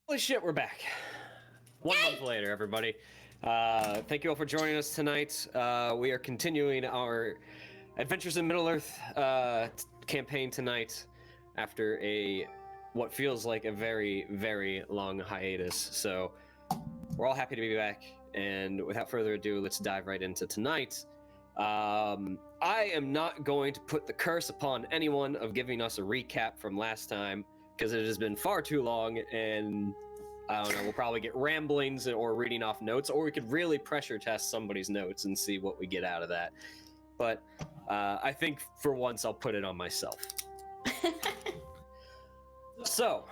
Holy shit, we're back. 1 month later, everybody. Thank you all for joining us tonight. We are continuing our Adventures in Middle-earth campaign tonight after what feels like a very, very long hiatus. So we're all happy to be back, and without further ado, let's dive right into tonight. I am not going to put the curse upon anyone of giving us a recap from last time, because it has been far too long, and I don't know, we'll probably get ramblings or reading off notes, or we could really pressure test somebody's notes and see what we get out of that. But I think for once I'll put it on myself. So,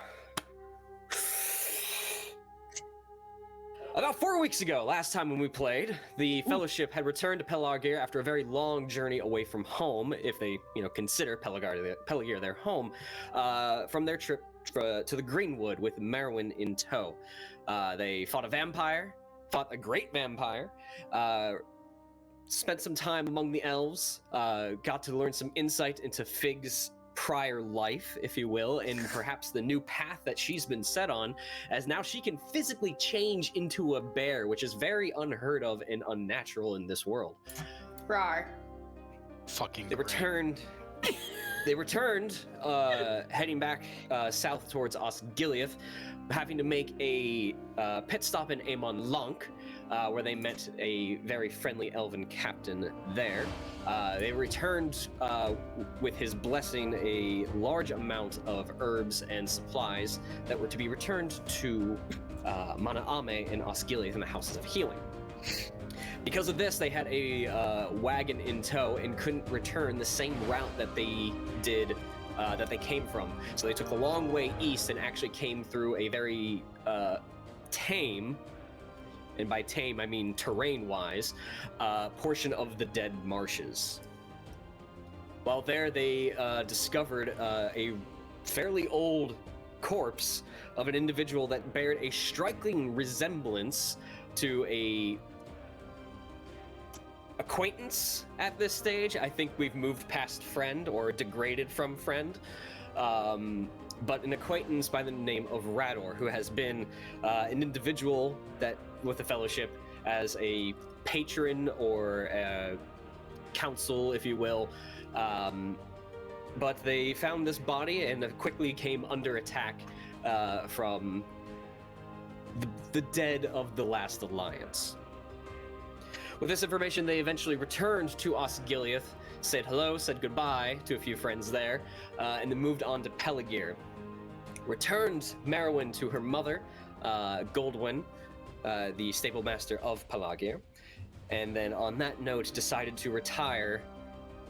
about 4 weeks ago, last time when we played, the Fellowship had returned to Pelargir after a very long journey away from home, if they, consider Pelargir their home, from their trip to the Greenwood with Merwin in tow. They fought a great vampire, spent some time among the elves, got to learn some insight into Fig's prior life, if you will, and perhaps the new path that she's been set on, as now she can physically change into a bear, which is very unheard of and unnatural in this world. Rar. Fucking They returned, heading back south towards Osgiliath, having to make a pit stop in Amon Lank, where they met a very friendly elven captain there. They returned with his blessing a large amount of herbs and supplies that were to be returned to Manaame and Osgiliath in the Houses of Healing. Because of this, they had a wagon in tow and couldn't return the same route that they did, that they came from. So they took a long way east and actually came through a very tame, and by tame I mean terrain-wise, portion of the Dead Marshes. While there, they discovered a fairly old corpse of an individual that bared a striking resemblance to a acquaintance at this stage. I think we've moved past friend or degraded from friend, but an acquaintance by the name of Rador, who has been an individual that with the Fellowship as a patron or a counsel, if you will, but they found this body and quickly came under attack from the dead of the last alliance. With this information, they eventually returned to Osgiliath, said hello, said goodbye to a few friends there, and then moved on to Pelargir. Returned Merwin to her mother, Goldwynn, the stable master of Pelargir, and then on that note decided to retire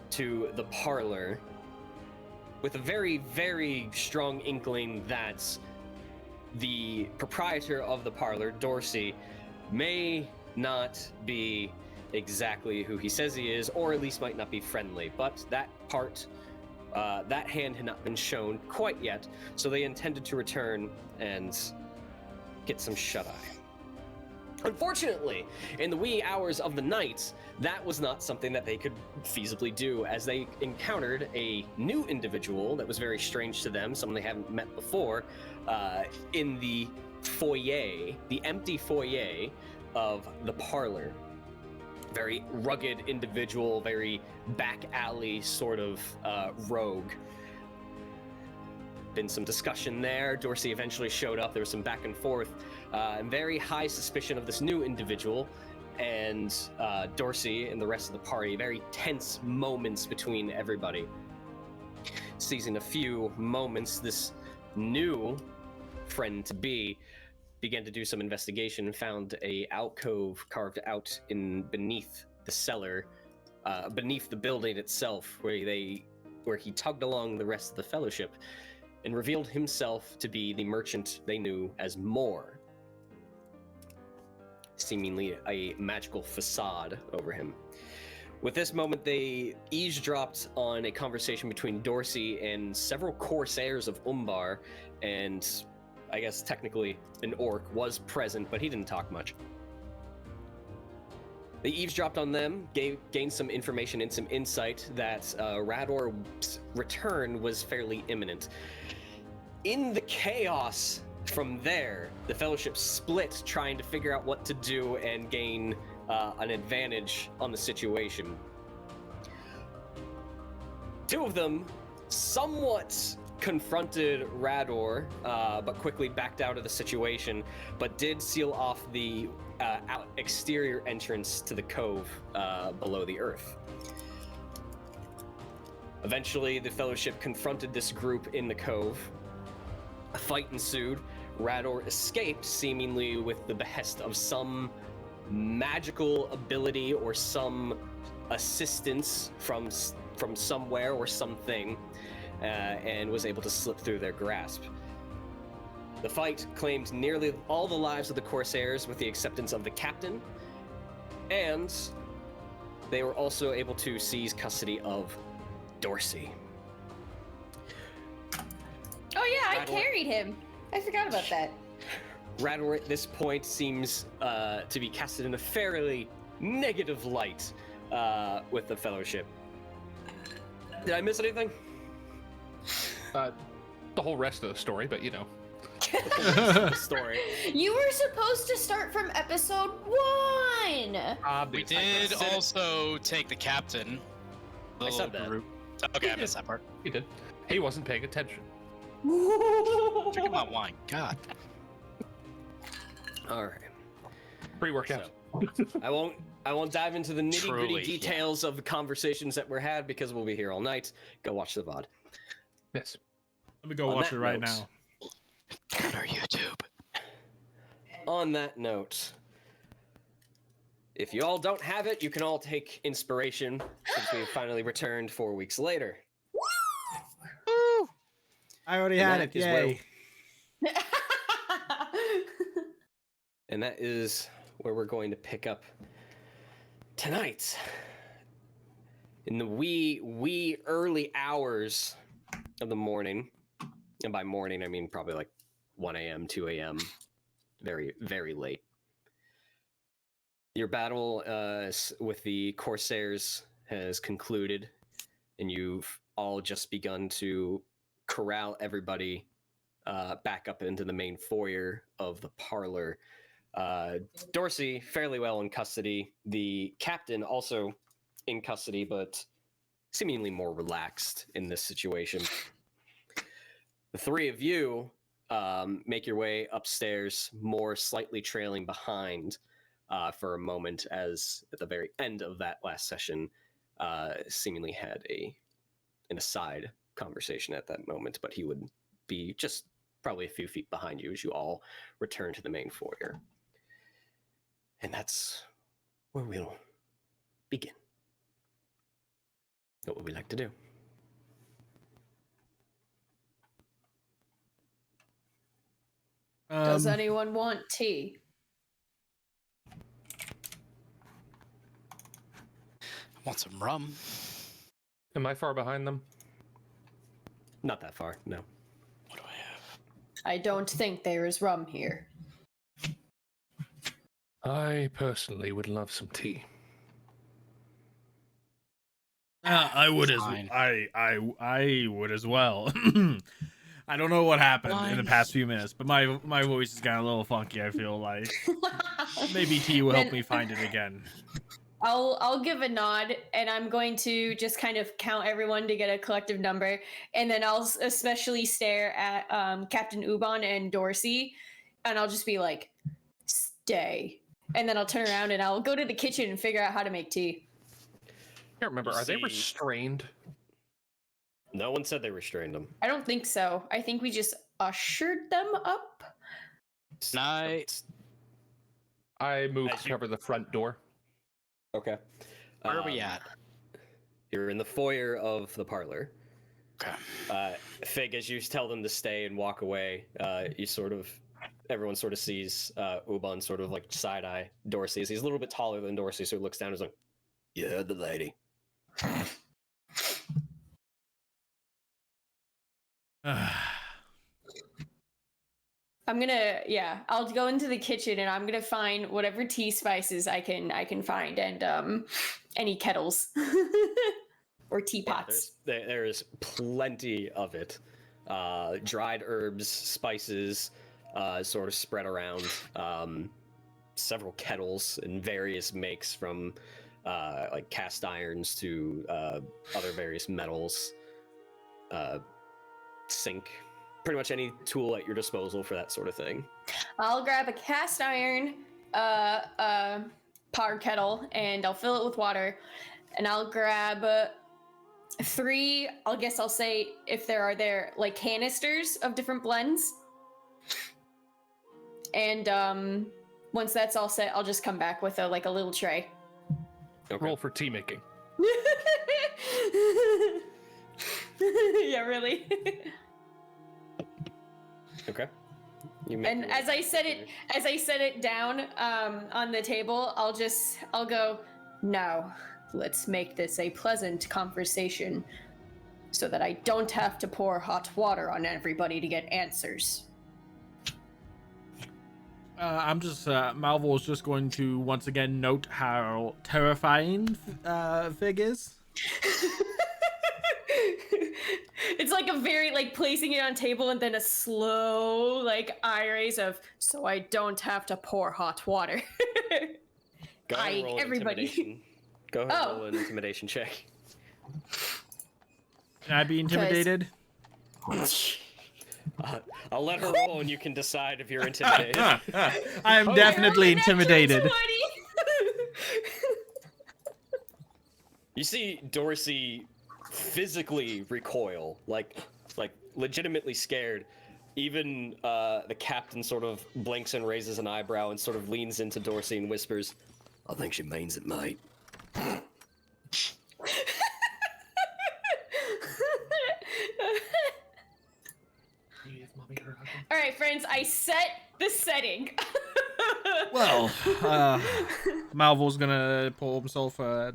to the parlor with a very, very strong inkling that the proprietor of the parlor, Dorsey, may not be exactly who he says he is, or at least might not be friendly, but that hand had not been shown quite yet, so they intended to return and get some shut-eye. Unfortunately, in the wee hours of the night, that was not something that they could feasibly do, as they encountered a new individual that was very strange to them, someone they haven't met before, in the foyer, the empty foyer of the parlor. Very rugged individual, very back alley sort of rogue. Been some discussion there. Dorsey eventually showed up. There was some back and forth, and very high suspicion of this new individual, and Dorsey and the rest of the party. Very tense moments between everybody. Seizing a few moments, this new friend-to-be began to do some investigation and found a alcove carved out beneath the cellar, beneath the building itself, where he tugged along the rest of the Fellowship and revealed himself to be the merchant they knew as Malvhor, seemingly a magical facade over him. With this moment, they eavesdropped on a conversation between Dorsey and several Corsairs of Umbar, and I guess technically an orc was present, but he didn't talk much. They eavesdropped on them, gained some information and some insight that Rador's return was fairly imminent. In the chaos From there, the Fellowship split, trying to figure out what to do and gain an advantage on the situation. Two of them somewhat confronted Rador, but quickly backed out of the situation, but did seal off the exterior entrance to the cove below the earth. Eventually, the Fellowship confronted this group in the cove. A fight ensued. Rador escaped, seemingly with the behest of some magical ability or some assistance from somewhere or something, and was able to slip through their grasp. The fight claimed nearly all the lives of the Corsairs with the acceptance of the captain, and they were also able to seize custody of Dorsey. Oh yeah, I carried him. I forgot about that. Rador at this point seems to be casted in a fairly negative light with the Fellowship. Did I miss anything? The whole rest of the story, but you know. Story. You were supposed to start from episode 1! We did also take the captain. I said that. Okay, I missed that part. He did. He wasn't paying attention. Drinking my wine. God. All right. Pre-workout. So, I won't dive into the nitty-gritty Truly, details of the conversations that were had because we'll be here all night. Go watch the VOD. Yes. Let me go watch it right now. Go to YouTube. On that note, if you all don't have it, you can all take inspiration since we finally returned 4 weeks later. Woo! I already had it. That is Yay. And that is where we're going to pick up tonight. In the wee early hours of the morning. And by morning, I mean probably like 1 a.m., 2 a.m., very, very late. Your battle with the Corsairs has concluded, and you've all just begun to corral everybody back up into the main foyer of the parlor. Dorsey, fairly well in custody. The captain also in custody, but seemingly more relaxed in this situation. The three of you make your way upstairs, more slightly trailing behind for a moment, as at the very end of that last session, seemingly had an aside conversation at that moment, but he would be just probably a few feet behind you as you all return to the main foyer. And that's where we'll begin. What would we like to do? Does anyone want tea? Want some rum? Am I far behind them? Not that far, no. What do I have? I don't think there is rum here. I personally would love some tea. I would as Fine. I would as well. I don't know what happened in the past few minutes, but my voice is kind of a little funky. I feel like maybe tea will help Then- me find it again. I'll give a nod, and I'm going to just kind of count everyone to get a collective number, and then I'll especially stare at Captain Uban and Dorsey, and I'll just be like, "Stay," and then I'll turn around and I'll go to the kitchen and figure out how to make tea. I can't remember. You Are they see- restrained? No one said they restrained them. I don't think so. I think we just ushered them up. Night. I moved As to you- cover the front door. Okay. Where are we at? You're in the foyer of the parlor. Okay. Fig, as you tell them to stay and walk away, everyone sort of sees Uban sort of like side eye Dorsey. He's a little bit taller than Dorsey, so he looks down and is like, "You heard the lady." I'll go into the kitchen and I'm gonna find whatever tea spices I can find, and any kettles or teapots. There is plenty of it. Dried herbs, spices, sort of spread around. Several kettles in various makes, from like cast irons to other various metals. Sink, pretty much any tool at your disposal for that sort of thing. I'll grab a cast iron power kettle and I'll fill it with water, and I'll grab 3. I'll say if there are like canisters of different blends, and once that's all set, I'll just come back with a little tray. Okay. Roll for tea making. Yeah, really. Okay. And as I set it down on the table, I'll go, now let's make this a pleasant conversation so that I don't have to pour hot water on everybody to get answers. Malvhor's just going to once again note how terrifying Fig is. It's like a very, placing it on table and then a slow, eye raise of, so I don't have to pour hot water. Go ahead and roll everybody. intimidation. Go ahead and roll an intimidation check. Can I be intimidated? I'll let her roll and you can decide if you're intimidated. I am definitely intimidated. You see Dorsey physically recoil, like legitimately scared. Even the captain sort of blinks and raises an eyebrow and sort of leans into Dorsey and whispers, "I think she means it, mate." All right, friends, I set the setting. Well, Malvhor's gonna pull himself I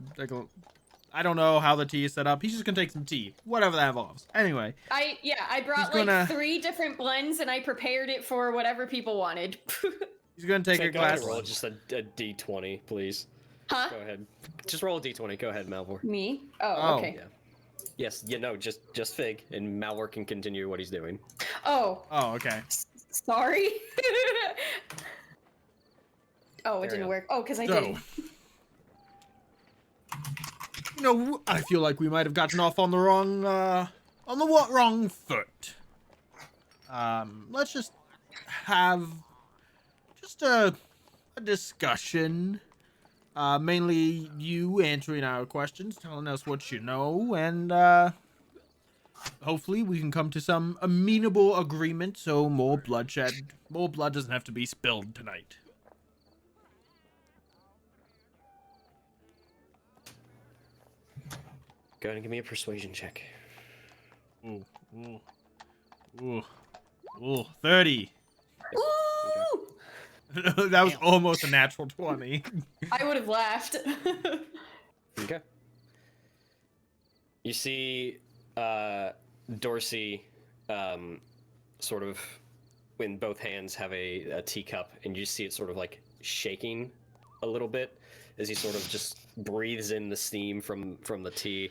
don't know how the tea is set up. He's just gonna take some tea, whatever that involves. Anyway. I brought 3 different blends and I prepared it for whatever people wanted. He's gonna take a glass. Roll just a d20, please. Huh? Go ahead. Just roll a d20. Go ahead, Malvhor. Me? Oh, okay. Yeah. Yes. Yeah. No. Just Fig, and Malvhor can continue what he's doing. Oh. Oh, okay. Sorry. Oh, it didn't work. Oh, because I did. You know, I feel like we might have gotten off on the wrong foot. Let's just have a discussion. Mainly you answering our questions, telling us what you know, and hopefully we can come to some amenable agreement so more blood doesn't have to be spilled tonight. Go ahead and give me a persuasion check. Ooh, 30. Ooh! That was almost a natural 20. I would have laughed. Okay. You see Dorsey sort of in both hands have a teacup, and you see it sort of shaking a little bit as he sort of just breathes in the steam from the tea,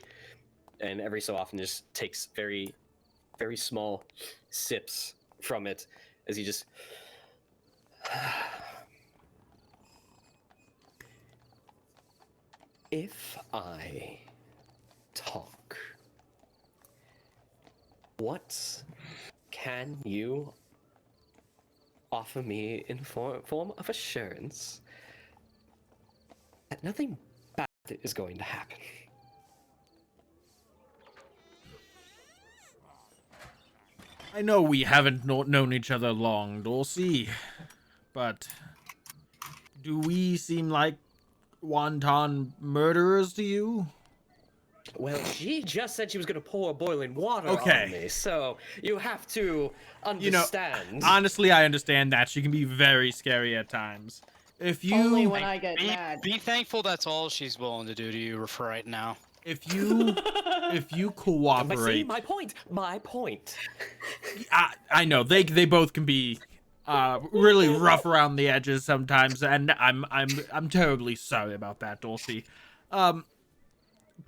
and every so often just takes very, very small sips from it as he just... If I talk, what can you offer me in form of assurance that nothing bad is going to happen? I know we haven't known each other long, Dorsey, but do we seem like wanton murderers to you? Well, she just said she was going to pour boiling water Okay. on me, so you have to understand. Honestly, I understand that. She can be very scary at times. If you Only when I get Be, mad. be thankful that's all she's willing to do to you for right now. if you But see, cooperate, my point. I know they both can be really rough around the edges sometimes, and I'm terribly sorry about that, Dorsey.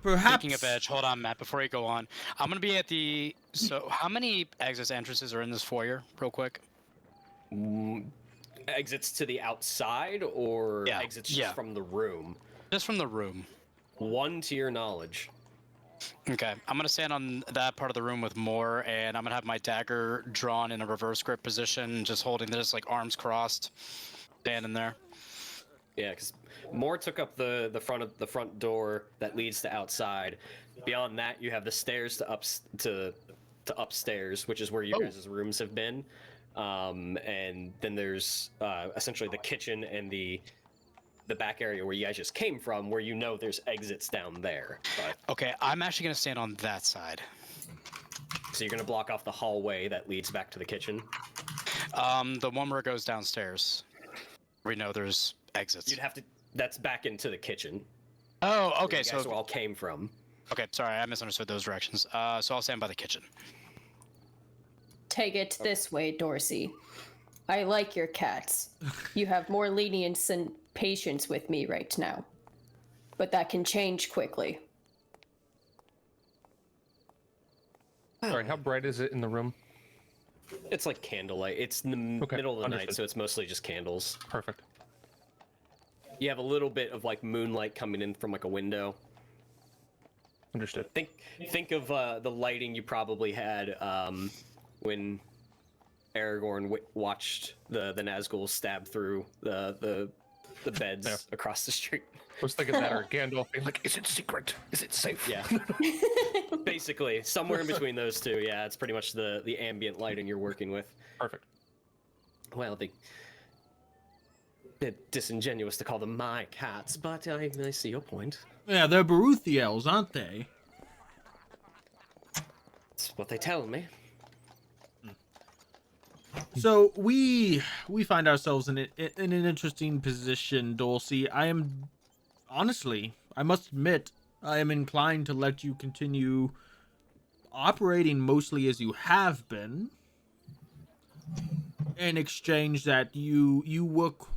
Perhaps. Speaking of edge, hold on, Matt. Before you go on, I'm gonna be at the. So, how many exit entrances are in this foyer, real quick? Exits to the outside or Yeah, exits yeah. just from the room? Just from the room. 1 to your knowledge. Okay, I'm gonna stand on that part of the room with Moore, and I'm gonna have my dagger drawn in a reverse grip position, just holding this, like arms crossed, standing there. Yeah, because Moore took up the front door that leads to outside. Beyond that, you have the stairs to upstairs, which is where you guys' rooms have been. And then there's essentially the kitchen and the back area where you guys just came from, where you know there's exits down there. But Okay, I'm actually gonna stand on that side. so you're gonna block off the hallway that leads back to the kitchen. The one where it goes downstairs. We know there's exits. You'd have to. That's back into the kitchen. Oh, Where okay. you guys So all came from. okay, sorry, I misunderstood those directions. So I'll stand by the kitchen. Take it this way, Dorsey. I like your cats. You have more lenience and patience with me right now. But that can change quickly. Sorry, how bright is it in the room? It's like candlelight. It's in the Okay, middle of the night, understood. so it's mostly just candles. Perfect. You have a little bit of like moonlight coming in from like a window. Understood. Think of the lighting you probably had when Aragorn watched the Nazgul stab through the beds Yeah. across the street. I was thinking that, or Gandalf being like, is it secret? Is it safe? Yeah. Basically, somewhere in between those two. Yeah, it's pretty much the ambient lighting you're working with. Perfect. Well, bit disingenuous to call them my cats, but I see your point. Yeah, they're Baruthiels, aren't they? That's what they tell me. So we find ourselves in an interesting position, Dorsey. Honestly, I must admit, I am inclined to let you continue operating mostly as you have been, in exchange that you work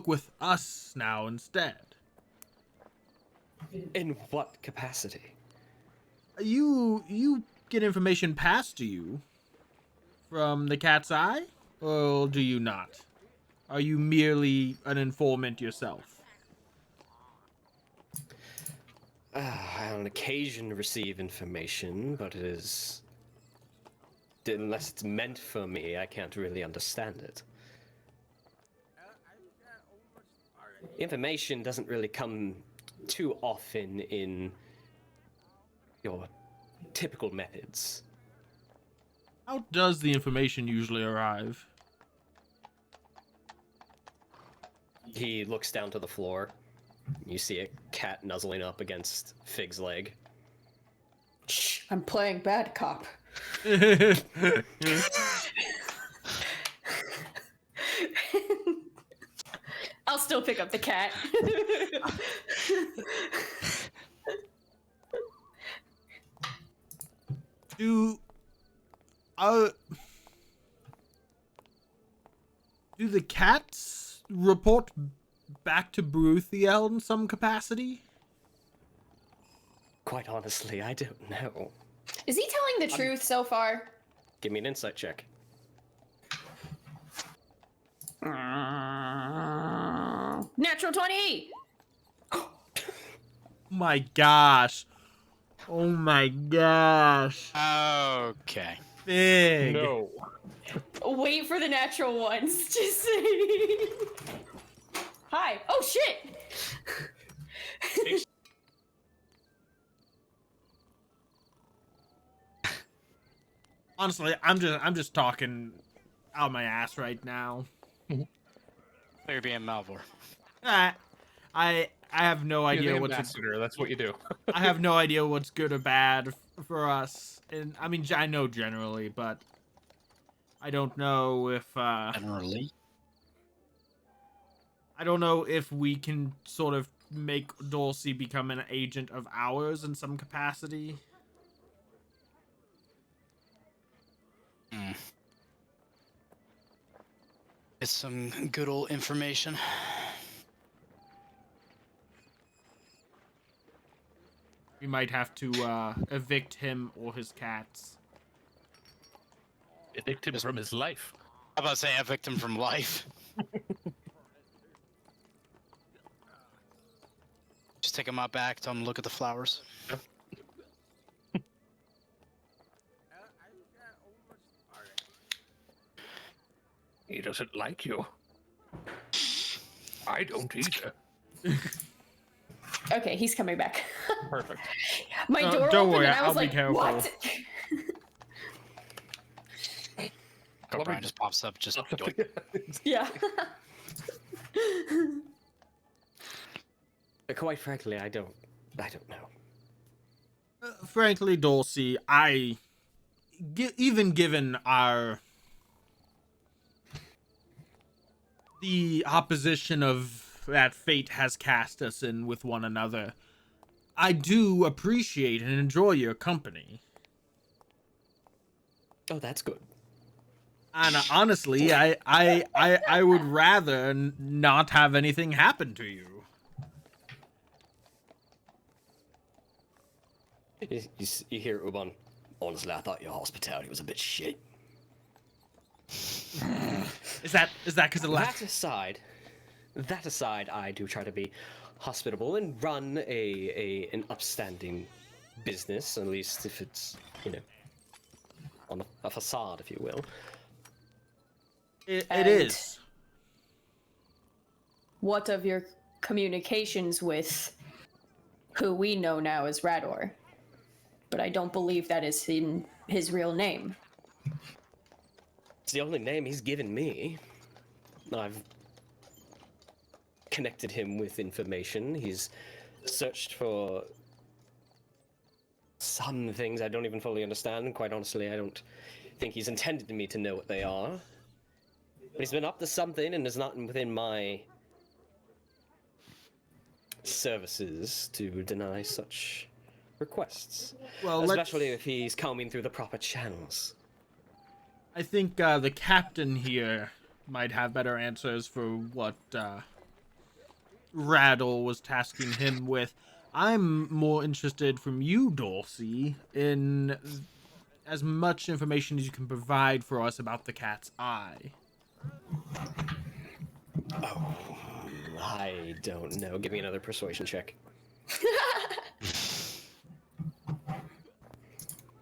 with us now instead. In what capacity? You get information passed to you from the cat's eye, or do you not? Are you merely an informant yourself? I on occasion receive information, but unless it's meant for me, I can't really understand it. Information doesn't really come too often in your typical methods. How does the information usually arrive? He looks down to the floor. You see a cat nuzzling up against Fig's leg. Shh, I'm playing bad cop. I'll still pick up the cat. Do the cats report back to Baruthiel in some capacity? Quite honestly, I don't know. Is he telling the truth so far? Give me an insight check. Natural 20! My gosh. Oh my gosh. Okay. Big. No. Wait for the natural ones. Just saying. Hi. Oh shit! Honestly, I'm just talking out my ass right now. You're being Malvhor. I have no You're idea the what's ambassador. That's what you do. I have no idea what's good or bad for us. And I mean, I know generally, but I don't know if Generally. I don't know if we can sort of make Dorsey become an agent of ours in some capacity. It's some good old information. We might have to evict him or his cats. Evict him from his life. I'm about to say evict him from life. Just take him out back, tell him to look at the flowers. He doesn't like you. I don't either. Okay, he's coming back. Perfect. My door don't opened worry, and I I'll was be like, careful. what? Brian just pops up, just yoink. Yeah. But quite frankly, I don't know. Frankly, Dorsey, even given the opposition of that fate has cast us in with one another, I do appreciate and enjoy your company. Oh, that's good. And honestly, I would rather not have anything happen to you. You hear Umbar. Honestly, I thought your hospitality was a bit shit. Is that because of That aside, I do try to be hospitable and run an upstanding business, at least if it's, on a facade, if you will. It And- is. What of your communications with who we know now as Rador? But I don't believe that is in his real name. It's the only name he's given me. I've connected him with information. He's searched for some things I don't even fully understand, and quite honestly, I don't think he's intended me to know what they are. But he's been up to something, and it's not within my services to deny such requests. Well, Especially if he's combing through the proper channels. I think the captain here might have better answers for what Rador was tasking him with. I'm more interested from you, Dorsey, in as much information as you can provide for us about the cat's eye. Oh, I don't know. Give me another persuasion check.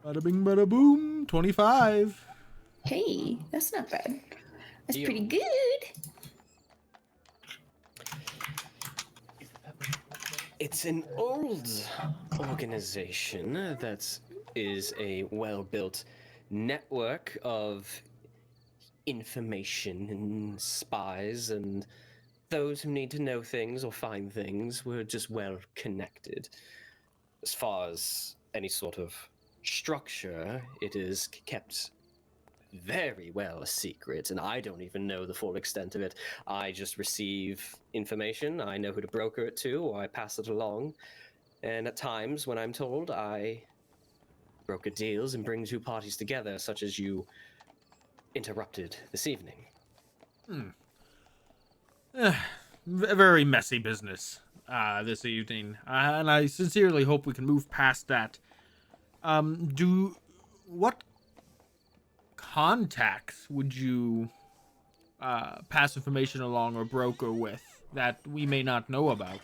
Bada bing, bada boom. 25. Hey, that's not bad. That's Deal. pretty good. It's an old organization that is a well-built network of information and spies and those who need to know things or find things. We're just well connected. As far as any sort of structure, it is kept very well a secret, and I don't even know the full extent of it. I just receive information, I know who to broker it to, or I pass it along, and at times, when I'm told, I broker deals and bring two parties together, such as you interrupted this evening. Very messy business this evening, and I sincerely hope we can move past that. What contacts would you pass information along or broker with that we may not know about?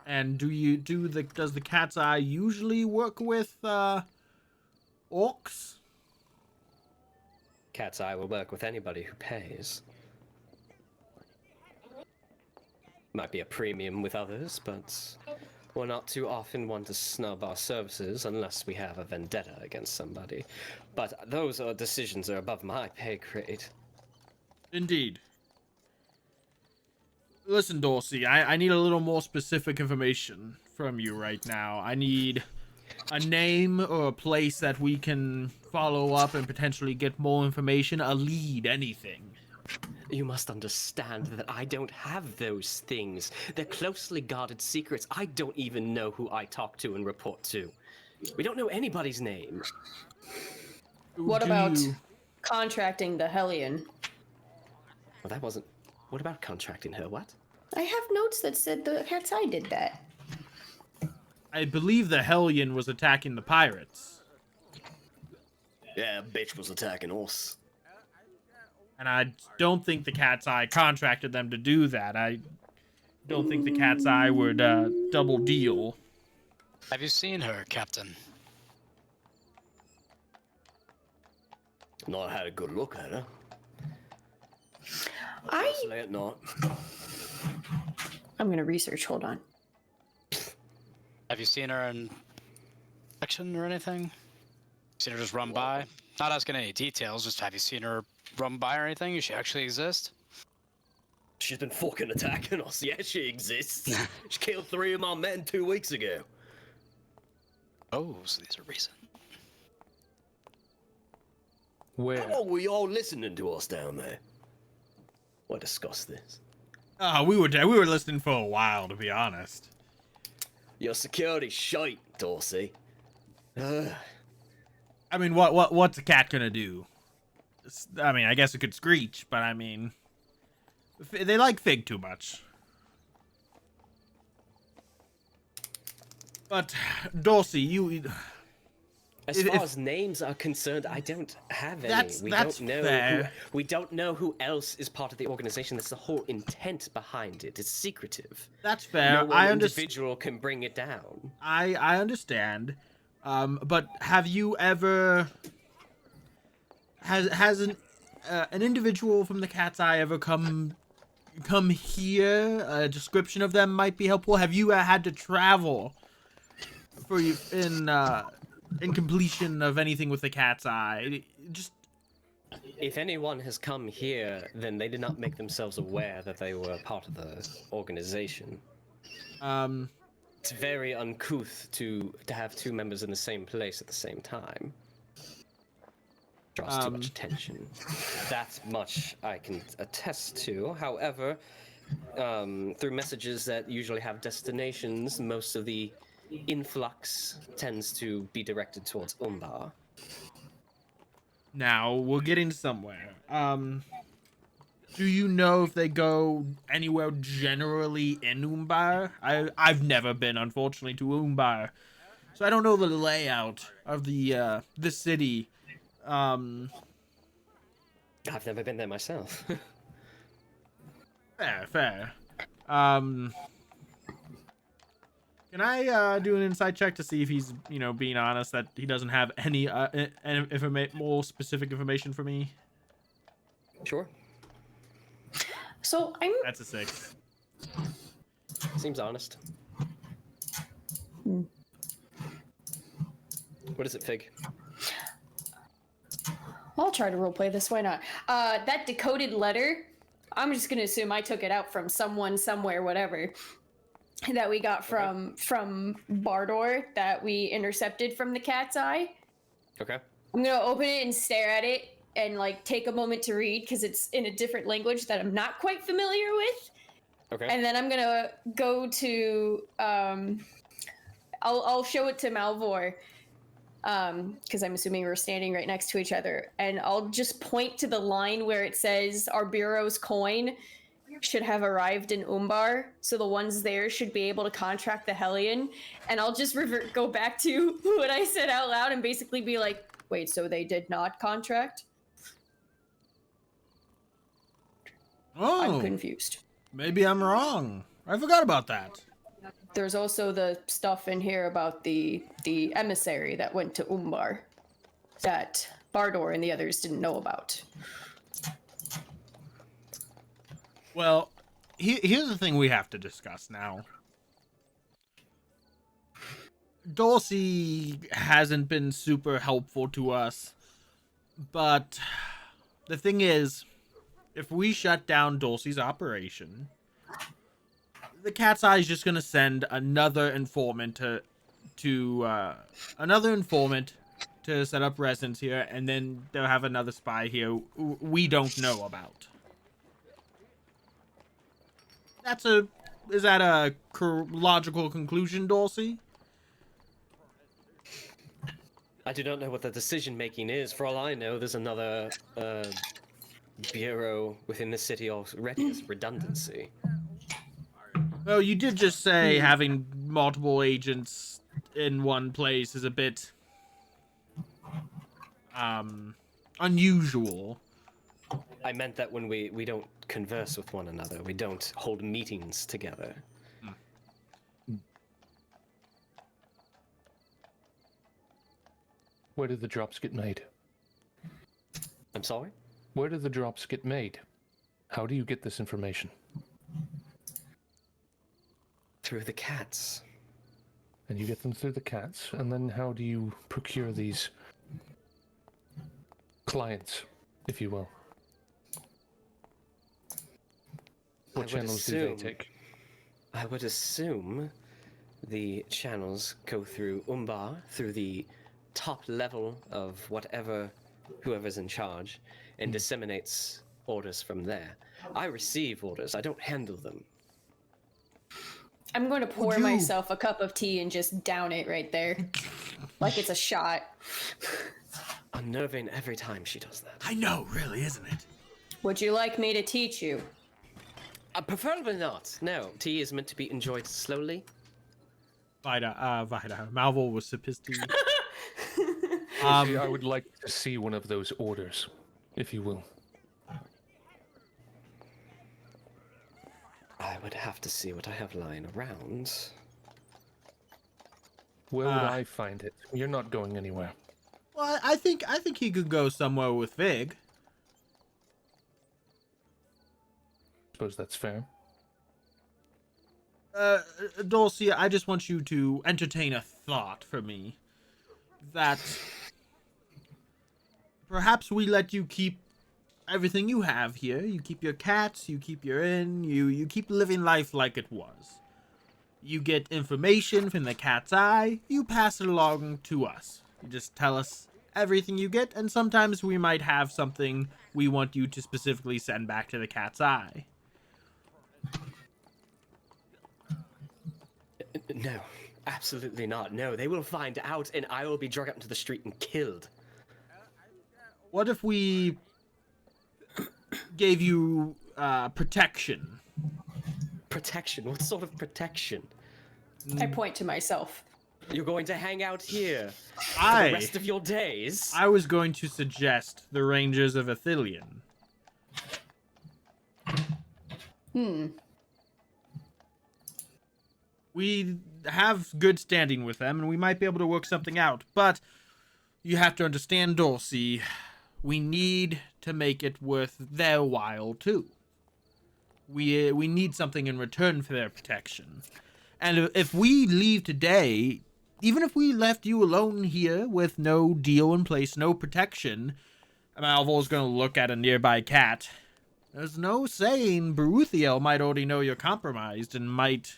And does the cat's eye usually work with orcs? Cat's Eye will work with anybody who pays. Might be a premium with others, but we're not too often one to snub our services unless we have a vendetta against somebody. But those decisions are above my pay grade. Indeed. Listen, Dorsey, I need a little more specific information from you right now. I need a name or a place that we can follow up and potentially get more information, a lead, anything. You must understand that I don't have those things. They're closely guarded secrets. I don't even know who I talk to and report to. We don't know anybody's name. What about contracting the Hellion? Well, that wasn't... What about contracting her? What? I have notes that said the cat's eye did that. I believe the Hellion was attacking the pirates. Yeah, bitch was attacking us. And I don't think the Cat's Eye contracted them to do that. I don't think the Cat's Eye would double deal. Have you seen her, Captain? Not had a good look at her. I'm gonna research. Hold on. Have you seen her in action or anything? Seen her just run by? Not asking any details, just have you seen her run by or anything? Does she actually exist? She's been fucking attacking us. Yeah, she exists. She killed 3 of my men 2 weeks ago. Oh, so these are recent. Where? How were you all listening to us down there? We'll discuss this. We were listening for a while, to be honest. Your security's shite, Dorsey. I mean, what's a cat gonna do? I mean, I guess it could screech, but I mean, they like Fig too much. But Dorsey, you. As far as names are concerned, I don't have any. We don't know who else is part of the organization. That's the whole intent behind it. It's secretive. That's fair. No one individual can bring it down. I understand. But have you ever has an individual from the Cat's Eye ever come here? A description of them might be helpful. Have you had to travel for you in completion of anything with the Cat's Eye? Just if anyone has come here, then they did not make themselves aware that they were part of the organization. It's very uncouth to have 2 members in the same place at the same time. Draws too much attention. That much I can attest to. However, through messages that usually have destinations, most of the influx tends to be directed towards Umbar. Now, we're getting somewhere. Do you know if they go anywhere generally in Umbar? I've never been, unfortunately, to Umbar, so I don't know the layout of the city. I've never been there myself. Fair. Can I do an insight check to see if he's, being honest that he doesn't have any more specific information for me? Sure. So That's a 6. Seems honest. What is it, Fig? I'll try to roleplay this. Why not? That decoded letter. I'm just gonna assume I took it out from someone, somewhere, whatever, that we got from Rador that we intercepted from the Cat's Eye. Okay. I'm gonna open it and stare at it and take a moment to read because it's in a different language that I'm not quite familiar with. Okay. And then I'm gonna go to I'll show it to Malvhor because I'm assuming we're standing right next to each other, and I'll just point to the line where it says our bureau's coin should have arrived in Umbar, so the ones there should be able to contract the Hellion, and I'll just go back to what I said out loud and basically be like, wait, so they did not contract? Oh, I'm confused. Maybe I'm wrong. I forgot about that. There's also the stuff in here about the emissary that went to Umbar that Rador and the others didn't know about. Well, here's the thing we have to discuss now. Dorsey hasn't been super helpful to us, but the thing is, if we shut down Dorsey's operation, the Cat's Eye is just gonna send another informant to set up residence here, and then they'll have another spy here we don't know about. Is that a logical conclusion, Dorsey? I do not know what the decision making is. For all I know, there's another bureau within the city already as redundancy. Well, you did just say having multiple agents in one place is a bit unusual. I meant that when we don't converse with one another, we don't hold meetings together. Where do the drops get made? I'm sorry? Where do the drops get made? How do you get this information? Through the cats. And you get them through the cats, and then how do you procure these clients, if you will? What channels do they take? I would assume the channels go through Umbar, through the top level of whoever's in charge, and disseminates orders from there. I receive orders, I don't handle them. I'm going to pour you- myself a cup of tea and just down it right there. Like it's a shot. Unnerving every time she does that. I know, really, isn't it? Would you like me to teach you? Preferably not. No, tea is meant to be enjoyed slowly. Vida. Malvhor was supposed to. See, I would like to see one of those orders, if you will. I would have to see what I have lying around. Where would I find it? You're not going anywhere. Well, I think he could go somewhere with Vig. Suppose that's fair. Dorsey, I just want you to entertain a thought for me. That perhaps we let you keep everything you have here. You keep your cats, you keep your inn, you keep living life like it was. You get information from the cat's eye, you pass it along to us. You just tell us everything you get, and sometimes we might have something we want you to specifically send back to the cat's eye. No, absolutely not. No, they will find out and I will be dragged out into the street and killed. What if we gave you protection? Protection? What sort of protection? I point to myself. You're going to hang out here for I the rest of your days? I was going to suggest the Rangers of Ithilien. We have good standing with them, and we might be able to work something out. But you have to understand, Dorsey, we need to make it worth their while, too. We need something in return for their protection. And if we leave today, even if we left you alone here with no deal in place, no protection, Malvhor's going to look at a nearby cat. There's no saying Baruthiel might already know you're compromised and might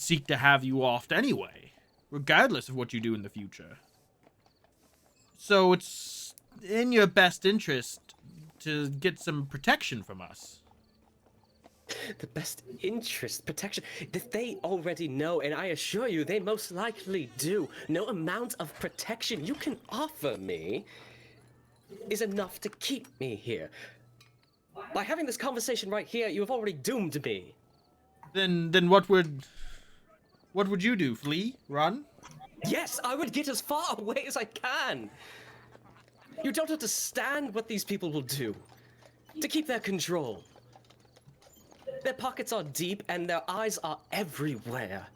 seek to have you off anyway, regardless of what you do in the future. So it's in your best interest to get some protection from us. The best interest, protection, that they already know, and I assure you, they most likely do. No amount of protection you can offer me is enough to keep me here. By having this conversation right here, you have already doomed me. Then what would you do? Flee? Run? Yes, I would get as far away as I can. You don't understand what these people will do to keep their control. Their pockets are deep and their eyes are everywhere.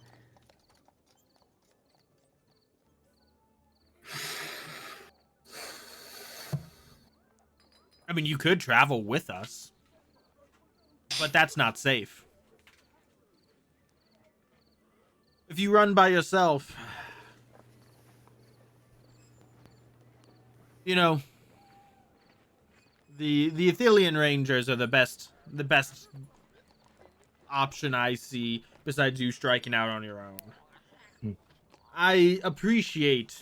I mean, you could travel with us, but that's not safe. If you run by yourself, you know, the Ithilien Rangers are the best option I see besides you striking out on your own. I appreciate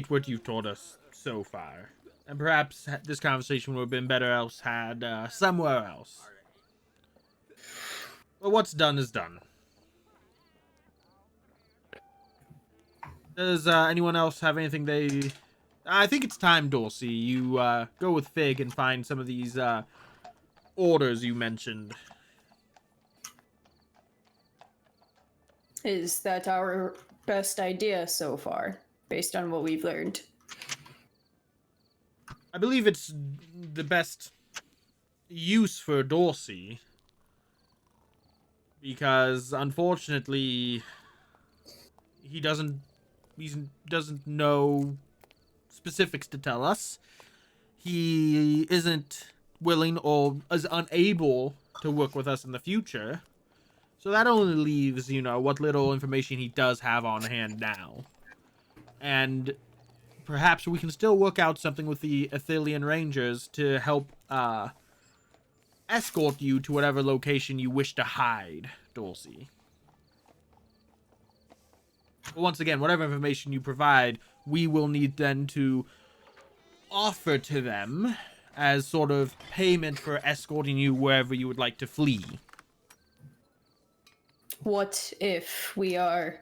what you've told us so far. And perhaps this conversation would have been better else had somewhere else. But what's done is done. Does anyone else have anything they... I think it's time, Dorsey. You go with Fig and find some of these orders you mentioned. Is that our best idea so far, based on what we've learned. I believe it's the best use for Dorsey. Because, unfortunately, he doesn't know specifics to tell us. He isn't willing or is unable to work with us in the future. So that only leaves, what little information he does have on hand now. And perhaps we can still work out something with the Athelian Rangers to help escort you to whatever location you wish to hide, Dorsey. But once again, whatever information you provide, we will need then to offer to them as sort of payment for escorting you wherever you would like to flee. What if we are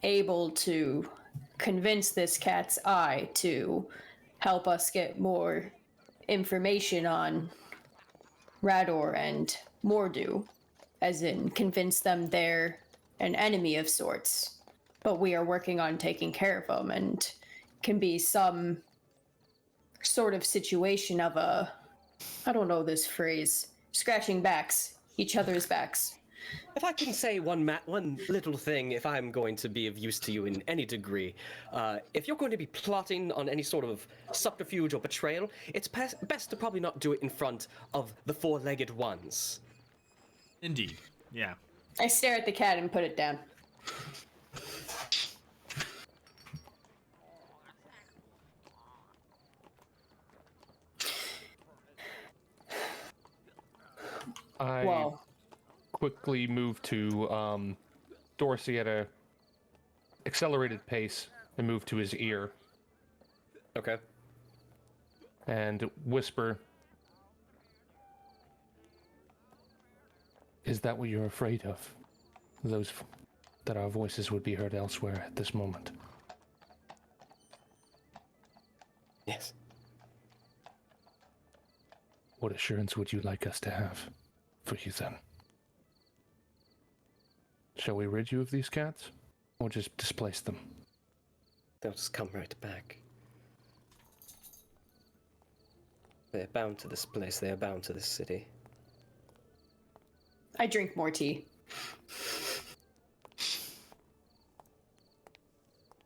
able to convince this cat's eye to help us get more information on Rador and Mordu, as in convince them they're an enemy of sorts, but we are working on taking care of them, and can be some sort of situation of I don't know this phrase, scratching backs, each other's backs. If I can say one little thing, if I'm going to be of use to you in any degree, if you're going to be plotting on any sort of subterfuge or betrayal, it's best to probably not do it in front of the four-legged ones. Indeed, yeah. I stare at the cat and put it down. I quickly move to Dorsey at a accelerated pace and move to his ear. Okay. And whisper, "Is that what you're afraid of? That our voices would be heard elsewhere at this moment?" Yes. What assurance would you like us to have for you then? Shall we rid you of these cats, or just displace them? They'll just come right back. They're bound to this place, they are bound to this city. I drink more tea.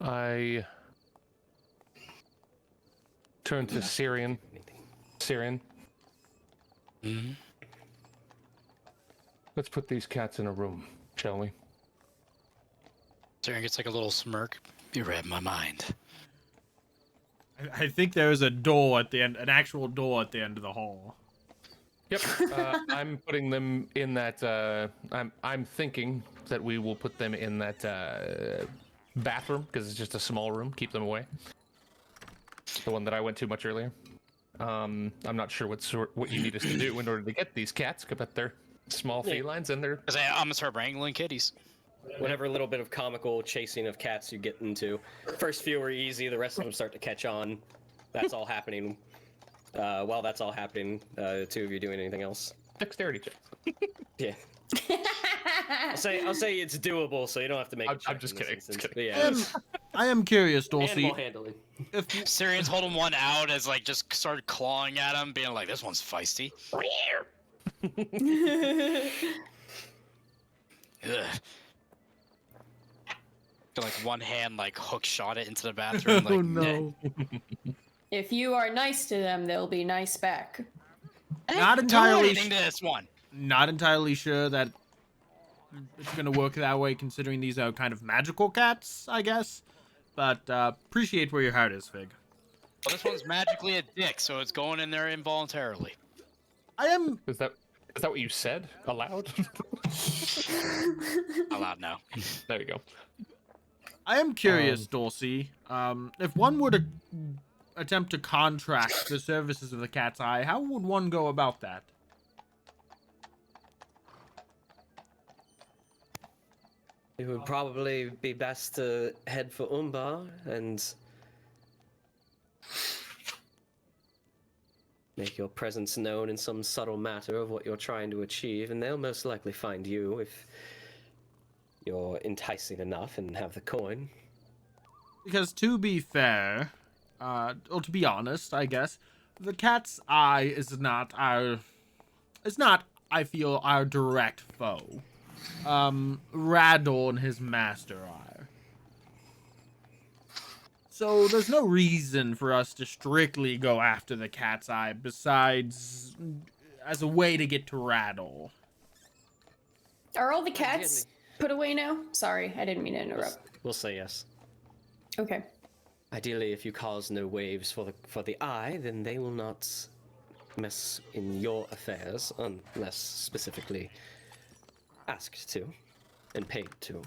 I turn to Cirion. Cirion. Mm-hmm. Let's put these cats in a room, shall we? Cirion gets like a little smirk. You read my mind. I think there's a door at the end, an actual door at the end of the hall. Yep. I'm putting them in that. I'm thinking that we will put them in that bathroom because it's just a small room. Keep them away. The one that I went to much earlier. I'm not sure what you need us to do in order to get these cats, but they're small felines and they're. I'm gonna start wrangling kitties. Whatever little bit of comical chasing of cats you get into. First few are easy, the rest of them start to catch on. That's all happening. While that's all happening, the two of you doing anything else? Dexterity check. Yeah. I'll say it's doable, so you don't have to make. I'm just kidding. I am curious, Dorsey. Animal handling. If Cirion's holding one out as like just started clawing at him, being like, "This one's feisty." Ugh. Feel like one hand like hook shot it into the bathroom. Like, oh no! If you are nice to them, they'll be nice back. Not entirely. To this one. Not entirely sure that it's gonna work that way, considering these are kind of magical cats, I guess. But appreciate where your heart is, Fig. Well, this one's magically a dick, so it's going in there involuntarily. I am. Is that what you said aloud? Aloud now. There you go. I am curious, Dorsey. If one were to attempt to contract the services of the Cat's Eye, how would one go about that? It would probably be best to head for Umbar and make your presence known in some subtle matter of what you're trying to achieve, and they'll most likely find you if you're enticing enough and have the coin. Because to be fair, or to be honest, I guess, the cat's eye is not, I feel, our direct foe. Rador and his master are. So there's no reason for us to strictly go after the cat's eye besides as a way to get to Rador. Are all the cats put away now? Sorry, I didn't mean to interrupt. We'll say yes. Okay. Ideally, if you cause no waves for the eye, then they will not mess in your affairs unless specifically asked to and paid to.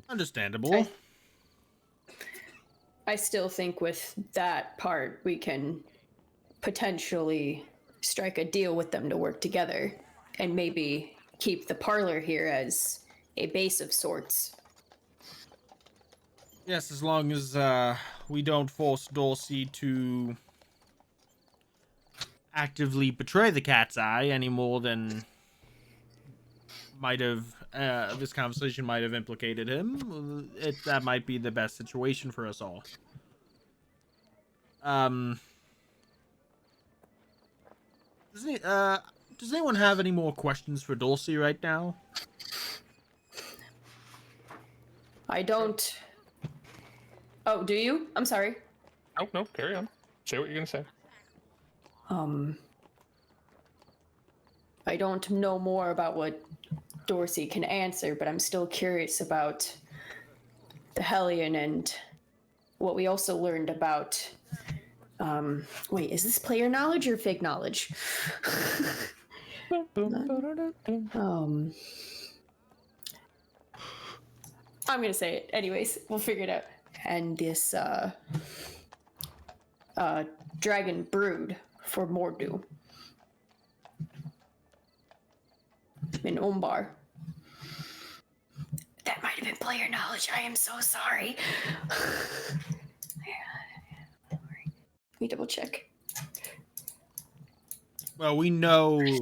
Understandable. I still think with that part, we can potentially strike a deal with them to work together and maybe keep the parlor here as a base of sorts. Yes, as long as we don't force Dorsey to actively betray the cat's eye any more than might have this conversation might have implicated him. That might be the best situation for us all. Does anyone have any more questions for Dorsey right now? I don't. Oh, do you? I'm sorry. Oh, no, carry on. Say what you're going to say. I don't know more about what Dorsey can answer, but I'm still curious about the Hellion and what we also learned about. Wait, is this player knowledge or fake knowledge? I'm gonna say it. Anyways, we'll figure it out. And this dragon brood for Mordu in Umbar. That might have been player knowledge. I am so sorry. Let me double check. Well, we know of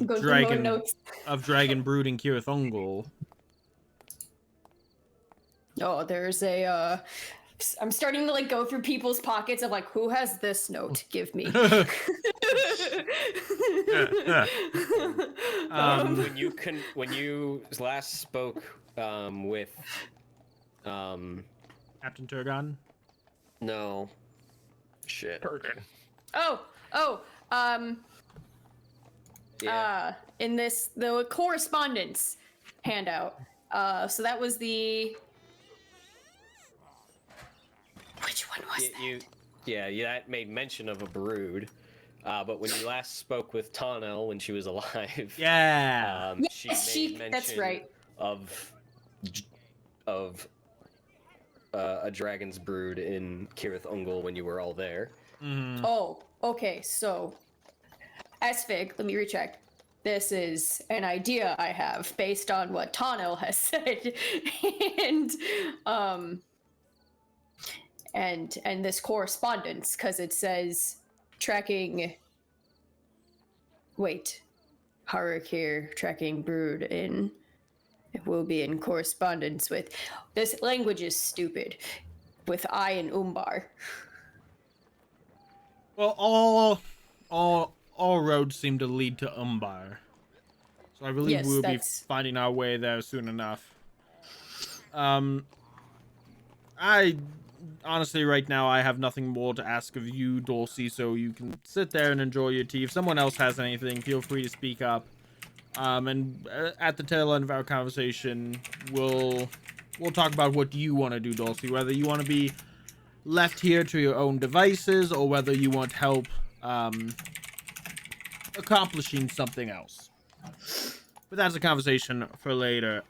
Go through more notes. dragon brood in Kirithungul. Oh, there's a. I'm starting to go through people's pockets of who has this note? Give me. When you last spoke with Captain Turgon. No. Shit. Turgon. In the correspondence handout. So that was the. Which one was that? That made mention of a brood. But when you last spoke with Tonel when she was alive, she made mention that's right. of a dragon's brood in Kirithungul when you were all there. Mm. Oh, okay. So, Asfig, let me recheck. This is an idea I have based on what Tonel has said, and this correspondence, because it says tracking. Wait, Harakir tracking brood in. It will be in correspondence with. This language is stupid. With I and Umbar. Well, all roads seem to lead to Umbar, so I believe we'll be finding our way there soon enough. I honestly, right now, I have nothing more to ask of you, Dorsey, so you can sit there and enjoy your tea. If someone else has anything, feel free to speak up. And at the tail end of our conversation, we'll talk about what you want to do, Dorsey. Whether you want to be left here to your own devices, or whether you want help accomplishing something else. But that's a conversation for later.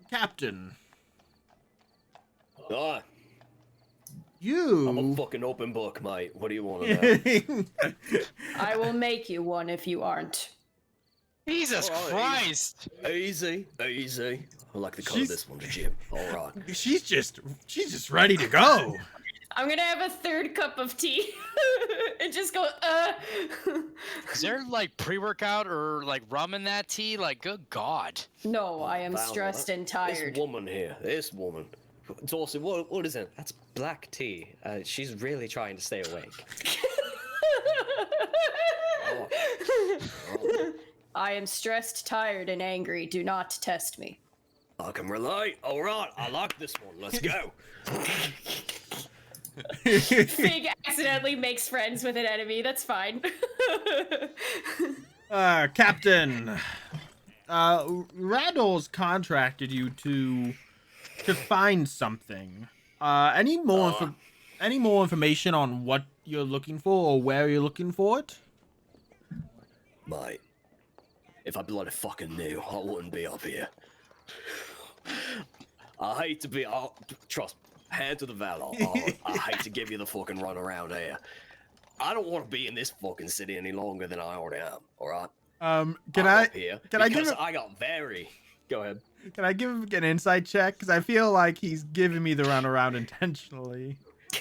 Captain. I'm a fucking open book, mate. What do you want to know? I will make you one if you aren't. Jesus Christ! Easy. I like the color of this one, Jim. All right. She's just ready to go. I'm gonna have a third cup of tea and just go, Is there like pre-workout or like rum in that tea? Like, good God. No, I am Val, stressed and tired. This woman here, this woman. Dorsey, what is it? That's black tea. She's really trying to stay awake. I am stressed, tired, and angry. Do not test me. I can relate. All right, I like this one. Let's go. Fig accidentally makes friends with an enemy. That's fine. Captain, Rador's contracted you to find something. Any more information on what you're looking for or where you're looking for it? Mate, if I bloody fucking knew, I wouldn't be up here. I hate to be. Trust me, hand to the valor. I hate to give you the fucking run around here. I don't want to be in this fucking city any longer than I already am. All right. Can I give him? I got very. Go ahead. Can I give him an insight check? Because I feel like he's giving me the runaround intentionally.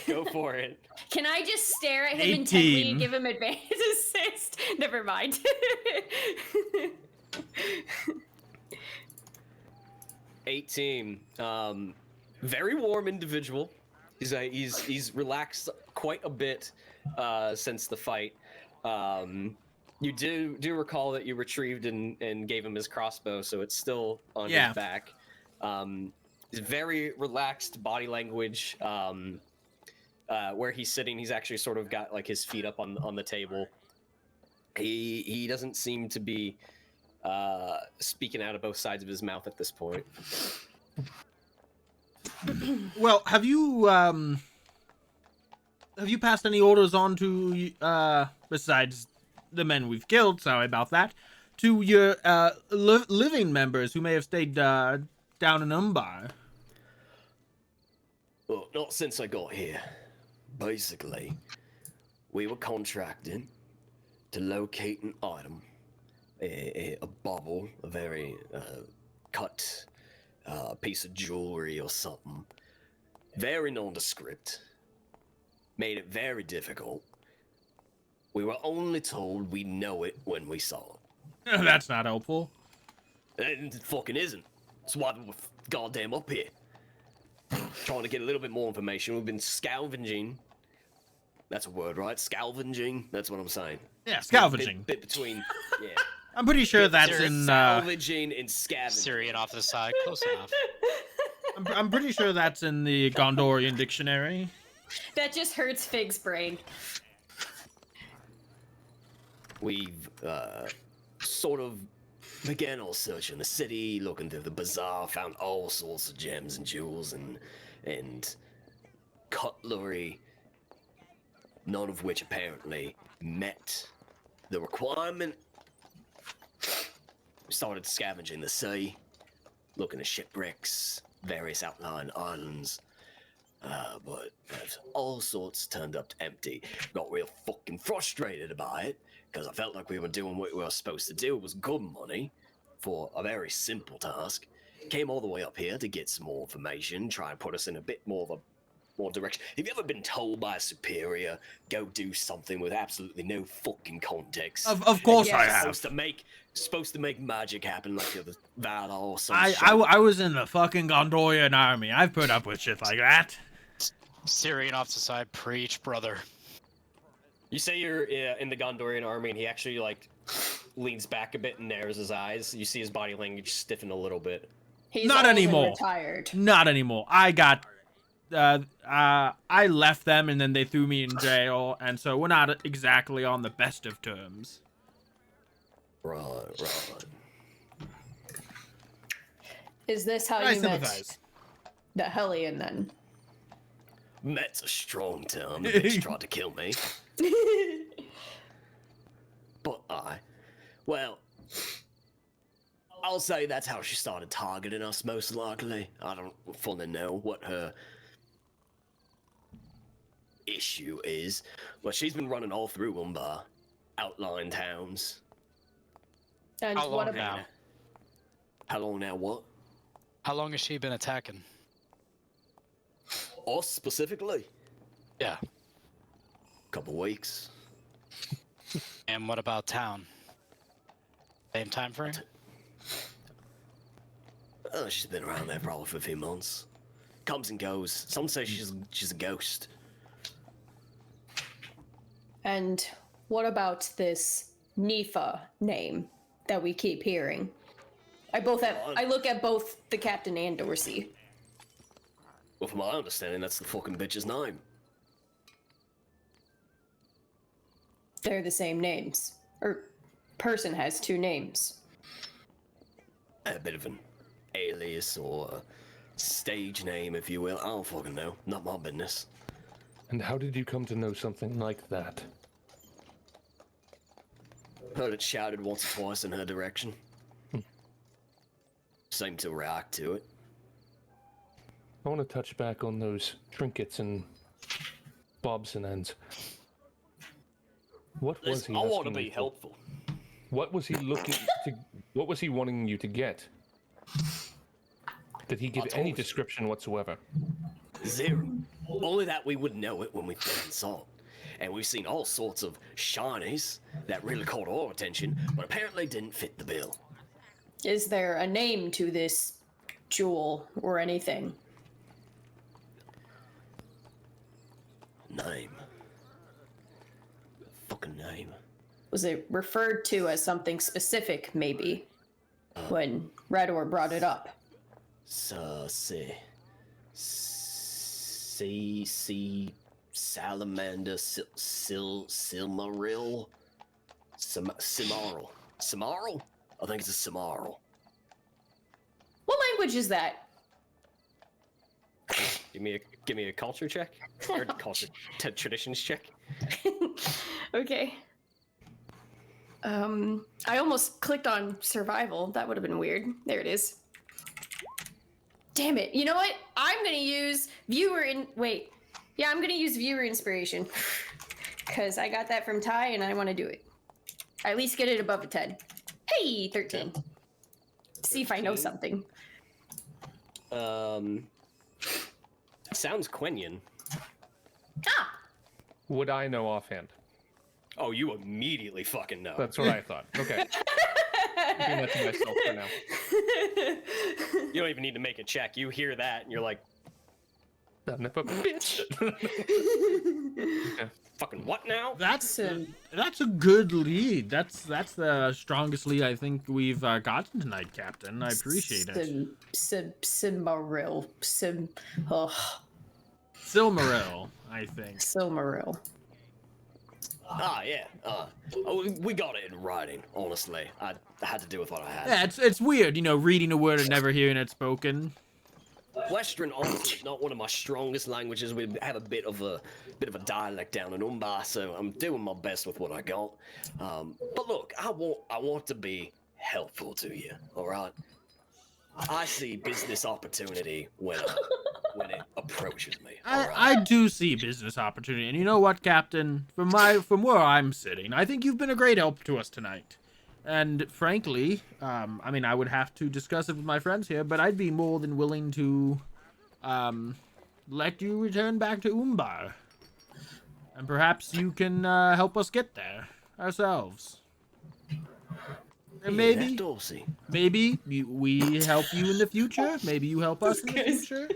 Go for it. Can I just stare at him 18. intently and give him advantage assist? Never mind. 18. Very warm individual. He's relaxed quite a bit since the fight. You do recall that you retrieved and gave him his crossbow, so it's still on his back. He's very relaxed body language. Where he's sitting, he's actually sort of got like his feet up on the table. He doesn't seem to be speaking out of both sides of his mouth at this point. Well, have you passed any orders on to besides the men we've killed? Sorry about that. To your living members who may have stayed down in Umbar. Well, not since I got here. Basically, we were contracted to locate an item, a bauble, a very cut piece of jewelry or something. Very nondescript. Made it very difficult. We were only told we know it when we saw it. That's not helpful. It fucking isn't. That's why we're goddamn up here. Trying to get a little bit more information. We've been scavenging. That's a word, right? Scavenging. That's what I'm saying. Yeah, scavenging. Bit between. Yeah. I'm pretty sure that's in. Salvaging and scavenging. Cirion off to the side, close enough. I'm pretty sure that's in the Gondorian dictionary. That just hurts Fig's brain. We've sort of began our search in the city, looking through the bazaar, found all sorts of gems and jewels and cutlery, none of which apparently met the requirement. We started scavenging the sea, looking at shipwrecks, various outlying islands, but all sorts turned up empty. Got real fucking frustrated by it, because I felt like we were doing what we were supposed to do. It was good money for a very simple task. Came all the way up here to get some more information, try and put us in a bit more of a direction. Have you ever been told by a superior, go do something with absolutely no fucking context? Of course Yes. I have. Supposed to make magic happen like you're the Valor or some I shit. I was in the fucking Gondorian army. I've put up with shit like that. Cirion off to the side, preach, brother. You say you're in the Gondorian army, and he actually like leans back a bit and narrows his eyes. You see his body language stiffen a little bit. He's Not old and anymore. Retired. Not anymore. I got. I left them and then they threw me in jail, and so we're not exactly on the best of terms. Right. Is this how I you met sympathize. the Hellion then? Met's a strong term. The bitch tried to kill me. But I'll say that's how she started targeting us, most likely. I don't fully know what her issue is, but she's been running all through Umbar, outlying towns. And How what long about now? How long now? What? How long has she been attacking? Us specifically? Yeah. Couple weeks. And what about town? Same time frame? Oh, she's been around there probably for a few months. Comes and goes. Some say she's a ghost. And what about this Nifa name that we keep hearing? I look at both the captain and Dorsey. Well, from my understanding, that's the fucking bitch's name. They're the same names. Or person has two names. A bit of an alias or a stage name, if you will. I don't fucking know. Not my business. And how did you come to know something like that? Heard it shouted once or twice in her direction. Seemed to react to it. I want to touch back on those trinkets and bobs and ends. What was Listen, he? I want to asking be you for? helpful. What was he looking to? What was he wanting you to get? Did he give told any you. description whatsoever? Zero. Only that we would know it when we fucking saw it. And we've seen all sorts of shinies that really caught our attention, but apparently didn't fit the bill. Is there a name to this jewel or anything? Name. Fucking name. Was it referred to as something specific, maybe, when Rador brought it up? Salamander, Silmaril? Simaril? I think it's a Simaril. What language is that? Give me a culture check? Or culture traditions check? Okay. I almost clicked on survival. That would have been weird. There it is. Damn it. You know what? I'm gonna use I'm gonna use viewer inspiration. Cause I got that from Ty and I wanna do it. I at least get it above a 10. Hey, 13. See if I know 13? something. Sounds Quenya. Ah! Would I know offhand? Oh, you immediately fucking know. That's what I thought. Okay. Keeping that to myself for now. You don't even need to make a check. You hear that and you're like, Son of a bitch. Okay. fucking what now? That's a good lead. That's the strongest lead I think we've gotten tonight, Captain. I appreciate it. Silmaril. Silmaril, I think. Silmaril. Ah, yeah. We got it in writing, honestly. I had to do with what I had. Yeah, it's weird, reading a word and never hearing it spoken. Western, honestly, is not one of my strongest languages. We have a bit of a dialect down in Umbar, so I'm doing my best with what I got. But look, I want to be helpful to you, all right? I see business opportunity when it approaches me. All right? I do see business opportunity, and you know what, Captain? From where I'm sitting, I think you've been a great help to us tonight. And frankly, I would have to discuss it with my friends here, but I'd be more than willing to let you return back to Umbar. And perhaps you can help us get there ourselves. And maybe, Dorsey. maybe we help you in the future. Maybe you help us in the future.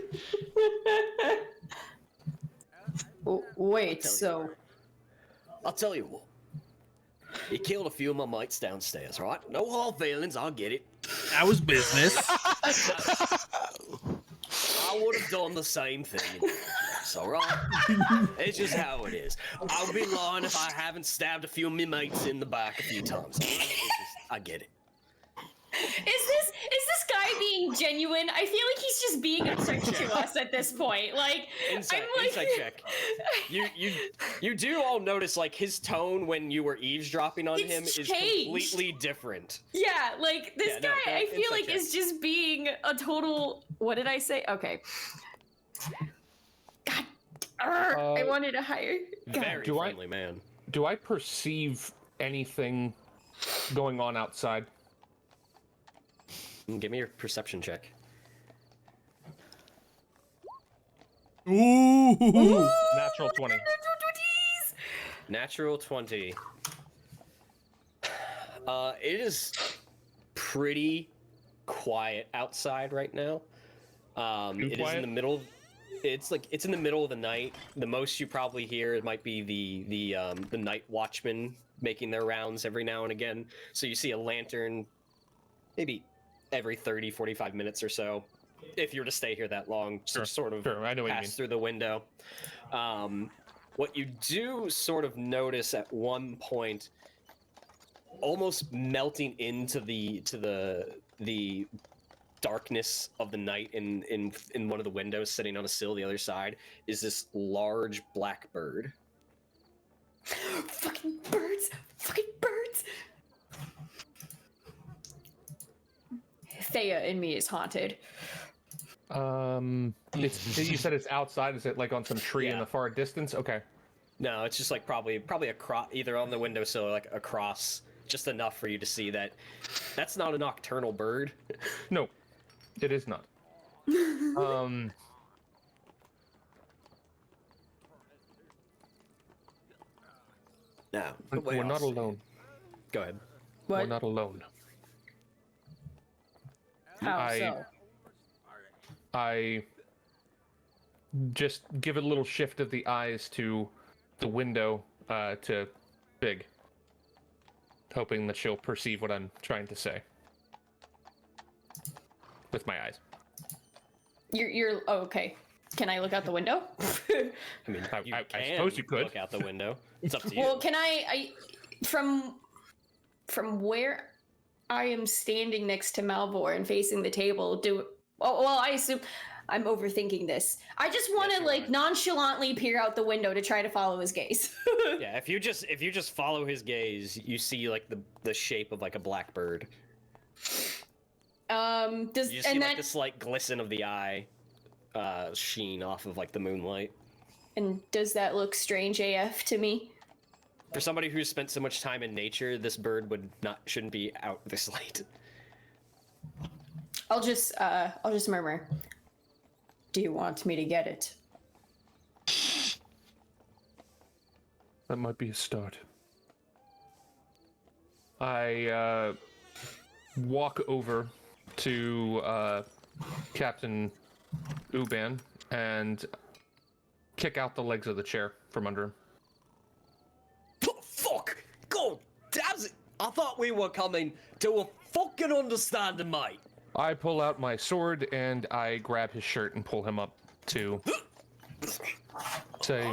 Wait, so I'll tell you what. You killed a few of my mates downstairs, right? No hard feelings, I get it. That was business. I would have done the same thing. It's alright. It's just how it is. I'll be lying if I haven't stabbed a few of my mates in the back a few times. I get it. is this guy being genuine? I feel like he's just being a prick to us at this point. Like, Insight I'm like, check. You do all notice like his tone when you were eavesdropping on It's him is changed. completely different. Yeah, like this Yeah, no, guy, I feel insight like check. is just being a total. What did I say? Okay. God, I wanted to hire. God. Very Do I- friendly man. Do I perceive anything going on outside? Give me your perception check. Ooh. natural 20. Natural 20. It is pretty quiet outside right now. It is in the middle. It's in the middle of the night. The most you probably hear might be the night watchmen making their rounds every now and again. So you see a lantern maybe every 30, 45 minutes or so. If you were to stay here that long, sort of I know what you mean. pass through the window. What you do sort of notice at one point, almost melting into the darkness of the night in one of the windows, sitting on a sill the other side, is this large black bird. Fucking birds! Fucking birds! Thea in me is haunted. You said it's outside. Is it like on some tree in Yeah. the far distance? Okay. No, it's just like probably across, either on the windowsill or like across, just enough for you to see that that's not a nocturnal bird. No, it is not. No, We're not alone. Go ahead. We're not alone. How I- so? I just give it a little shift of the eyes to the window to Big, hoping that she'll perceive what I'm trying to say with my eyes. You're oh, okay. Can I look out the window? I mean, I can suppose you could. look out the window. It's up to you. Well, can I from where I am standing next to Malvhor and facing the table, I assume I'm overthinking this. I just want to you like are. nonchalantly peer out the window to try to follow his gaze. Yeah, if you just follow his gaze, you see like the shape of like a black bird. Does You just see and like that the slight glisten of the eye sheen off of like the moonlight. and does that look strange AF to me? For somebody who's spent so much time in nature, this bird shouldn't be out this late. I'll just murmur. Do you want me to get it? That might be a start. I walk over to Captain Uban and kick out the legs of the chair from under him. Fuck! God damn it! I thought we were coming to a fucking understanding, mate. I pull out my sword and I grab his shirt and pull him up to say,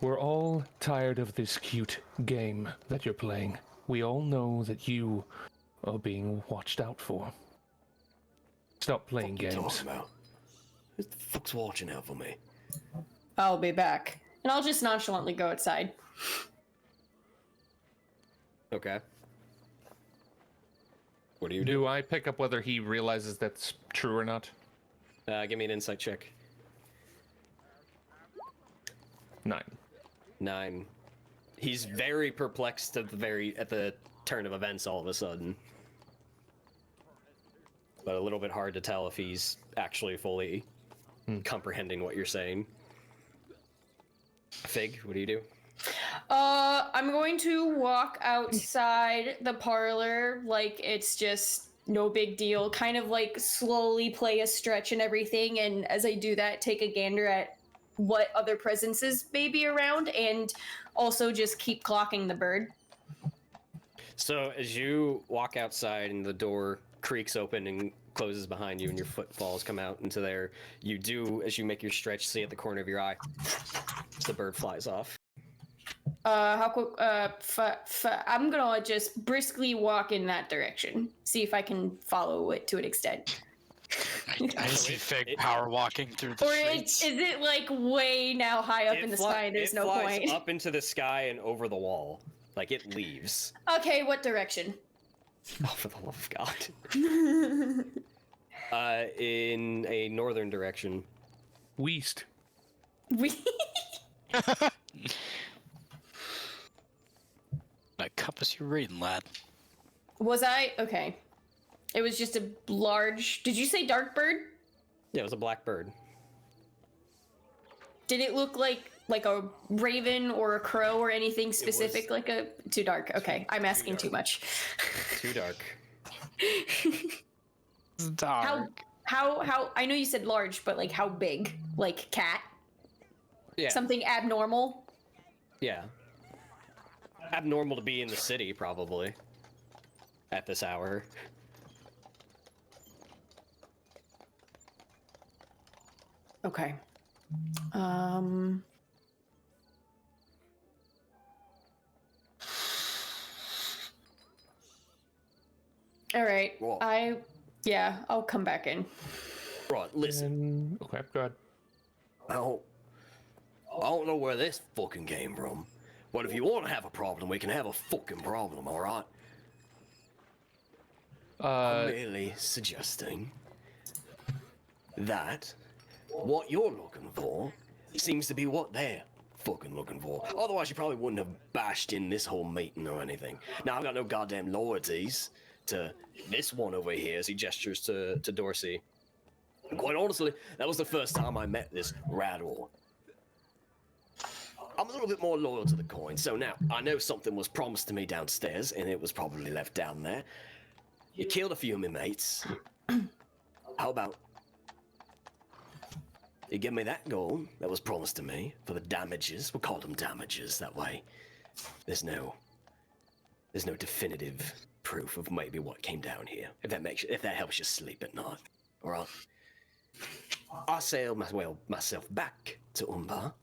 we're all tired of this cute game that you're playing. We all know that you are being watched out for. Stop playing games. Who the fuck's watching out for me? I'll be back. And I'll just nonchalantly go outside. Okay. What do you do? Do I pick up whether he realizes that's true or not? Give me an insight check. 9. 9. He's very perplexed at the turn of events all of a sudden. But a little bit hard to tell if he's actually fully comprehending what you're saying. Fig, what do you do? I'm going to walk outside the parlor like it's just no big deal. Kind of like slowly play a stretch and everything. And as I do that, take a gander at what other presences may be around and also just keep clocking the bird. So as you walk outside and the door creaks open and closes behind you and your footfalls come out into there, you do, as you make your stretch, see at the corner of your eye, the bird flies off. How quick? I'm gonna just briskly walk in that direction. See if I can follow it to an extent. I see Fig power walking through the Or streets. is it like way now high up in the sky and there's it no flies point? up into the sky and over the wall. Like, it leaves. Okay, what direction? Oh, for the love of God. In a northern direction. Weast. We What compass you reading, lad? was I okay. It was just a large. Did you say dark bird? Yeah, it was a black bird. Did it look like a raven or a crow or anything specific? Like a too dark. Okay, I'm asking too much. Too dark. Dark. How? I know you said large, but like how big? Like cat? Yeah. Something abnormal? Yeah. Abnormal to be in the city, probably. At this hour. Okay. All right. What? I'll come back in. Right, listen. Okay, go ahead. I don't know where this fucking came from. But if you want to have a problem, we can have a fucking problem, alright? I'm merely suggesting that what you're looking for seems to be what they're fucking looking for. Otherwise, you probably wouldn't have bashed in this whole meeting or anything. Now, I've got no goddamn loyalties to this one over here as he gestures to Dorsey. Quite honestly, that was the first time I met this Rador. I'm a little bit more loyal to the coin, so now I know something was promised to me downstairs, and it was probably left down there. You killed a few of my mates. How about you give me that gold that was promised to me for the damages? We'll call them damages that way. There's no definitive proof of maybe what came down here. If that helps you sleep at night, all right? I sail myself back to Umbar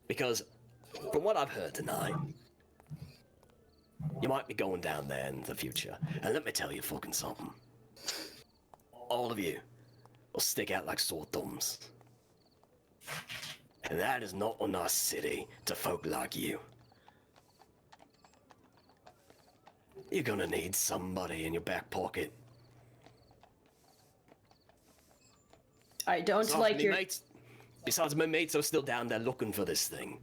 because, from what I've heard tonight, you might be going down there in the future. And let me tell you fucking something. All of you will stick out like sore thumbs. And that is not a nice city to folk like you. You're gonna need somebody in your back pocket. I don't like your... Besides, my mates are still down there looking for this thing.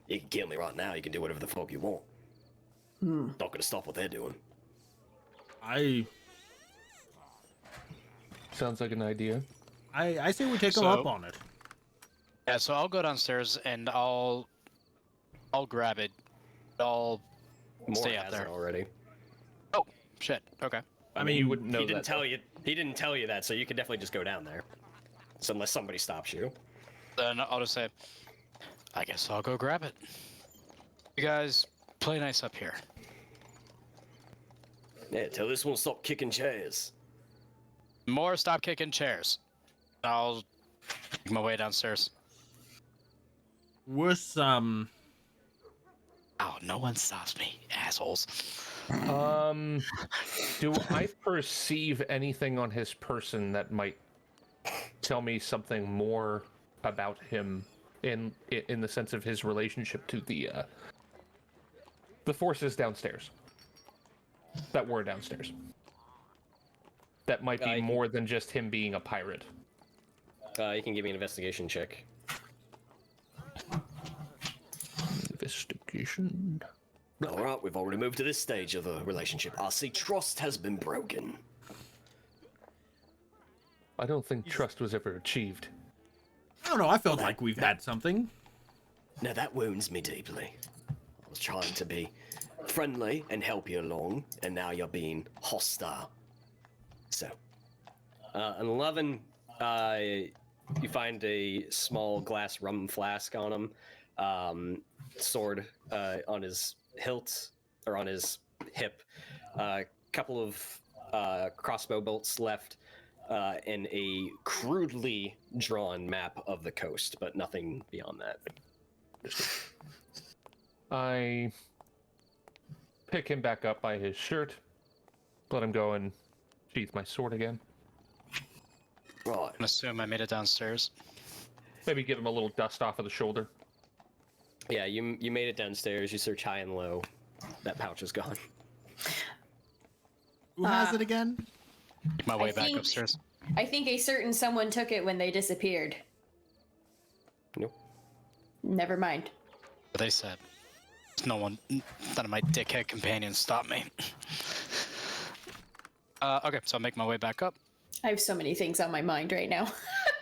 You can kill me right now, you can do whatever the fuck you want. Not gonna stop what they're doing. Sounds like an idea. I say we take them up on it. Yeah, so I'll go downstairs and I'll grab it. I'll stay up there already. Oh shit. Okay. I mean, you wouldn't know He didn't that. tell you. He didn't tell you that, so you could definitely just go down there. So unless somebody stops you. Then I'll just say, I guess I'll go grab it. You guys play nice up here. Yeah, tell this one to stop kicking chairs. More stop kicking chairs. I'll make my way downstairs. Worse, Oh, no one stops me, assholes. Do I perceive anything on his person that might tell me something more about him in the sense of his relationship to the forces downstairs? That were downstairs. That might be more than just him being a pirate. You can give me an investigation check. Investigation. All right, we've already moved to this stage of the relationship. I see trust has been broken. I don't think trust was ever achieved. I don't know. I felt like we've had something. Now that wounds me deeply. I was trying to be friendly and help you along, and now you're being hostile. So, an 11, you find a small glass rum flask on him, sword on his hilt, or on his hip, couple of crossbow bolts left, and a crudely drawn map of the coast, but nothing beyond that. I pick him back up by his shirt, let him go and sheath my sword again. Right. I assume I made it downstairs. Maybe give him a little dust off of the shoulder. Yeah, you made it downstairs. You search high and low. That pouch is gone. Who has it again? Make my way back upstairs. I think a certain someone took it when they disappeared. Nope. Never mind. But they said, no one, none of my dickhead companions stopped me. Okay, so I'll make my way back up. I have so many things on my mind right now.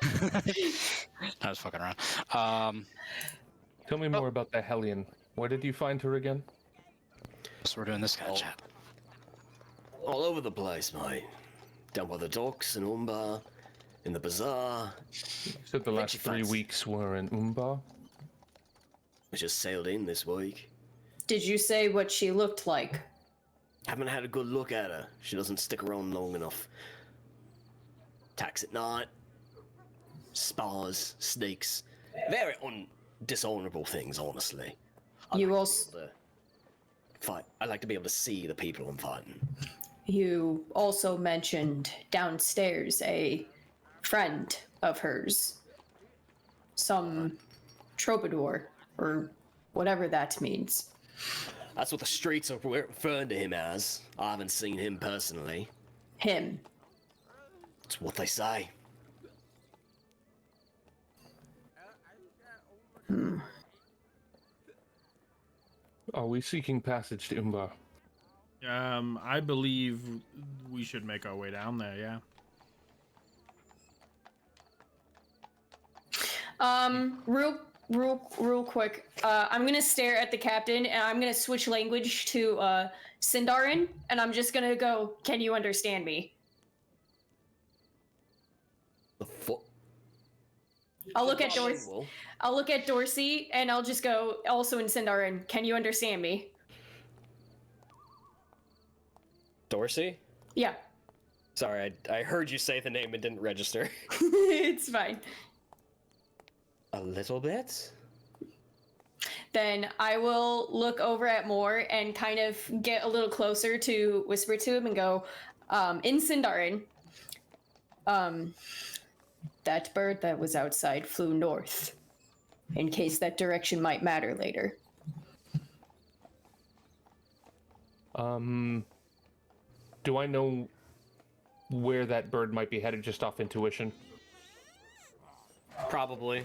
I was fucking around. Tell me more about the Hellion. Where did you find her again? So we're doing this kind of chat. All over the place, mate. Down by the docks in Umbar, in the bazaar. You said the last Richie 3 Fights. weeks were in Umbar. We just sailed in this week. Did you say what she looked like? Haven't had a good look at her. She doesn't stick around long enough. Attacks at night. Spars, sneaks. Very dishonorable things, honestly. You like also- to be able to fight. I like to be able to see the people I'm fighting. You also mentioned downstairs a friend of hers. Some troubadour, or whatever that means. That's what the streets are referring to him as. I haven't seen him personally. Him. It's what they say. Are we seeking passage to Umbar? I believe we should make our way down there, yeah. Real quick. I'm gonna stare at the captain, and I'm gonna switch language to Sindarin, and I'm just gonna go, "Can you understand me?" The fuck? I'll look at Dorsey. Well, I'll look at Dorsey, and I'll just go, also in Sindarin, "Can you understand me?" Dorsey? Yeah. Sorry, I heard you say the name and didn't register. It's fine. A little bit? Then I will look over at Moore and kind of get a little closer to whisper to him and go, in Sindarin, that bird that was outside flew north, in case that direction might matter later. Do I know where that bird might be headed just off intuition? Probably.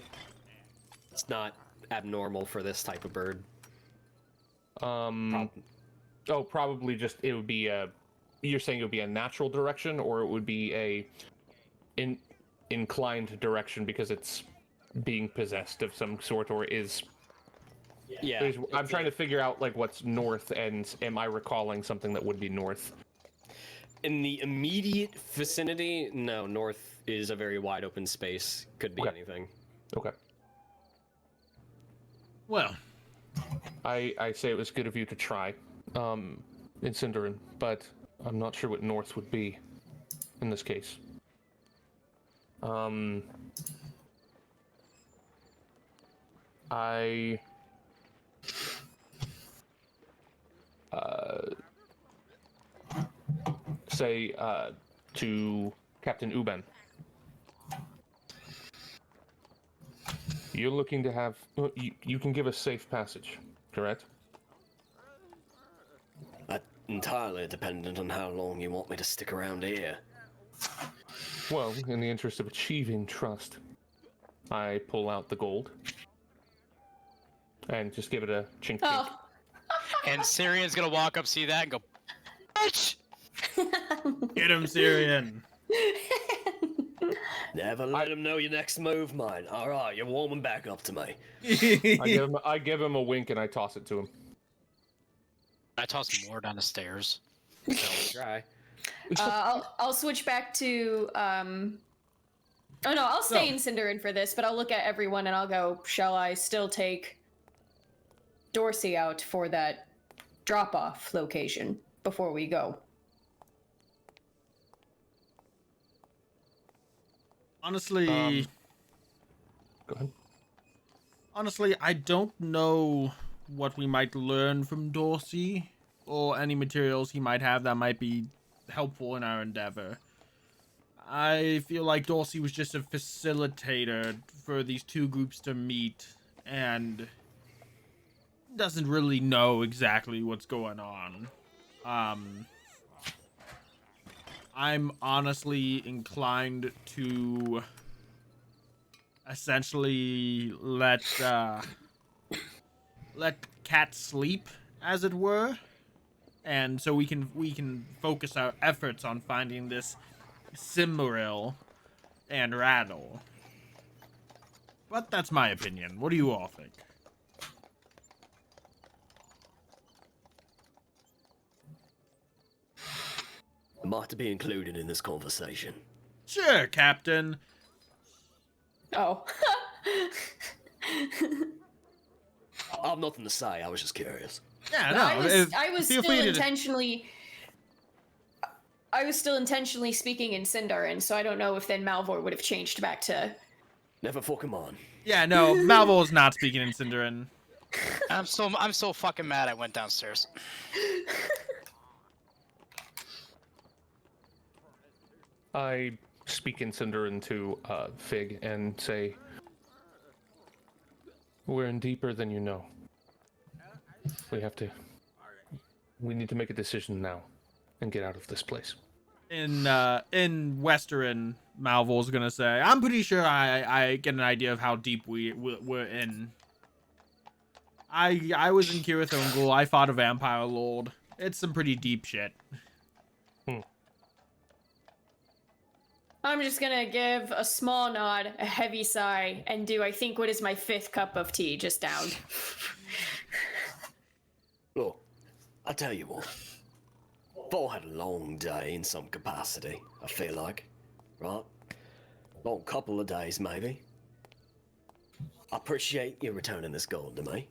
It's not abnormal for this type of bird. Oh, probably just, it would be a, you're saying it would be a natural direction, or it would be a inclined direction because it's being possessed of some sort, or is... Yeah. I'm trying to figure out, like, what's north, and am I recalling something that would be north? In the immediate vicinity, no, north is a very wide open space. Could be Okay. anything. Okay. Well, I say it was good of you to try, in Sindarin, but I'm not sure what north would be in this case. I say to Captain Uben, you're looking to have, you can give us safe passage, correct? Entirely dependent on how long you want me to stick around here. Well, in the interest of achieving trust, I pull out the gold and just give it a chink chink. Oh. And Cirion's gonna walk up, see that, and go, bitch! get him, Cirion. Never let him know your next move, mine. All right, you're warming back up to me. I give him a wink and I toss it to him. I toss more down the stairs. Try. I'll switch back to, oh no, I'll stay in Sindarin for this, but I'll look at everyone and I'll go, shall I still take Dorsey out for that drop-off location before we go? Honestly, Go ahead. honestly, I don't know what we might learn from Dorsey, or any materials he might have that might be helpful in our endeavor. I feel like Dorsey was just a facilitator for these two groups to meet, and doesn't really know exactly what's going on. I'm honestly inclined to essentially let Cat sleep, as it were, and so we can focus our efforts on finding this Cimmeril and Rador. But that's my opinion. What do you all think? Am I to be included in this conversation? Sure, Captain. Oh. I've nothing to say. I was just curious. Yeah, no. I was feel still free to- intentionally. I was still intentionally speaking in Sindarin, so I don't know if then Malvhor would have changed back to. Never fucking on. Yeah, no. Malvhor is not speaking in Sindarin. I'm so fucking mad I went downstairs. I speak in Sindarin to Fig and say, we're in deeper than you know. We need to make a decision now and get out of this place. In Western, Malvor's gonna say, I'm pretty sure I get an idea of how deep we're in. I was in Kirith Ungol. I fought a vampire lord. It's some pretty deep shit. I'm just gonna give a small nod, a heavy sigh, and do I think what is my 5th cup of tea just downed. Look, I tell you what. Paul had a long day in some capacity, I feel like. Right? Long couple of days, maybe. I appreciate you returning this gold to me.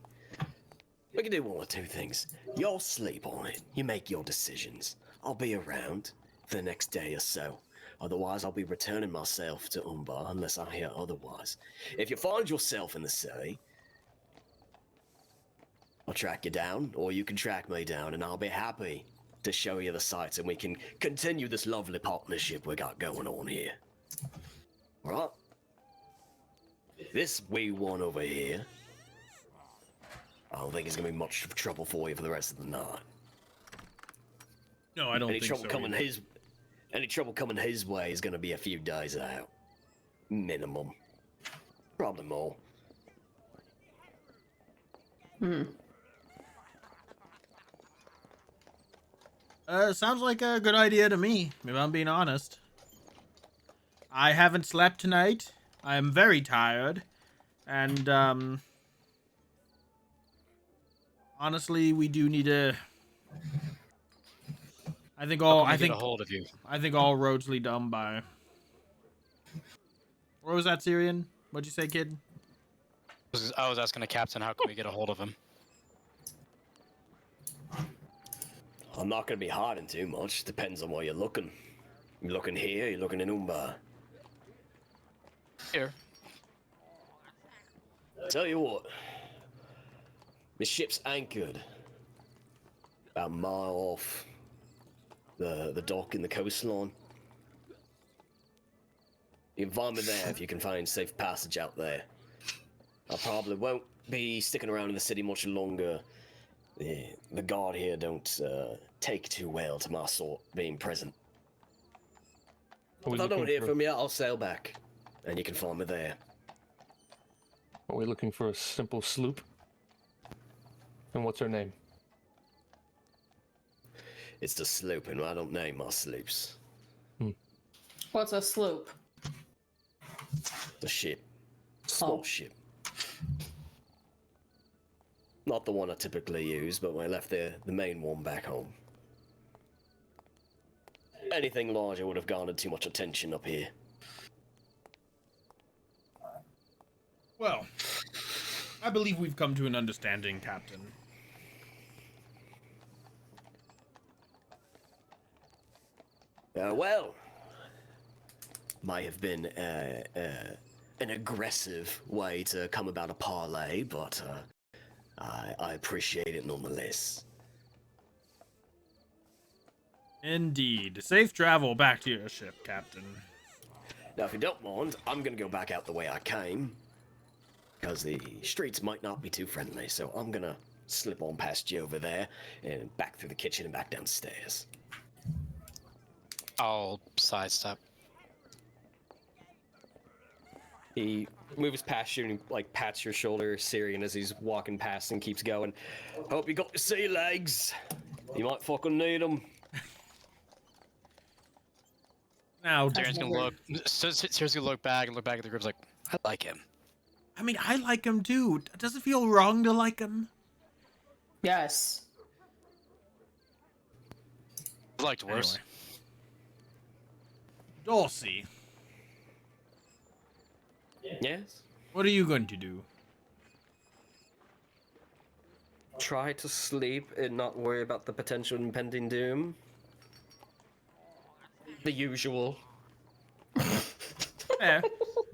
We can do one or two things. You'll sleep on it. You make your decisions. I'll be around for the next day or so. Otherwise, I'll be returning myself to Umbar unless I hear otherwise. If you find yourself in the city, I'll track you down, or you can track me down, and I'll be happy to show you the sights, and we can continue this lovely partnership we got going on here. Right? This wee one over here, I don't think it's gonna be much trouble for you for the rest of the night. No, I don't Any think trouble so. coming either. any trouble coming his way is gonna be a few days out. Minimum. Probably more. Sounds like a good idea to me, if I'm being honest. I haven't slept tonight. I am very tired. And, honestly, we do need to... I think Get a hold of you. I think all roads lead to Umbar. What was that, Cirion? What'd you say, kid? I was asking the captain, how can we get a hold of him? I'm not gonna be hiding too much. Depends on where you're looking. You're looking here, you're looking in Umbar. Here. Tell you what. The ship's anchored. About a mile off the dock in the coastline. You can find me there if you can find safe passage out there. I probably won't be sticking around in the city much longer. The guard here don't take too well to my sort being present. If I don't hear from you, I'll sail back, and you can find me there. Are we looking for a simple sloop? And what's her name? It's the sloop, and I don't name my sloops. What's a sloop? The ship. Small ship. Not the one I typically use, but I left the main one back home. Anything larger would have garnered too much attention up here. Well, I believe we've come to an understanding, Captain. Well, might have been an aggressive way to come about a parlay, but I appreciate it nonetheless. Indeed. Safe travel back to your ship, Captain. Now, if you don't mind, I'm gonna go back out the way I came, because the streets might not be too friendly, so I'm gonna slip on past you over there, and back through the kitchen and back downstairs. I'll sidestep. He moves past you and like pats your shoulder, Cirion, as he's walking past and keeps going. Hope you got your sea legs. You might fucking need them. Now, Darren's gonna look. Seriously, look back and look back at the group like, I like him. I mean, I like him too. Does it feel wrong to like him? Yes. I've liked worse. Anyway. Dorsey, Yes? what are you going to do? Try to sleep and not worry about the potential impending doom. The usual. Yeah,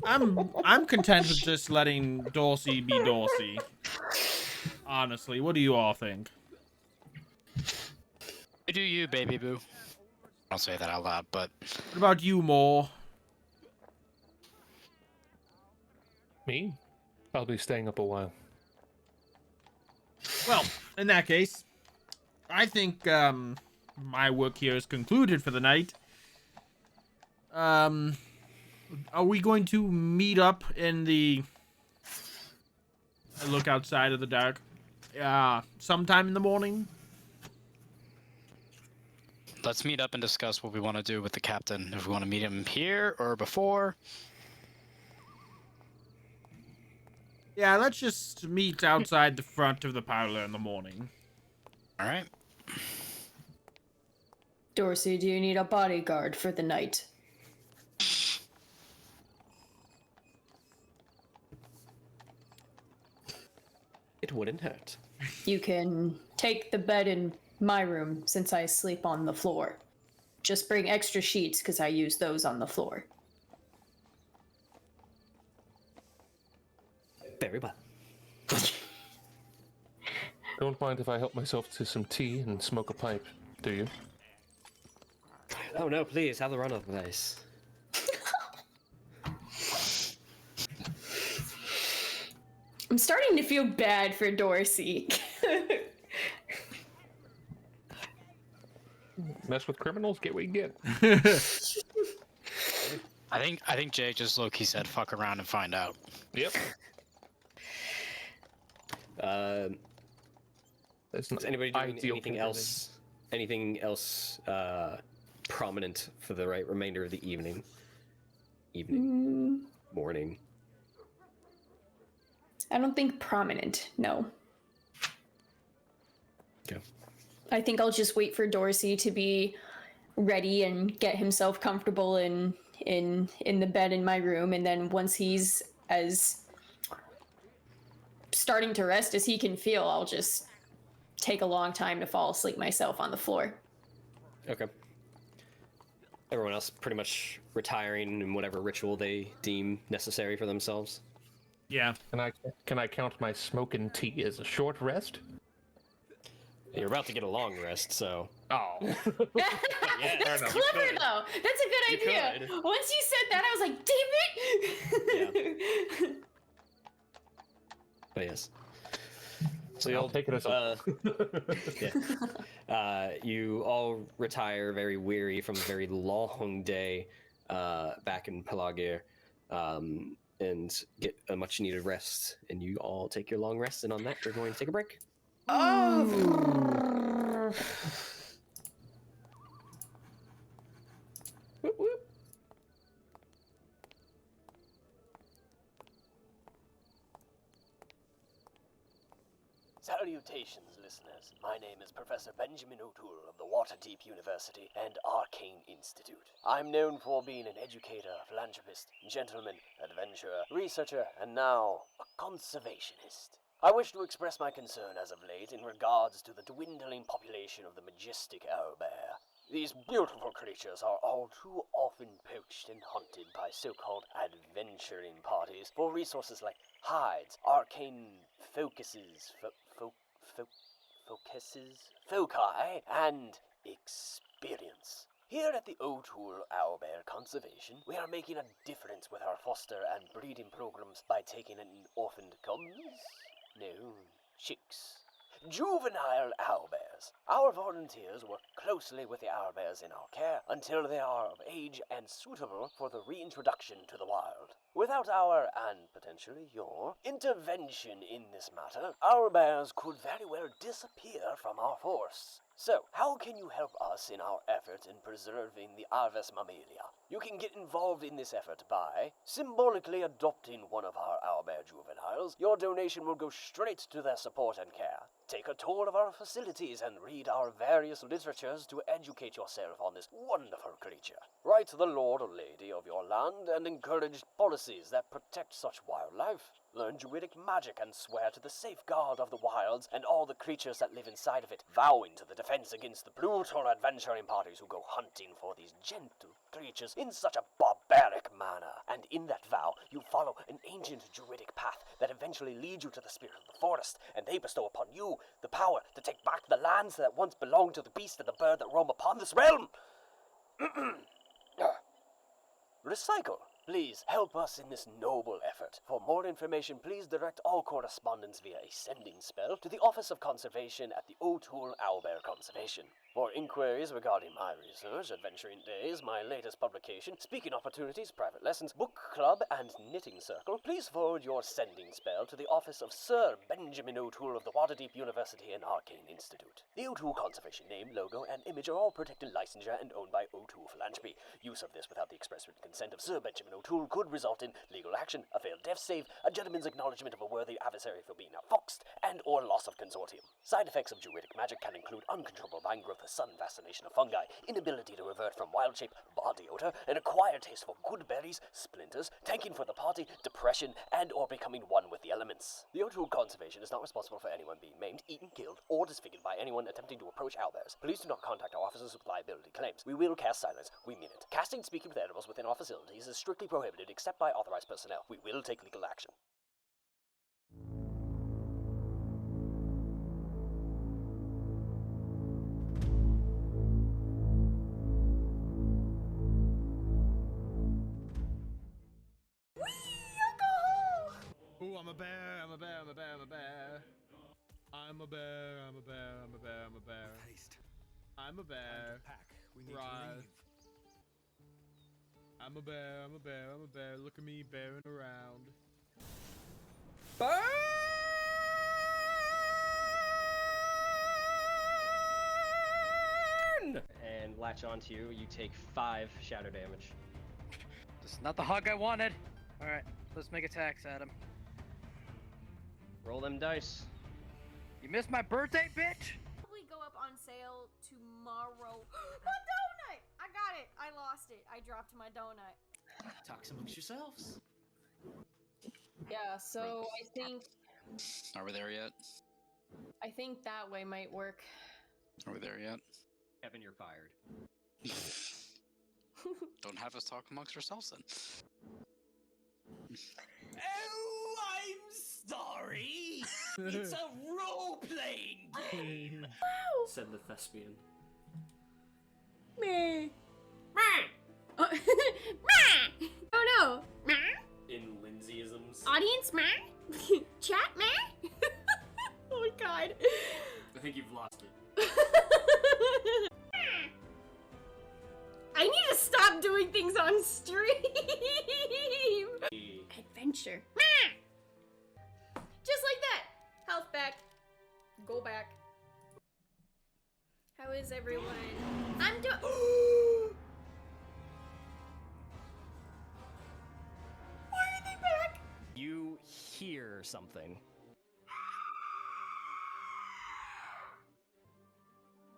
I'm content with just letting Dorsey be Dorsey. Honestly, what do you all think? You do you, baby boo. I don't say that out loud, but What about you, Moore? Me? I'll be staying up a while. Well, in that case, I think my work here is concluded for the night. Are we going to meet up in the... I look outside of the dark. Sometime in the morning? let's meet up and discuss what we want to do with the captain. If we want to meet him here or before. Yeah, let's just meet outside the front of the parlor in the morning. All right. Dorsey, do you need a bodyguard for the night? It wouldn't hurt. You can take the bed in my room since I sleep on the floor. Just bring extra sheets because I use those on the floor. Very well. Don't mind if I help myself to some tea and smoke a pipe, do you? Oh no, please, have the run of the place. I'm starting to feel bad for Dorsey. Mess with criminals, get what you get. I think Jay just low-key said fuck around and find out. Yep. Is anybody doing ideal anything else? Anything else prominent for the remainder of the evening? Morning. I don't think prominent, no. Okay. I think I'll just wait for Dorsey to be ready and get himself comfortable in the bed in my room, and then once he's as starting to rest as he can feel, I'll just take a long time to fall asleep myself on the floor. Okay. Everyone else pretty much retiring in whatever ritual they deem necessary for themselves. Yeah. Can I count my smoking tea as a short rest? You're about to get a long rest, so. Oh. Yeah, That's clever, though. That's a good idea. could. Once you said that, I was like, damn it! But yes. So I'll take it as a... you all retire very weary from a very long day back in Pelagir, and get a much needed rest. And you all take your long rest, and on that, you're going to take a break. Whoop, whoop. Salutations, listeners. My name is Professor Benjamin O'Toole of the Waterdeep University and Arcane Institute. I'm known for being an educator, philanthropist, gentleman, adventurer, researcher, and now a conservationist. I wish to express my concern as of late in regards to the dwindling population of the majestic owlbear. These beautiful creatures are all too often poached and hunted by so-called adventuring parties for resources like hides, arcane focuses, foci, and experience. Here at the O'Toole Owlbear Conservation, we are making a difference with our foster and breeding programs by taking in orphaned cubs, no, chicks, juvenile owlbears. Our volunteers work closely with the owlbears in our care until they are of age and suitable for the reintroduction to the wild. Without our, and potentially your, intervention in this matter, owlbears could very well disappear from our forests. So, how can you help us in our effort in preserving the Aves mammalia? You can get involved in this effort by symbolically adopting one of our owlbear juveniles. Your donation will go straight to their support and care. Take a tour of our facilities and read our various literatures to educate yourself on this wonderful creature. Write the lord or lady of your land and encourage policies that protect such wildlife. Learn druidic magic and swear to the safeguard of the wilds and all the creatures that live inside of it, vowing to the defense against the brutal adventuring parties who go hunting for these gentle creatures in such a barbaric manner. And in that vow, you follow an ancient druidic path that eventually leads you to the spirit of the forest, and they bestow upon you the power to take back the lands that once belonged to the beast and the bird that roam upon this realm. Recycle. Please help us in this noble effort. For more information, please direct all correspondence via a sending spell to the Office of Conservation at the O'Toole Owlbear Conservation. For inquiries regarding my research, Adventuring Days, my latest publication, speaking opportunities, private lessons, book club, and knitting circle, please forward your sending spell to the office of Sir Benjamin O'Toole of the Waterdeep University and Arcane Institute. The O'Toole Conservation name, logo, and image are all protected licensure and owned by O'Toole Philanthropy. Use of this without the express written consent of Sir Benjamin O'Toole could result in legal action, a failed death save, a gentleman's acknowledgement of a worthy adversary for being outfoxed, and or loss of consortium. Side effects of druidic magic can include uncontrollable vine growth, a sudden fascination of fungi, inability to revert from wild shape, body odor, an acquired taste for good berries, splinters, tanking for the party, depression, and or becoming one with the elements. The O'Toole Conservation is not responsible for anyone being maimed, eaten, killed, or disfigured by anyone attempting to approach owlbears. Please do not contact our officers with liability claims. We will cast silence. We mean it. Casting and speaking with animals within our facilities is strictly prohibited except by authorized personnel. We will take legal action. Ooh, I'm a bear, I'm a bear, I'm a bear, I'm a bear. I'm a bear, I'm a bear, I'm a bear, I'm a bear. Haste. I'm a bear. Pack. We need Right. to leave. I'm a bear, I'm a bear, I'm a bear. Look at me bearing around. Burn! And latch onto you. You take 5 shadow damage. This is not the hug I wanted. Alright, let's make attacks at him. Roll them dice. You missed my birthday, bitch! Probably go up on sale tomorrow. My donut! I got it. I lost it. I dropped my donut. Talks amongst yourselves. Yeah, so I think Are we there yet? that way might work. Are we there yet? Kevin, you're fired. Don't have us talk amongst ourselves then. Oh, I'm sorry. It's a role-playing game. Said the thespian. Meh. Oh no. In Lindsayisms. Audience meh? Chat meh? Oh my god. I think you've lost it. I need to stop doing things on stream. Adventure. Just like that. Health back. Go back. How is everyone? I'm doing. Why are they back? You hear something.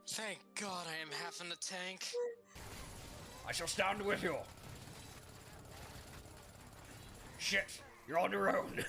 Thank God I am half in the tank. I shall stand with you. Shit, you're on your own.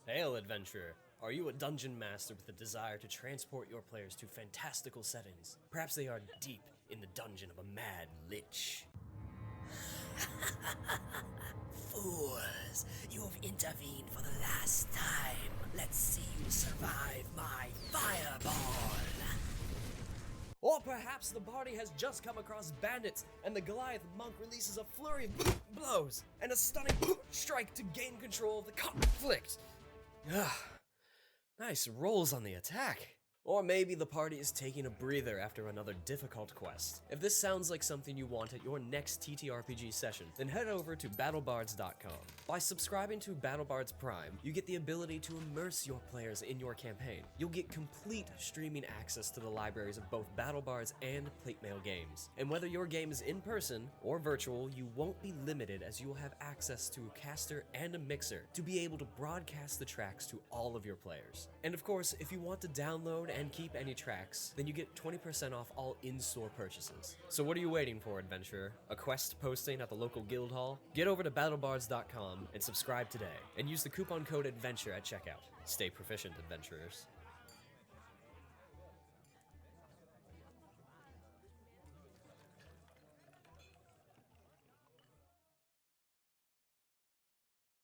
Hail, adventurer. Are you a dungeon master with a desire to transport your players to fantastical settings? Perhaps they are deep in the dungeon of a mad lich. Fools, you have intervened for the last time. Let's see you survive my fireball. Or perhaps the party has just come across bandits, and the Goliath monk releases a flurry of blows and a stunning strike to gain control of the conflict. Nice rolls on the attack. Or maybe the party is taking a breather after another difficult quest. If this sounds like something you want at your next TTRPG session, then head over to battlebards.com. By subscribing to BattleBards Prime, you get the ability to immerse your players in your campaign. You'll get complete streaming access to the libraries of both BattleBards and Plate Mail games. And whether your game is in person or virtual, you won't be limited as you will have access to a caster and a mixer to be able to broadcast the tracks to all of your players. And of course, if you want to download and keep any tracks, then you get 20% off all in-store purchases. So what are you waiting for, adventurer? A quest posting at the local guild hall? Get over to battlebards.com and subscribe today, and use the coupon code ADVENTURE at checkout. Stay proficient, adventurers.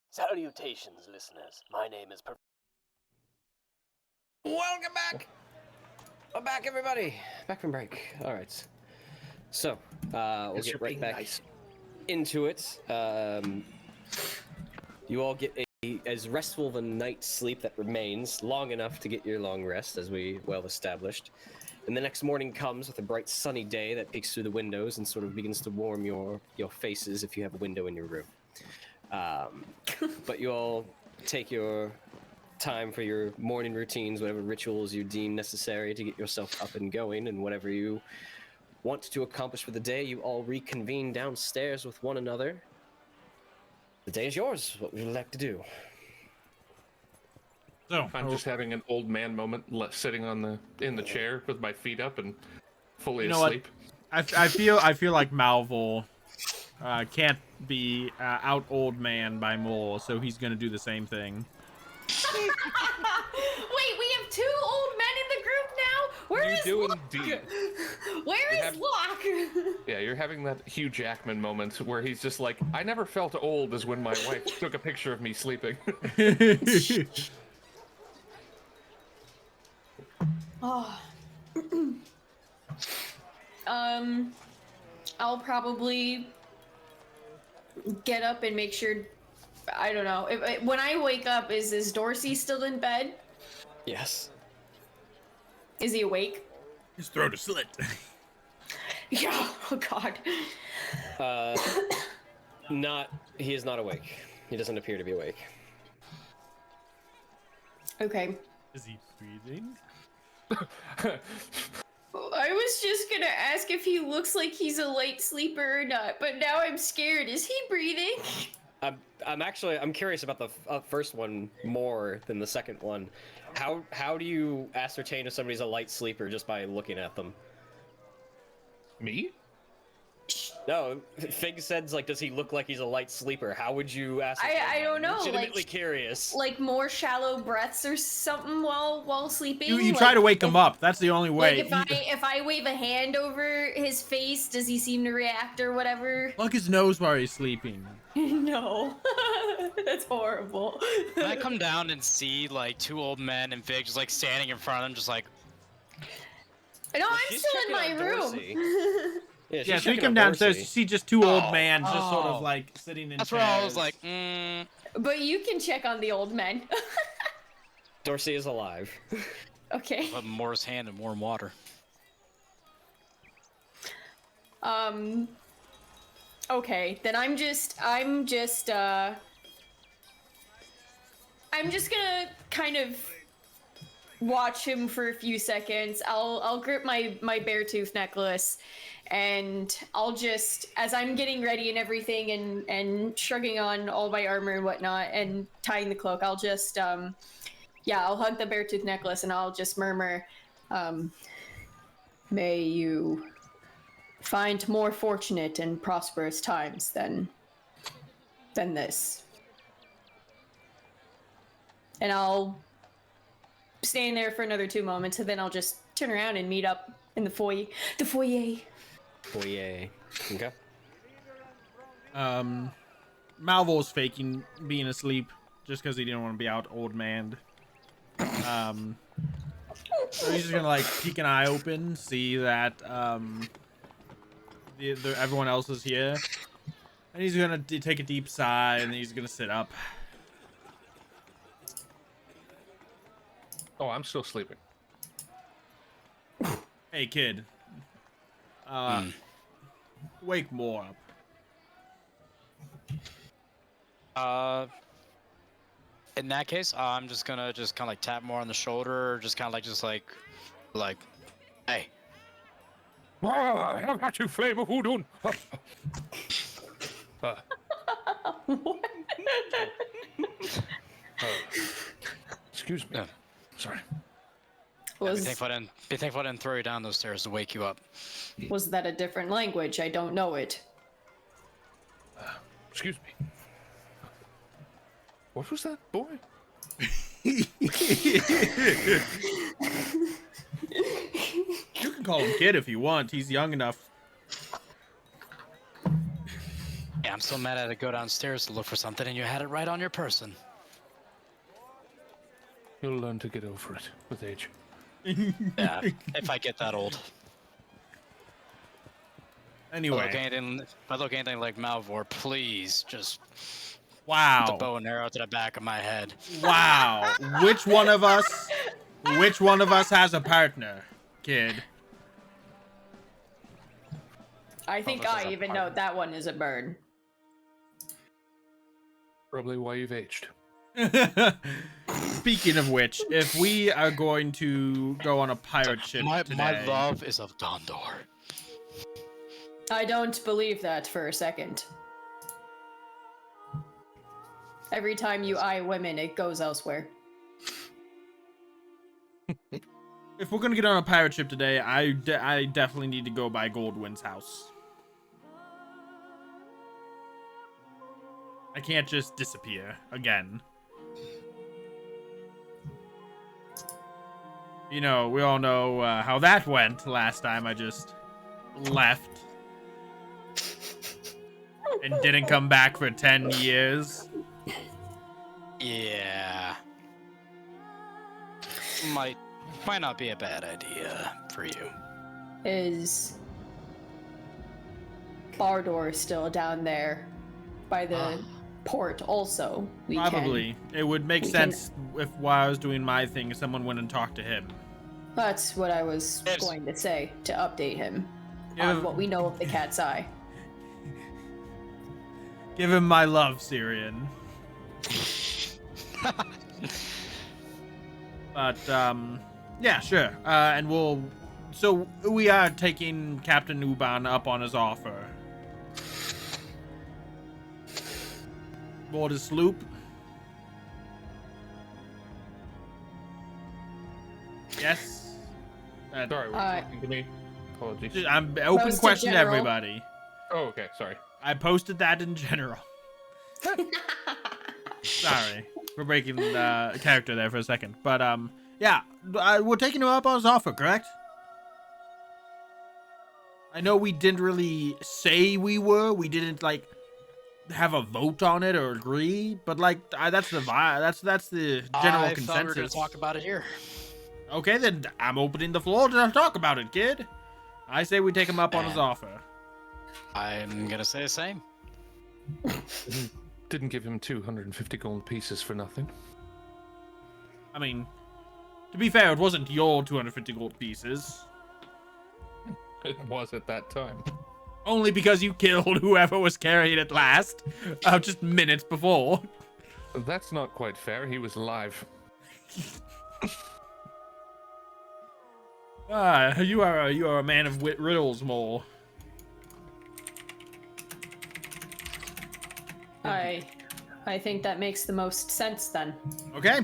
Salutations, listeners. My name is Welcome back! I'm back, everybody! Back from break. Alright. So, we'll get right back into it. You all get as restful of a night's sleep that remains, long enough to get your long rest, as we well established. And the next morning comes with a bright sunny day that peeks through the windows and sort of begins to warm your faces if you have a window in your room. But you all take your time for your morning routines, whatever rituals you deem necessary to get yourself up and going, and whatever you want to accomplish for the day, you all reconvene downstairs with one another. The day is yours. What would you like to do? So I'm just having an old man moment, sitting in the chair with my feet up and fully asleep. What? I feel like Malvhor can't be out old man by more, so he's gonna do the same thing. Wait, we have two old men in the group now? Where You is do Locke? indeed. Where is Locke? Yeah, you're having that Hugh Jackman moment where he's just like, I never felt old as when my wife took a picture of me sleeping. Oh. I'll probably get up and make sure. I don't know. When I wake up, is Dorsey still in bed? Yes. Is he awake? His throat is slit. Yeah. Oh God. He is not awake. He doesn't appear to be awake. Okay. Is he breathing? I was just gonna ask if he looks like he's a light sleeper or not, but now I'm scared. Is he breathing? I'm curious about the first one more than the second one. How do you ascertain if somebody's a light sleeper just by looking at them? Me? No, Fig said, like, does he look like he's a light sleeper? How would you ascertain? I don't know. Legitimately like, curious. Like more shallow breaths or something while sleeping. You like, try to wake him up. That's the only way. Like if I wave a hand over his face, does he seem to react or whatever? Plug his nose while he's sleeping. No, that's horrible. Can I come down and see like two old men and Vig just like standing in front of them, just like? No, I'm still in my room. Yeah, so you come downstairs, you see just two old men just sort of like sitting in That's chairs. where I was like, But you can check on the old men. Dorsey is alive. Okay. Put Moore's hand in warm water. Okay, then I'm just gonna kind of watch him for a few seconds. I'll grip my bear tooth necklace, and I'll just, as I'm getting ready and everything and shrugging on all my armor and whatnot and tying the cloak, I'll just I'll hug the bear tooth necklace and I'll just murmur, may you find more fortunate and prosperous times than this. and I'll stand there for another 2 moments, and then I'll just turn around and meet up in the foyer. The foyer. Foyer. Okay. Malvhor's faking being asleep just because he didn't want to be out old man. So he's just gonna like peek an eye open, see that everyone else is here, and he's gonna take a deep sigh, and then he's gonna sit up. Oh, I'm still sleeping. Hey kid, wake more up. In that case, I'm just gonna kind of like tap more on the shoulder, just kind of like, hey. How about you, flame of Udun? Excuse me. Yeah. Sorry. Be thankful I didn't throw you down those stairs to wake you up. Was that a different language? I don't know it. Excuse me. What was that, boy? You can call him kid if you want. He's young enough. Yeah, I'm so mad I had to go downstairs to look for something, and you had it right on your person. You'll learn to get over it with age. Yeah, if I get that old. Anyway. If I look anything like Malvhor, please just Wow. put the bow and arrow to the back of my head. Wow. Which one of us has a partner, kid? I think I even know that one is a bird. Probably why you've aged. Speaking of which, if we are going to go on a pirate ship today, my love is of Gondor. I don't believe that for a second. Every time you eye women, it goes elsewhere. if we're gonna get on a pirate ship today, I definitely need to go by Goldwynn's house. I can't just disappear again. You know, we all know how that went last time. I just left and didn't come back for 10 years. Yeah. Might not be a bad idea for you. Is Rador still down there by the port also? Probably. It would make sense if while I was doing my thing, someone went and talked to him. That's what I was going to say, to update him on what we know of the cat's eye. Give him my love, Cirion. But, yeah, sure. And so we are taking Captain Umbar up on his offer. Board his sloop. Yes. Sorry, were you talking to me? Apologies. I'm open question to everybody. Oh, okay, sorry. I posted that in general. Sorry for breaking the character there for a second. But, yeah, we're taking him up on his offer, correct? I know we didn't really say we were. We didn't, like, have a vote on it or agree. But, like, that's the vibe. That's the general consensus. I thought we were going to talk about it here. Okay, then I'm opening the floor to talk about it, kid. I say we take him up on his offer. I'm going to say the same. Didn't give him 250 gold pieces for nothing. I mean, to be fair, it wasn't your 250 gold pieces. It was at that time. Only because you killed whoever was carrying it last, just minutes before. That's not quite fair. He was alive. You are a man of riddles, Mole. I think that makes the most sense then. Okay,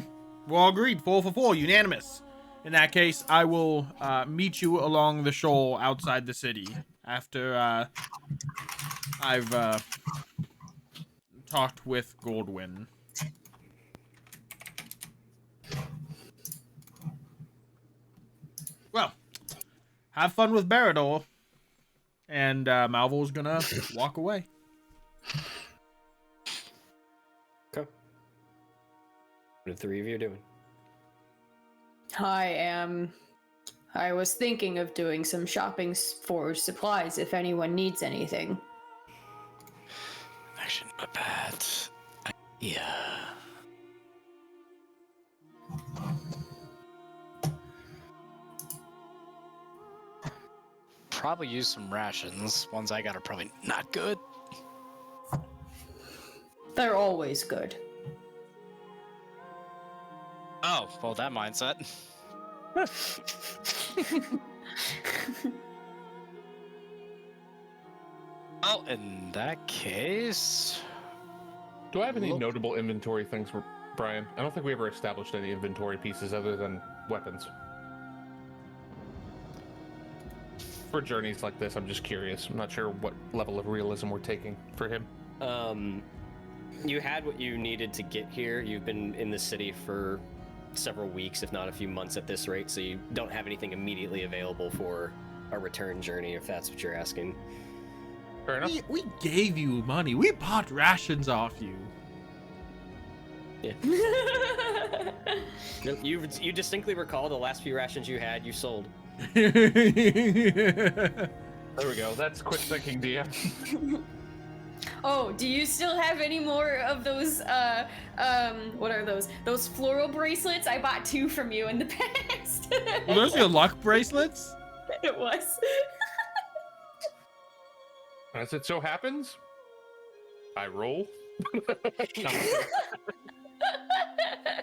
we're all agreed. 4 for 4, unanimous. In that case, I will meet you along the shore outside the city after I've talked with Goldwynn. have fun with Rador. And Malvhor's gonna walk away. Okay. What are the three of you doing? I was thinking of doing some shopping for supplies if anyone needs anything. Actually, not bad. Yeah. Probably use some rations. Ones I got are probably not good. They're always good. Oh, well, that mindset. Well, in that case... Do I have any notable inventory things for Brian? I don't think we ever established any inventory pieces other than weapons. For journeys like this, I'm just curious. I'm not sure what level of realism we're taking for him. You had what you needed to get here. You've been in the city for several weeks, if not a few months at this rate, so you don't have anything immediately available for a return journey, if that's what you're asking. Fair enough. We gave you money. We bought rations off you. Yeah. You distinctly recall the last few rations you had, you sold. There we go. That's quick thinking, DM. Oh, do you still have any more of those, what are those? Those floral bracelets? I bought 2 from you in the past. Well, those are your luck bracelets? It was. As it so happens, I roll. No,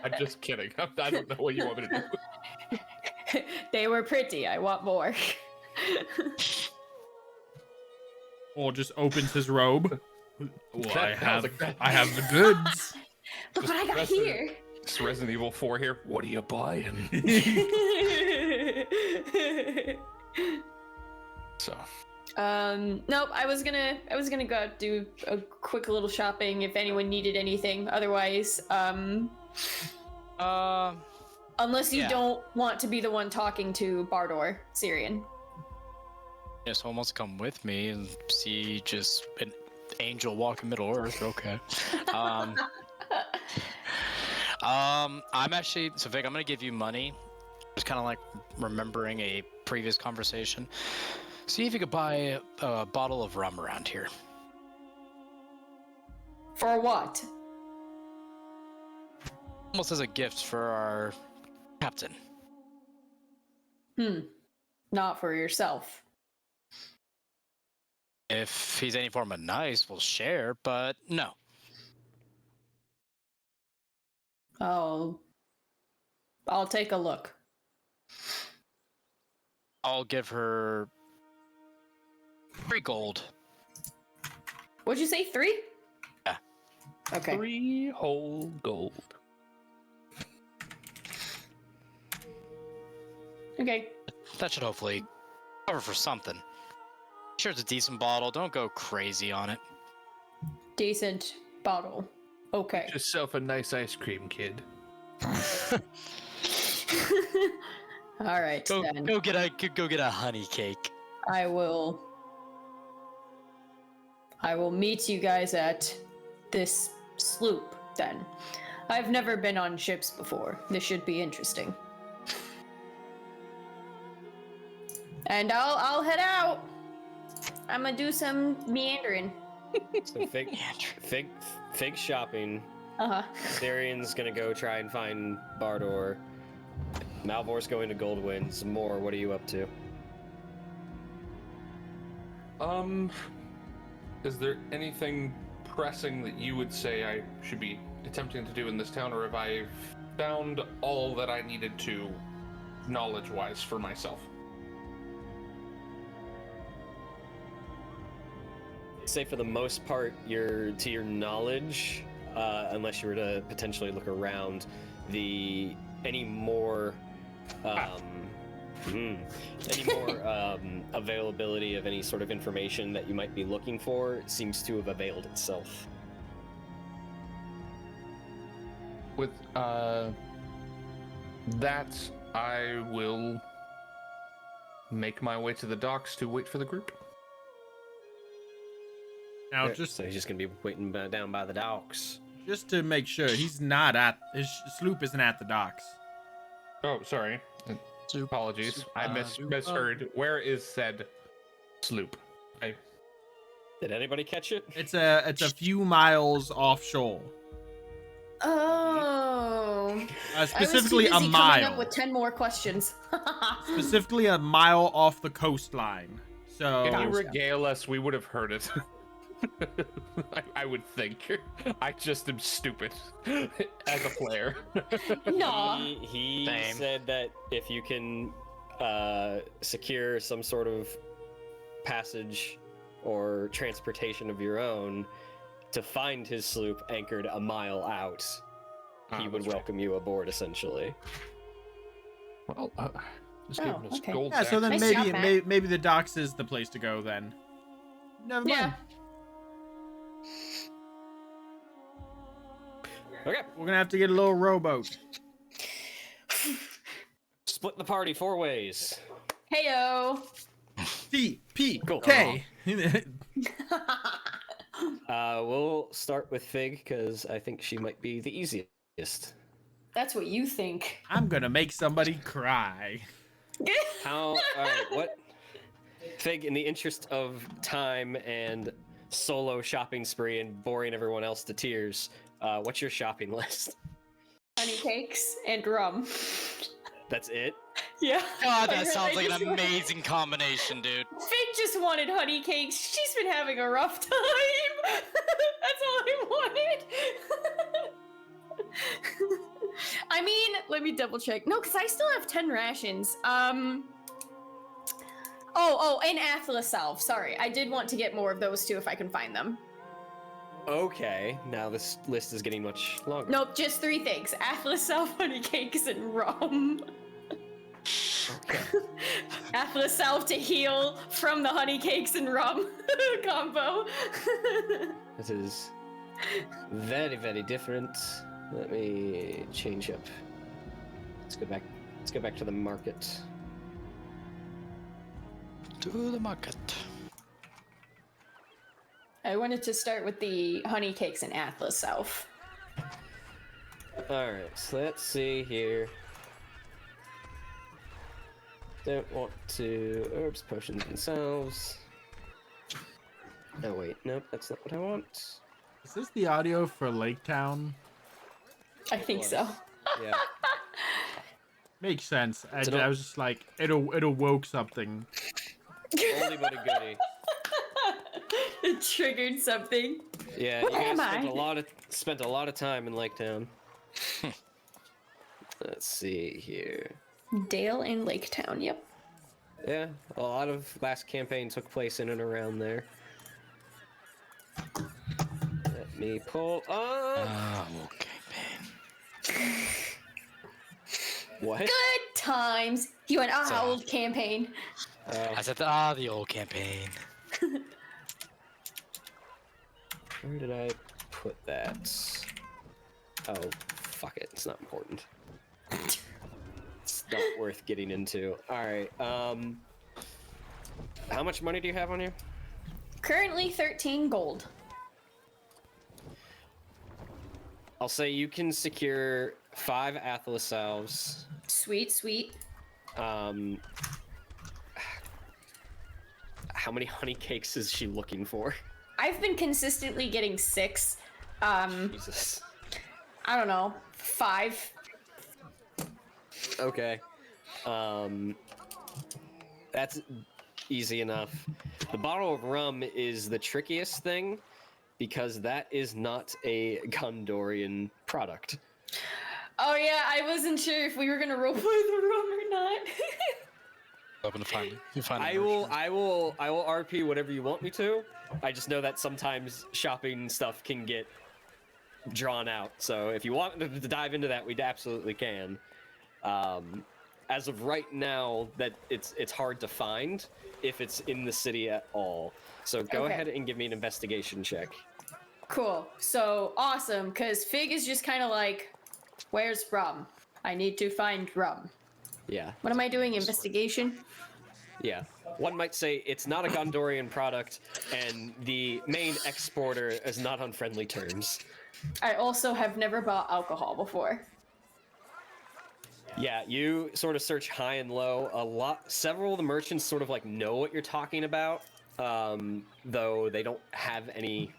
I'm just kidding. I don't know what you want me to do. They were pretty. I want more. Or just opens his robe. Well, I have like that. the goods. Look what I got here. It's Resident Evil 4 here. What are you buying? So. Nope. I was gonna go out do a quick little shopping if anyone needed anything. Otherwise, unless you don't want to be the one talking to Rador, Cirion. Yeah, someone wants to come with me and see just an angel walking Middle Earth. Okay. I'm actually, so Vic, I'm gonna give you money. Just kind of like remembering a previous conversation. See if you could buy a bottle of rum around here. For what? Almost as a gift for our captain. Not for yourself. If he's any form of nice, we'll share, but no. I'll take a look. I'll give her 3 gold. What'd you say, 3? Yeah. Okay. 3 whole gold. Okay. That should hopefully cover for something. Sure, it's a decent bottle. Don't go crazy on it. Decent bottle. Okay. Get yourself a nice ice cream, kid. All right. Then. Go get a honey cake. I will meet you guys at this sloop then. I've never been on ships before. This should be interesting. And I'll head out. I'm gonna do some meandering. So Fig shopping. Cirion's gonna go try and find Rador. Malvhor's going to Goldwynn. Some more. What are you up to? Is there anything pressing that you would say I should be attempting to do in this town, or have I found all that I needed to, knowledge-wise, for myself? Say for the most part, to your knowledge, unless you were to potentially look around, any more availability of any sort of information that you might be looking for seems to have availed itself. With that, I will make my way to the docks to wait for the group. Now, So he's just gonna be waiting down by the docks. just to make sure, he's not at his sloop isn't at the docks. Oh, sorry. Apologies. I misheard. Where is said sloop? Did anybody catch it? It's a few miles offshore. Oh. Specifically I was too busy a coming mile. up with 10 more questions. Specifically a mile off the coastline. So If you regale us, we would have heard it. I would think. I just am stupid as a player. No. He Same. said that if you can secure some sort of passage or transportation of your own to find his sloop anchored a mile out, he would that's right. welcome you aboard, essentially. Well, just gave us okay. gold. yeah, so then Nice job, Matt. maybe the docks is the place to go then. Never mind. Yeah. Okay, We're gonna have to get a little rowboat. split the party 4 ways. Heyo. T P Cool. K. We'll start with Fig because I think she might be the easiest. That's what you think. I'm gonna make somebody cry. All right, what? Fig, in the interest of time and solo shopping spree and boring everyone else to tears, what's your shopping list? Honey cakes and rum. That's it? Yeah. God, I that sounds like just an wanted- amazing combination, dude. Fig just wanted honey cakes. She's been having a rough time. That's all I wanted. I mean, let me double check. No, because I still have 10 rations. Oh, and Atlas Salve. Sorry, I did want to get more of those too if I can find them. Okay, now this list is getting much longer. Nope, just 3 things. Atlas Salve, honey cakes, and rum. Okay. Atlas Salve to heal from the honey cakes and rum combo. This is very, very different. Let me change up. Let's go back to the market. To the market. I wanted to start with the honey cakes and Atlas Salve. Alright, so let's see here. Don't want to herbs, potions themselves. Oh wait, nope, that's not what I want. Is this the audio for Lake Town? I think so. Yeah. Makes sense. So don't- I was just like, it awoke something. Only but a goodie. It triggered something. Yeah, Where you guys am spent a lot of time in Lake Town. Let's see here. Dale and Lake Town, yep. Yeah, a lot of last campaign took place in and around there. Let me pull up. Okay, man. What? Good times. He went, So- old campaign. I said, the old campaign. Where did I put that? Oh, fuck it. It's not important. It's not worth getting into. Alright, how much money do you have on you? Currently 13 gold. I'll say you can secure 5 Atlas Salves. Sweet, sweet. How many honey cakes is she looking for? I've been consistently getting 6. Jesus. I don't know, 5. Okay. That's easy enough. The bottle of rum is the trickiest thing because that is not a Gondorian product. Oh yeah, I wasn't sure if we were gonna roleplay the rum or not. Open to find. You find I will RP whatever you want me to. I just know that sometimes shopping stuff can get drawn out. So if you want to dive into that, we absolutely can. As of right now, that it's hard to find if it's in the city at all. So go Okay. ahead and give me an investigation check. Cool. So awesome, because Fig is just kind of like, where's rum? I need to find rum. Yeah. What am I doing? Investigation? Yeah, one might say it's not a Gondorian product, and the main exporter is not on friendly terms. I also have never bought alcohol before. Yeah, you sort of search high and low. Several of the merchants sort of like know what you're talking about, though they don't have any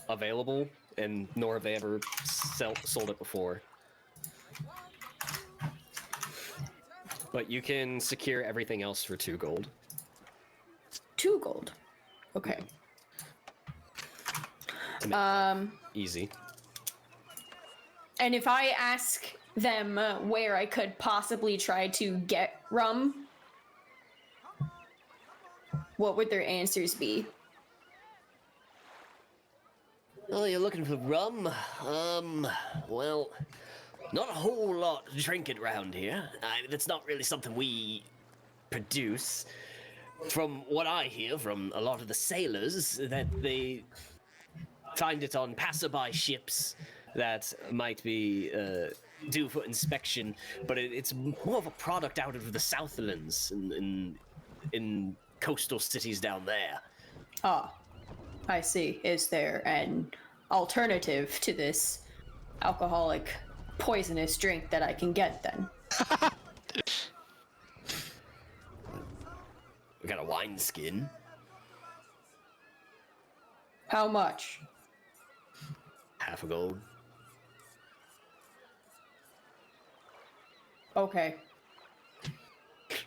available, and nor have they ever sold it before. But you can secure everything else for 2 gold. 2 gold. Okay. To make that easy. And if I ask them where I could possibly try to get rum, what would their answers be? Oh, you're looking for rum? Well, not a whole lot to drink it around here. That's not really something we produce. From what I hear from a lot of the sailors, that they find it on passerby ships that might be due for inspection, but it's more of a product out of the Southlands in coastal cities down there. Ah, I see. Is there an alternative to this alcoholic, poisonous drink that I can get then? We got a wineskin. How much? Half a gold. Okay.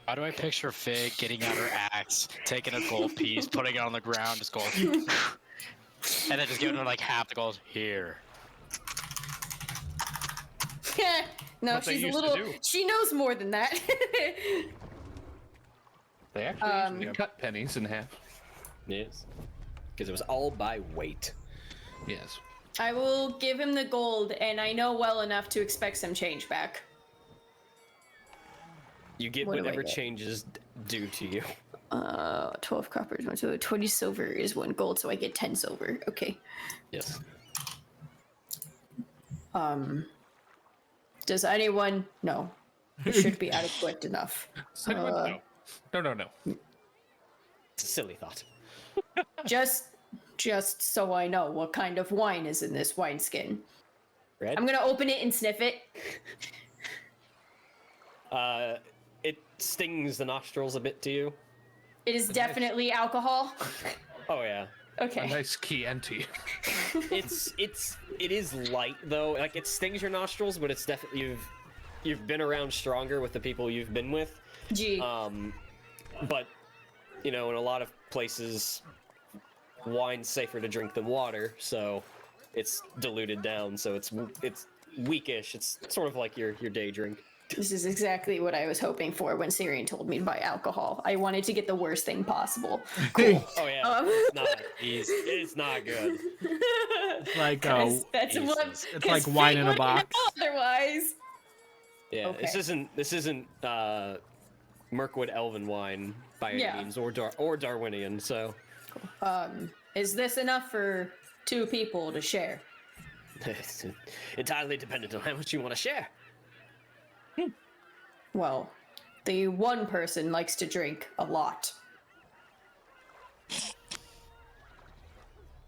Why do I picture Fig getting out her axe, taking a gold piece, putting it on the ground, just going, and then just giving her like half the gold here. No, What they she's a used to little. do. She knows more than that. They actually usually cut pennies in half. Yes. Because it was all by weight. Yes. I will give him the gold, and I know well enough to expect some change back. You get What do I whatever get? change is due to you. 12 coppers, so 20 silver is 1 gold, so I get 10 silver. Okay. Yes. Does anyone? No. It should be adequate enough. No. It's a silly thought. Just so I know what kind of wine is in this wineskin. Red? I'm gonna open it and sniff it. It stings the nostrils a bit to you. It is definitely alcohol. Oh yeah. A Okay. nice Chianti. It is light though. Like it stings your nostrils, but it's definitely you've been around stronger with the people you've been with. Gee. But in a lot of places, wine's safer to drink than water, so it's diluted down. So it's weakish. It's sort of like your day drink. This is exactly what I was hoping for when Cirion told me to buy alcohol. I wanted to get the worst thing possible. Oh yeah, it's not good. It's like That's what. it's like wine in a box. Otherwise. Yeah, Okay. This isn't Mirkwood Elven wine by any Yeah. means, or Darwinian. So Is this enough for 2 people to share? it's entirely dependent on how much you want to share. Well, the one person likes to drink a lot.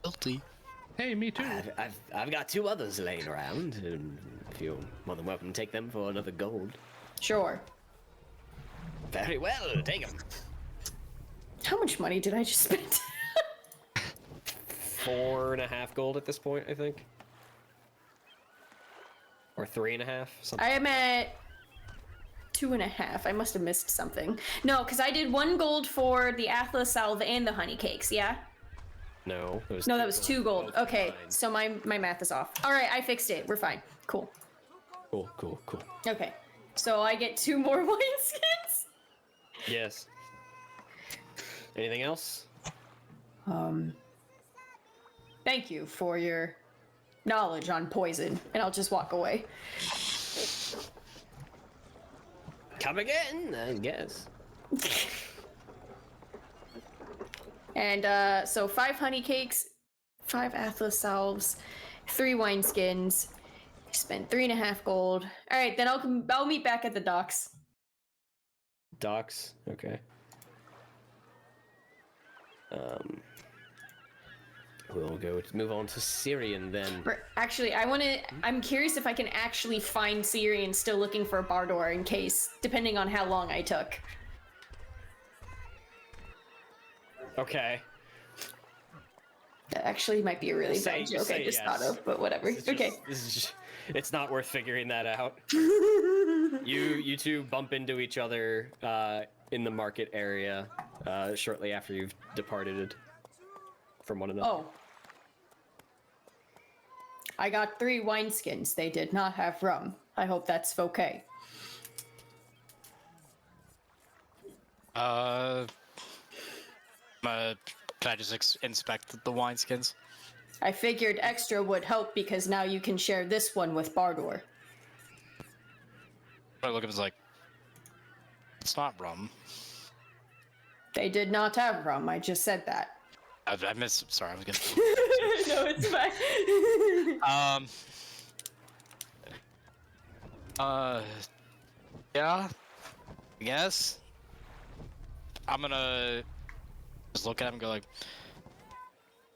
Guilty. Hey, me too. I've got 2 others laying around, and if you're more than welcome to take them for another gold. Sure. Very well, take them. How much money did I just spend? 4.5 gold at this point, I think, or 3.5. Something. I am at 2.5. I must have missed something. No, because I did 1 gold for the Athla salve and the honey cakes, yeah? No, it was No, that was 2 gold. Both Okay, combined. so my math is off. All right, I fixed it. We're fine. Cool. Cool. Okay, so I get 2 more wineskins? Yes. Anything else? Thank you for your knowledge on poison, and I'll just walk away. Come again, I guess. And so 5 honey cakes, 5 Athla salves, 3 wineskins. Spent 3.5 gold. All right, then I'll meet back at the docks. Docks. Okay. We'll move on to Cirion then. Actually, I'm curious if I can actually find Cirion still looking for Rador in case, depending on how long I took. Okay. That actually might be a really bad joke I just thought of, but whatever. It's not worth figuring that out. You two bump into each other in the market area shortly after you've departed from one another. Oh. I got 3 wineskins. They did not have rum. I hope that's okay. Can I just inspect the wineskins? I figured extra would help because now you can share this one with Rador. I look at it like, it's not rum. They did not have rum. I just said that. I missed. Sorry, I was gonna. No, it's fine. Yeah. I guess. I'm gonna just look at him and go like,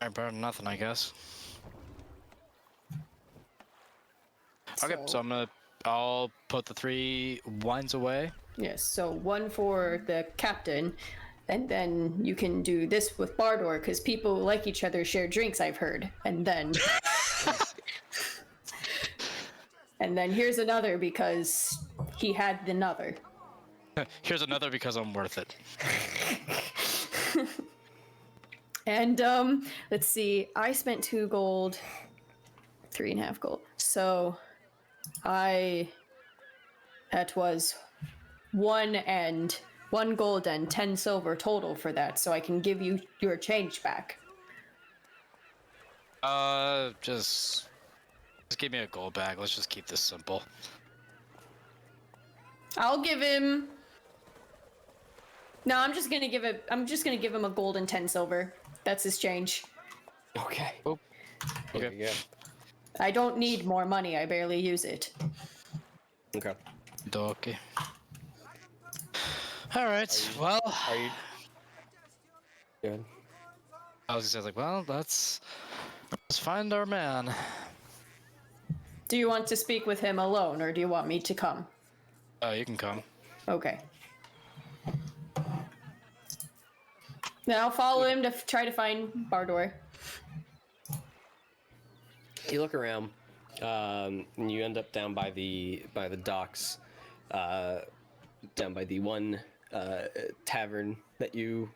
alright, better than nothing, I guess. Okay, so I'll put the 3 wines away. Yes, so 1 for the captain, and then you can do this with Rador, because people who like each other share drinks, I've heard. And then... and then here's another because he had another. Here's another because I'm worth it. And, let's see, I spent 2 gold, 3.5 gold. So, that was 1 gold and 10 silver total for that, so I can give you your change back. Just give me a gold bag. Let's just keep this simple. I'll give him... No, I'm just gonna give him a gold and 10 silver. That's his change. Okay. Oh. Okay. Yeah. I don't need more money. I barely use it. Okay. Okay. All right. Well. Are you? Good. I was just like, well, let's find our man. Do you want to speak with him alone, or do you want me to come? You can come. Okay. Now I'll follow him to try to find Rador. You look around, and you end up down by the docks, down by the one tavern that you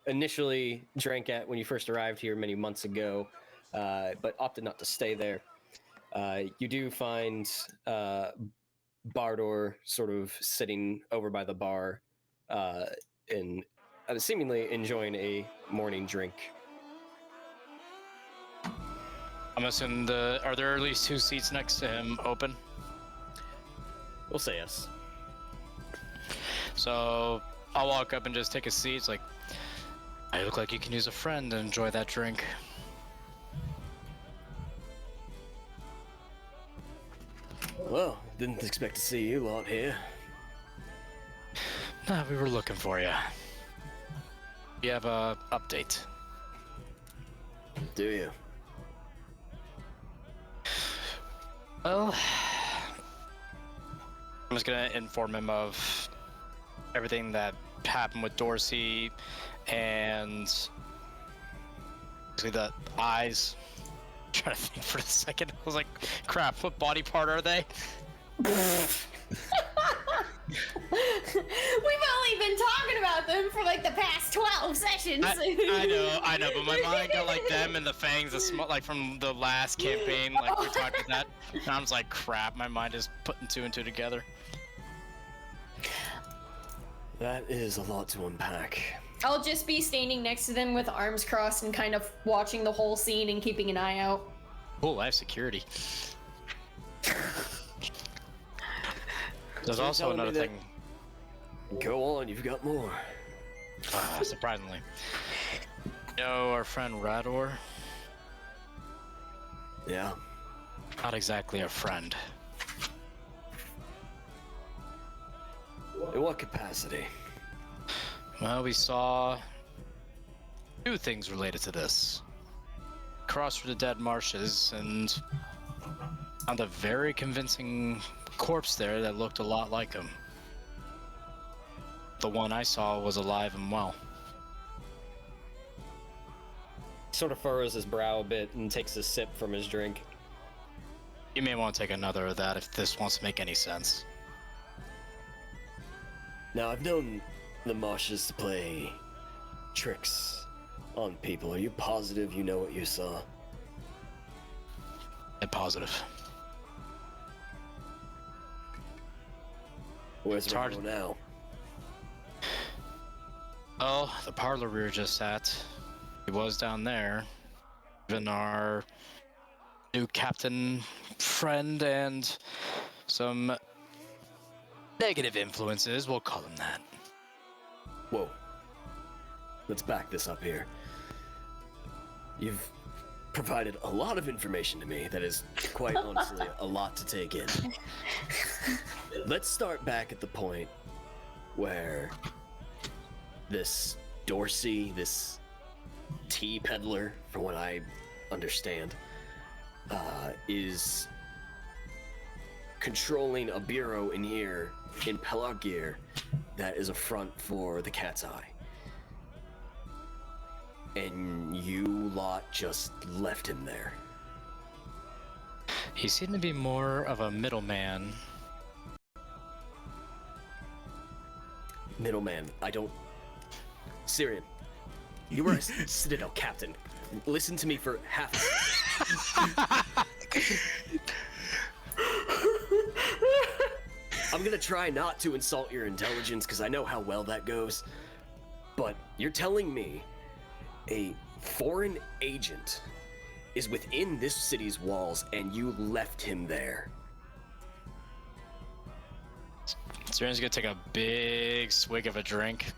initially drank at when you first arrived here many months ago, but opted not to stay there. You do find Rador sort of sitting over by the bar, and seemingly enjoying a morning drink. I'm assuming are there at least 2 seats next to him open? We'll say yes. So I'll walk up and just take a seat. It's like, I look like you can use a friend and enjoy that drink. Well, didn't expect to see you out here. Nah, we were looking for you. You have a update. Do you? Well, I'm just gonna inform him of everything that happened with Dorsey and basically the eyes. I'm trying to think for a second. I was like, crap, what body part are they? We've only been talking about them for like the past 12 sessions. I know, but my mind got like them and the fangs, like from the last campaign, like we talked about that. And I was like, crap, my mind is putting 2 and 2 together. That is a lot to unpack. I'll just be standing next to them with arms crossed and kind of watching the whole scene and keeping an eye out. Oh, I have security. There's also another thing. Go on, you've got more. Surprisingly. You know our friend Rador? Yeah. Not exactly a friend. In what capacity? Well, we saw Two things related to this. Crossed through the dead marshes and found a very convincing corpse there that looked a lot like him. The one I saw was alive and well. He sort of furrows his brow a bit and takes a sip from his drink. You may want to take another of that if this wants to make any sense. Now, I've known the marshes to play tricks on people. Are you positive you know what you saw? I'm positive. Where's It's hard Rador now? Oh, the parlor we were just at. He was down there. Even our new captain friend and some negative influences, we'll call him that. Whoa. Let's back this up here. You've provided a lot of information to me that is quite honestly a lot to take in. Let's start back at the point where this Dorsey, this tea peddler, from what I understand, is controlling a bureau in here in Pelagir that is a front for the Cat's Eye. And you lot just left him there. He seemed to be more of a middleman. Middleman, I don't... Cirion, you were a Citadel captain. Listen to me for half a second. I'm gonna try not to insult your intelligence, because I know how well that goes. But you're telling me a foreign agent is within this city's walls and you left him there? Cirion's gonna take a big swig of a drink.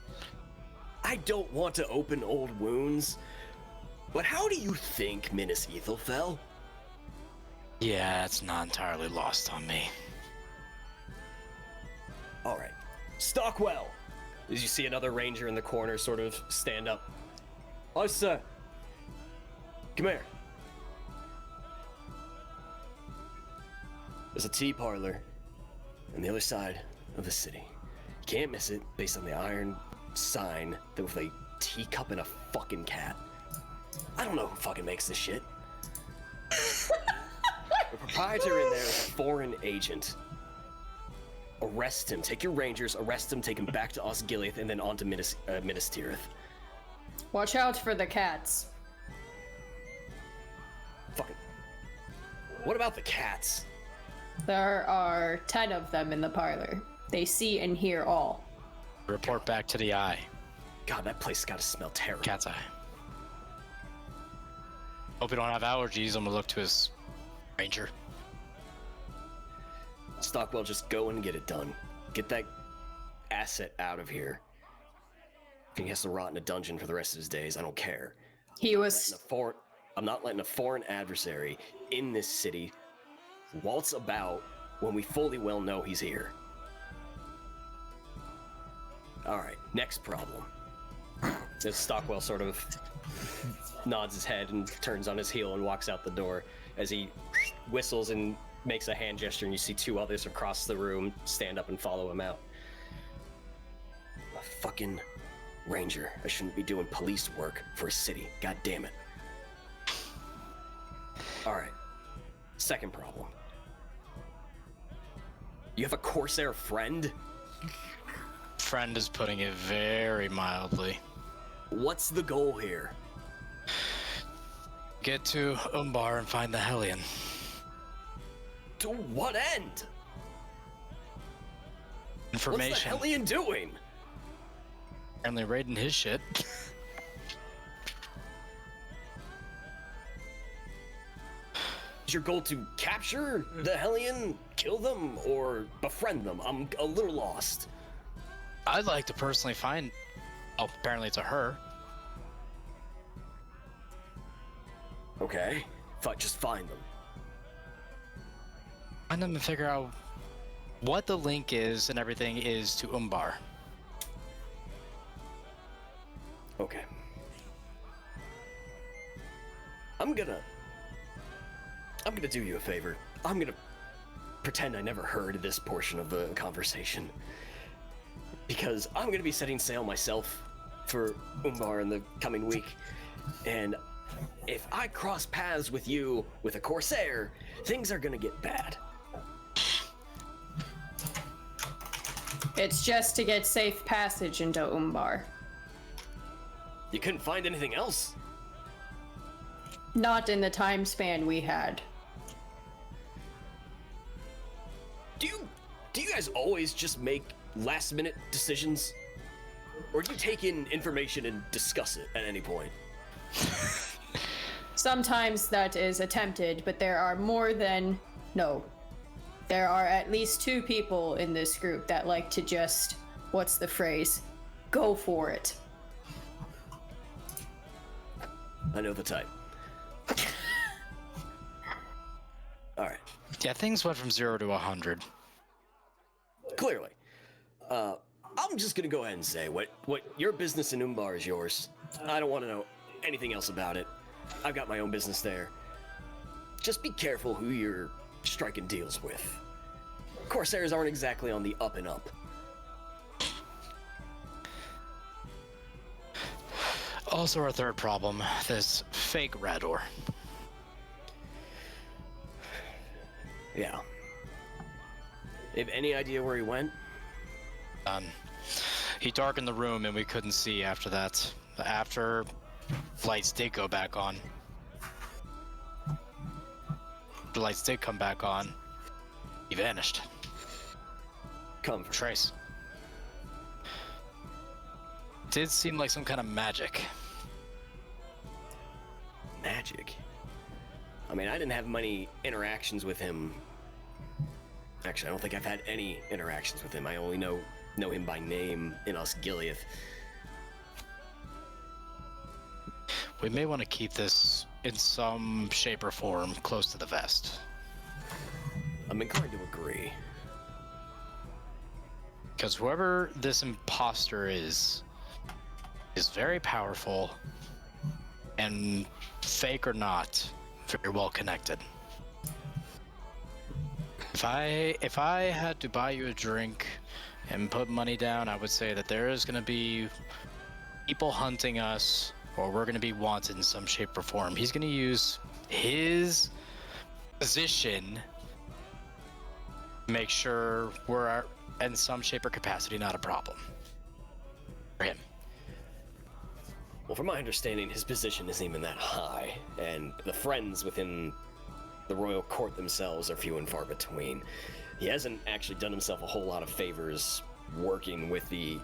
I don't want to open old wounds, but how do you think Minas Ethel fell? Yeah, it's not entirely lost on me. Alright, Stockwell! As you see another ranger in the corner sort of stand up. Oh, sir. Come here. There's a tea parlor on the other side of the city. You can't miss it based on the iron sign that with a teacup and a fucking cat. I don't know who fucking makes this shit. The proprietor in there is a foreign agent. Arrest him. Take your rangers, arrest him, take him back to Osgiliath, and then on to Minas Tirith. Watch out for the cats. Fucking. What about the cats? There are 10 of them in the parlor. They see and hear all. Report back to the eye. God, that place gotta smell terrible. Cat's eye. Hope you don't have allergies. I'm gonna look to his ranger. Stockwell, just go and get it done. Get that asset out of here. If he has to rot in a dungeon for the rest of his days, I don't care. I'm not letting a foreign adversary in this city waltz about when we fully well know he's here. Alright, next problem. As Stockwell sort of nods his head and turns on his heel and walks out the door as he whistles and makes a hand gesture, and you see two others across the room stand up and follow him out. A fucking ranger. I shouldn't be doing police work for a city. God damn it. Alright. Second problem. You have a Corsair friend? Friend is putting it very mildly. What's the goal here? Get to Umbar and find the Hellion. To what end? Information. What's the Hellion doing? Apparently raiding his shit. Is your goal to capture the Hellion, kill them, or befriend them? I'm a little lost. I'd like to personally find... Oh, apparently it's a her. Okay, just find them. Find them and figure out what the link is and everything is to Umbar. Okay. I'm gonna do you a favor. I'm gonna pretend I never heard this portion of the conversation. Because I'm gonna be setting sail myself for Umbar in the coming week. And if I cross paths with you with a Corsair, things are gonna get bad. It's just to get safe passage into Umbar. You couldn't find anything else? Not in the time span we had. Do you guys always just make last minute decisions? Or do you take in information and discuss it at any point? Sometimes that is attempted, but there are there are at least 2 people in this group that like to just, what's the phrase? Go for it. I know the type. Alright. Yeah, things went from 0 to 100. Clearly. I'm just gonna go ahead and say what your business in Umbar is yours. I don't want to know anything else about it. I've got my own business there. Just be careful who you're striking deals with. Corsairs aren't exactly on the up and up. Also, our third problem, this fake Rador. Yeah. You have any idea where he went? He darkened the room and we couldn't see after that. After lights did go back on. The lights did come back on. He vanished. Come for trace. Did seem like some kind of magic. Magic? I mean, I didn't have many interactions with him. Actually, I don't think I've had any interactions with him. I only know him by name in Osgiliath. We may want to keep this in some shape or form close to the vest. I'm inclined to agree. Because whoever this imposter is very powerful and, fake or not, very well connected. If I had to buy you a drink and put money down, I would say that there is going to be people hunting us, or we're going to be wanted in some shape or form. He's going to use his position to make sure we're in some shape or capacity not a problem for him. Well, from my understanding, his position isn't even that high, and the friends within the royal court themselves are few and far between. He hasn't actually done himself a whole lot of favors working with the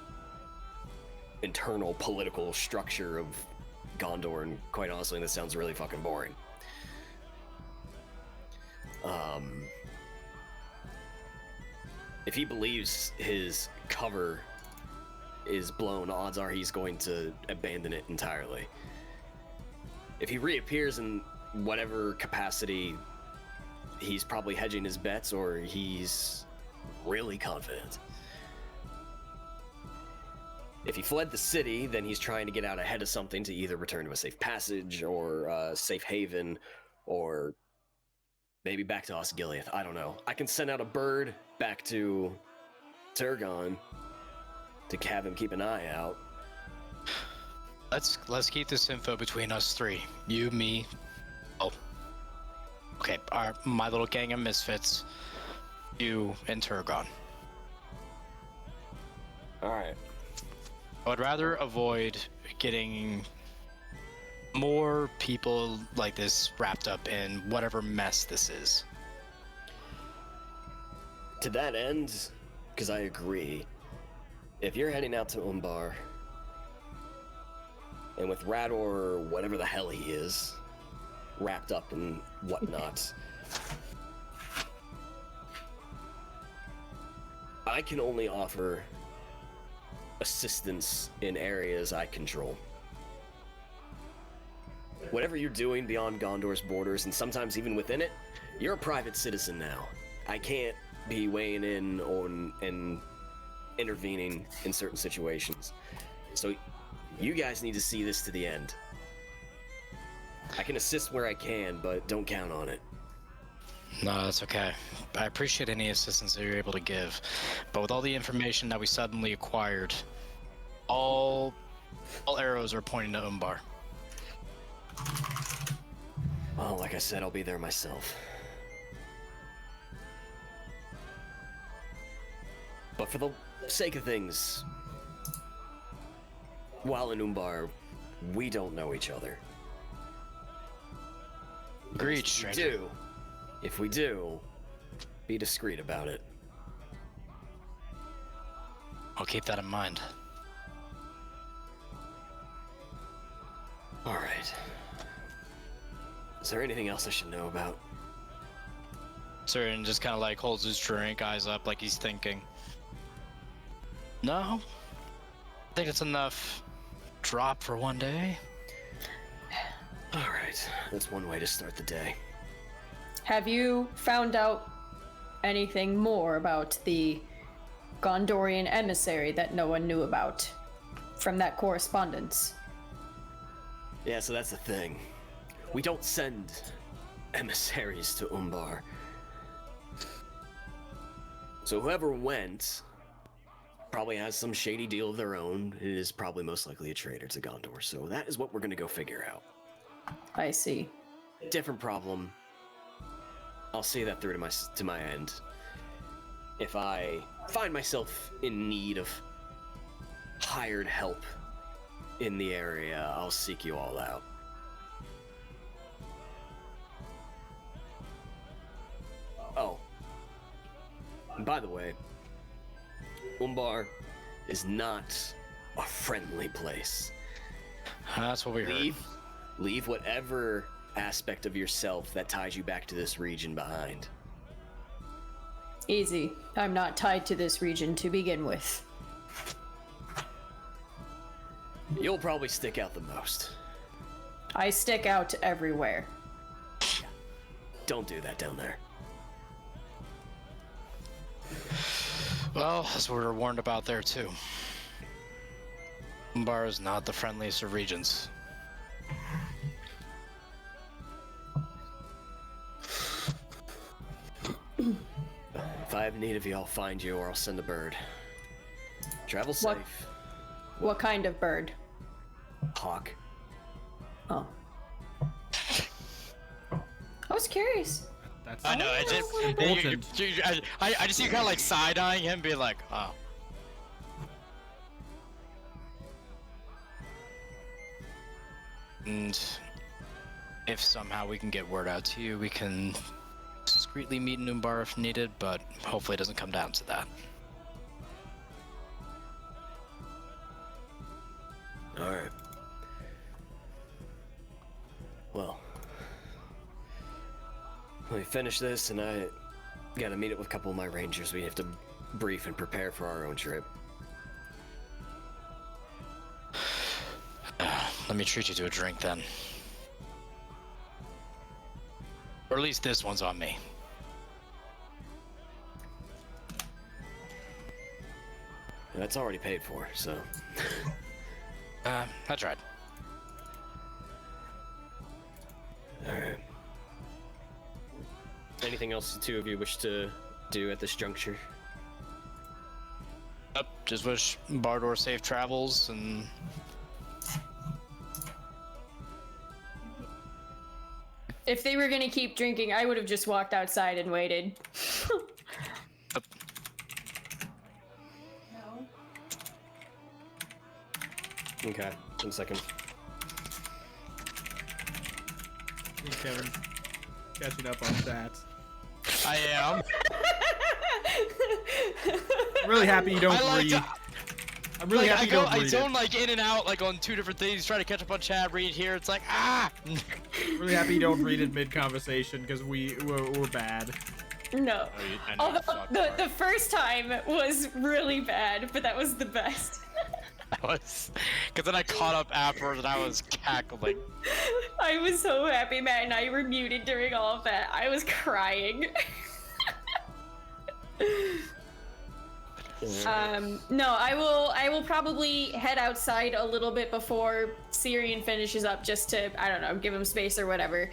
internal political structure of Gondor, and quite honestly, this sounds really fucking boring. If he believes his cover is blown, odds are he's going to abandon it entirely. If he reappears in whatever capacity, he's probably hedging his bets, or he's really confident. If he fled the city, then he's trying to get out ahead of something to either return to a safe passage or a safe haven, or maybe back to Osgiliath. I don't know. I can send out a bird back to Turgon to have him keep an eye out. Let's keep this info between us three. You, me. Oh. Okay, my little gang of misfits. You and Turgon. Alright. I would rather avoid getting more people like this wrapped up in whatever mess this is. To that end, because I agree, if you're heading out to Umbar, and with Rador, or whatever the hell he is, wrapped up in whatnot, I can only offer assistance in areas I control. Whatever you're doing beyond Gondor's borders, and sometimes even within it, you're a private citizen now. I can't be weighing in on and intervening in certain situations. So you guys need to see this to the end. I can assist where I can, but don't count on it. No, that's okay. I appreciate any assistance that you're able to give, but with all the information that we suddenly acquired, all arrows are pointing to Umbar. Well, like I said, I'll be there myself. But for the sake of things, while in Umbar, we don't know each other. Agreed, stranger. If we do, be discreet about it. I'll keep that in mind. All right. Is there anything else I should know about? Cirion just kind of like holds his drink, eyes up like he's thinking. No, I think it's enough drop for one day. All right, that's one way to start the day. Have you found out anything more about the Gondorian emissary that no one knew about from that correspondence? Yeah, so that's the thing. We don't send emissaries to Umbar. So whoever went probably has some shady deal of their own. It is probably most likely a traitor to Gondor. So that is what we're gonna go figure out. I see. Different problem. I'll see that through to my end. If I find myself in need of hired help in the area, I'll seek you all out. Oh. And by the way, Umbar is not a friendly place. That's what we heard. Leave whatever aspect of yourself that ties you back to this region behind. Easy. I'm not tied to this region to begin with. You'll probably stick out the most. I stick out everywhere. Don't do that down there. Well, as we were warned about there too. Umbar is not the friendliest of regions. If I have need of you, I'll find you or I'll send a bird. Travel safe. What kind of bird? Hawk. Oh. I was curious. That's I know, I important. I just see you kind of like side-eyeing him, being like, oh. And if somehow we can get word out to you, we can discreetly meet in Umbar if needed, but hopefully it doesn't come down to that. Alright. Well, let me finish this, and I gotta meet up with a couple of my rangers. We have to brief and prepare for our own trip. Let me treat you to a drink then. Or at least this one's on me. That's already paid for, so. I tried. Alright. Anything else the two of you wish to do at this juncture? Yep, just wish Rador safe travels and... If they were gonna keep drinking, I would have just walked outside and waited. Okay, 1 second. Hey, Kevin, catching up on stats. I am. I'm really happy you don't read. I'm really happy you don't read I zone like in and out like on two different things, try to catch up on chat, read here, it's like, ah! Really happy you don't read it mid-conversation, because we're bad. No. Although the first time was really bad, but that was the best. That was... Because then I caught up afterwards and I was cackling. I was so happy Matt and I were muted during all of that. I was crying. No, I will probably head outside a little bit before Cirion finishes up just to, I don't know, give him space or whatever.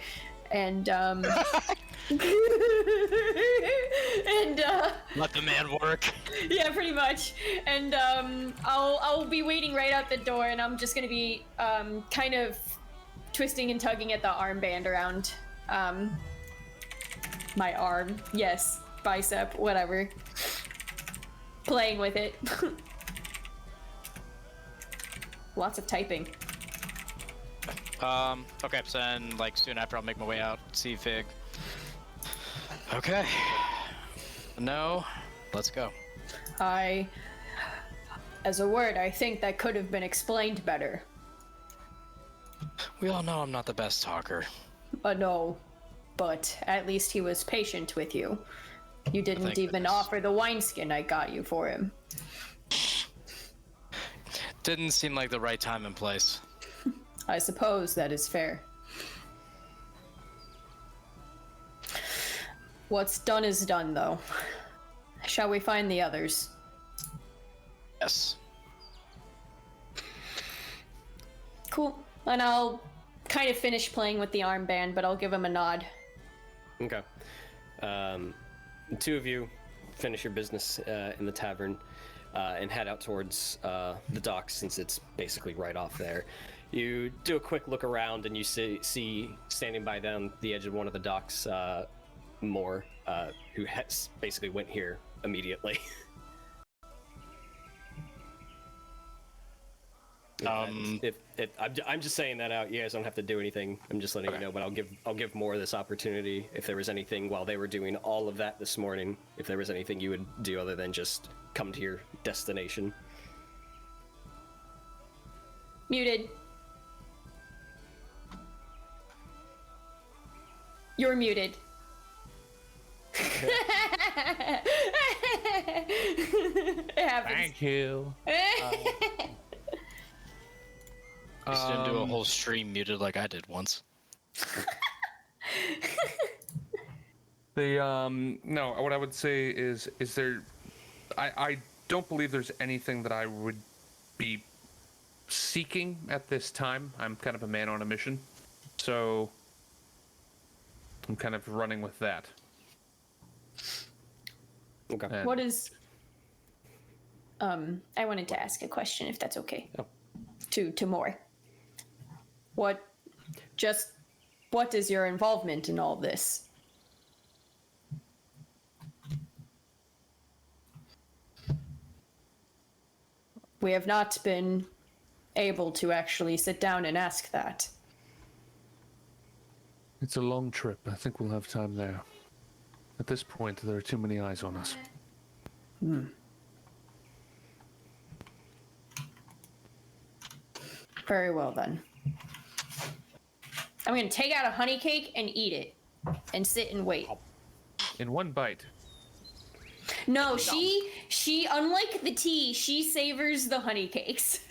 And and Let the man work. yeah, pretty much. And I'll be waiting right out the door, and I'm just gonna be kind of twisting and tugging at the armband around my arm. Yes, bicep, whatever. Playing with it. Lots of typing. Okay, so then, like, soon after I'll make my way out, see Fig. Okay. No, let's go. As a word, I think that could have been explained better. We all know I'm not the best talker. No, but at least he was patient with you. You didn't Thank even goodness. offer the wineskin I got you for him. Didn't seem like the right time and place. I suppose that is fair. What's done is done, though. Shall we find the others? Yes. Cool. And I'll kind of finish playing with the armband, but I'll give him a nod. Okay. The two of you finish your business in the tavern and head out towards the docks, since it's basically right off there. You do a quick look around, and you see standing by down the edge of one of the docks, Moore, who basically went here immediately. I'm just saying that out. You guys don't have to do anything. I'm just letting you know. But I'll give Moore this opportunity. If there was anything while they were doing all of that this morning, if there was anything you would do other than just come to your destination. Muted. You're muted. It happens. Thank you. Just didn't do a whole stream muted like I did once. No, what I would say is there, I don't believe there's anything that I would be seeking at this time. I'm kind of a man on a mission, so I'm kind of running with that. Okay. What is... I wanted to ask a question, if that's okay. Oh. To Moore. What is your involvement in all this? We have not been able to actually sit down and ask that. It's a long trip. I think we'll have time there. At this point, there are too many eyes on us. Very well, then. I'm gonna take out a honey cake and eat it. And sit and wait. In one bite. No, she unlike the tea, she savors the honey cakes.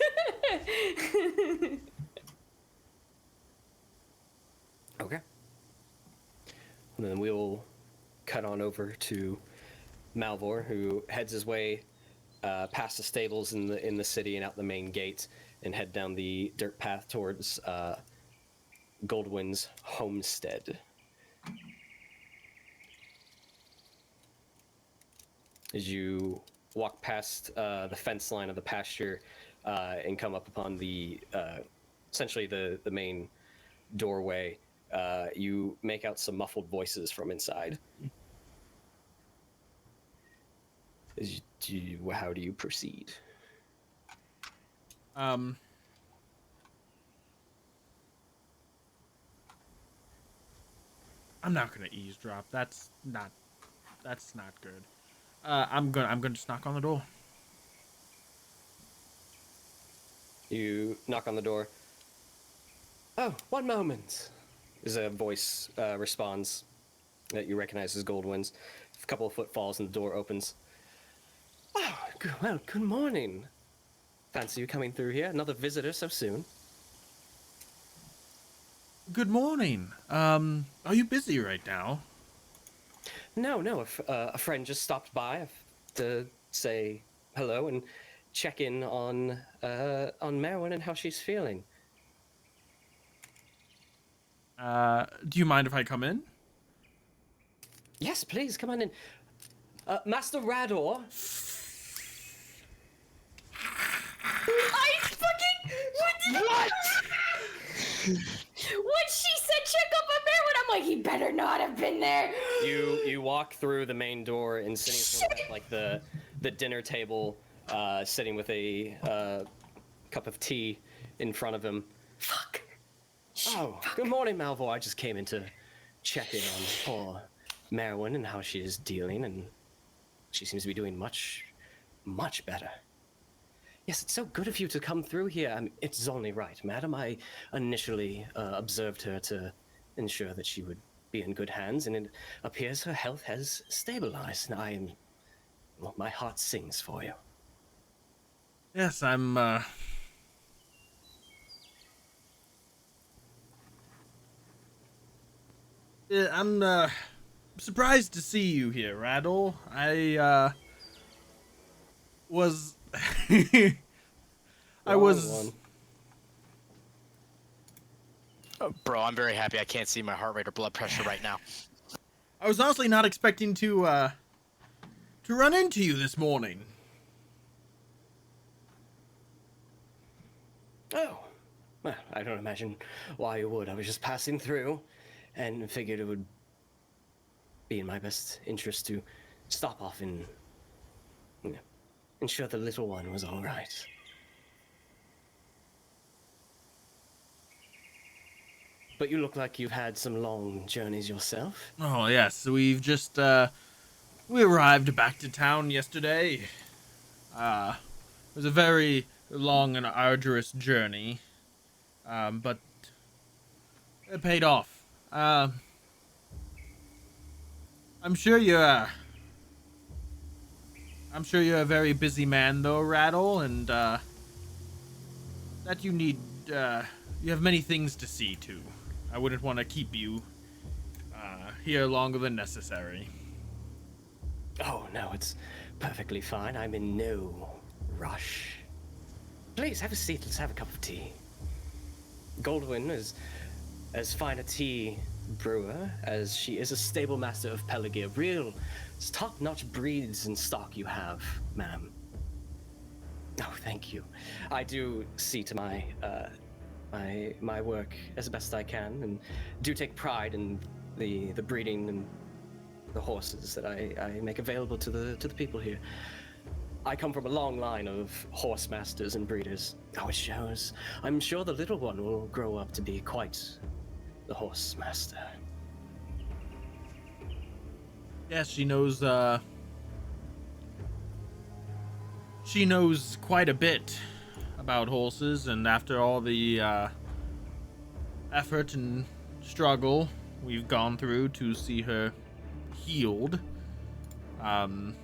Okay. And then we'll cut on over to Malvhor, who heads his way past the stables in the city and out the main gate, and head down the dirt path towards Goldwynn's homestead. As you walk past the fence line of the pasture and come up upon the essentially the main doorway, you make out some muffled voices from inside. How do you proceed? I'm not gonna eavesdrop. That's not good. I'm gonna just knock on the door. You knock on the door. Oh, one moment. As a voice responds that you recognize as Goldwynn's. A couple of footfalls and the door opens. Oh, good morning. Fancy you coming through here. Another visitor so soon. Good morning. Are you busy right now? No. A friend just stopped by to say hello and check in on Merwin and how she's feeling. Do you mind if I come in? Yes, please, come on in. Master Rador. I fucking what? When she said check up on Merwin, I'm like, he better not have been there. You walk through the main door and sitting sort of at like the dinner table, sitting with a cup of tea in front of him. Fuck. Oh, good morning, Malvhor. I just came in to check in on poor Merwin and how she is dealing, and she seems to be doing much, much better. Yes, it's so good of you to come through here. I mean, it's only right, madam. I initially observed her to ensure that she would be in good hands, and it appears her health has stabilized, and I am... Well, my heart sings for you. Yes, I'm surprised to see you here, Rador. I was Oh, bro, I'm very happy I can't see my heart rate or blood pressure right now. I was honestly not expecting to run into you this morning. Oh, well, I don't imagine why you would. I was just passing through and figured it would be in my best interest to stop off and, you know, ensure the little one was all right. But you look like you've had some long journeys yourself. Oh, yes, we've just we arrived back to town yesterday. It was a very long and arduous journey, but it paid off. I'm sure you're a very busy man, though, Rador, and that you need you have many things to see to. I wouldn't want to keep you here longer than necessary. Oh, no, it's perfectly fine. I'm in no rush. Please, have a seat. Let's have a cup of tea. Goldwynn is as fine a tea brewer as she is a stable master of Pelagia. Real top-notch breeds in stock you have, ma'am. Oh, thank you. I do see to my my work as best I can, and do take pride in the breeding and the horses that I make available to the people here. I come from a long line of horse masters and breeders. Oh, it shows. I'm sure the little one will grow up to be quite the horse master. Yes, she knows quite a bit about horses, and after all the effort and struggle we've gone through to see her healed, I'm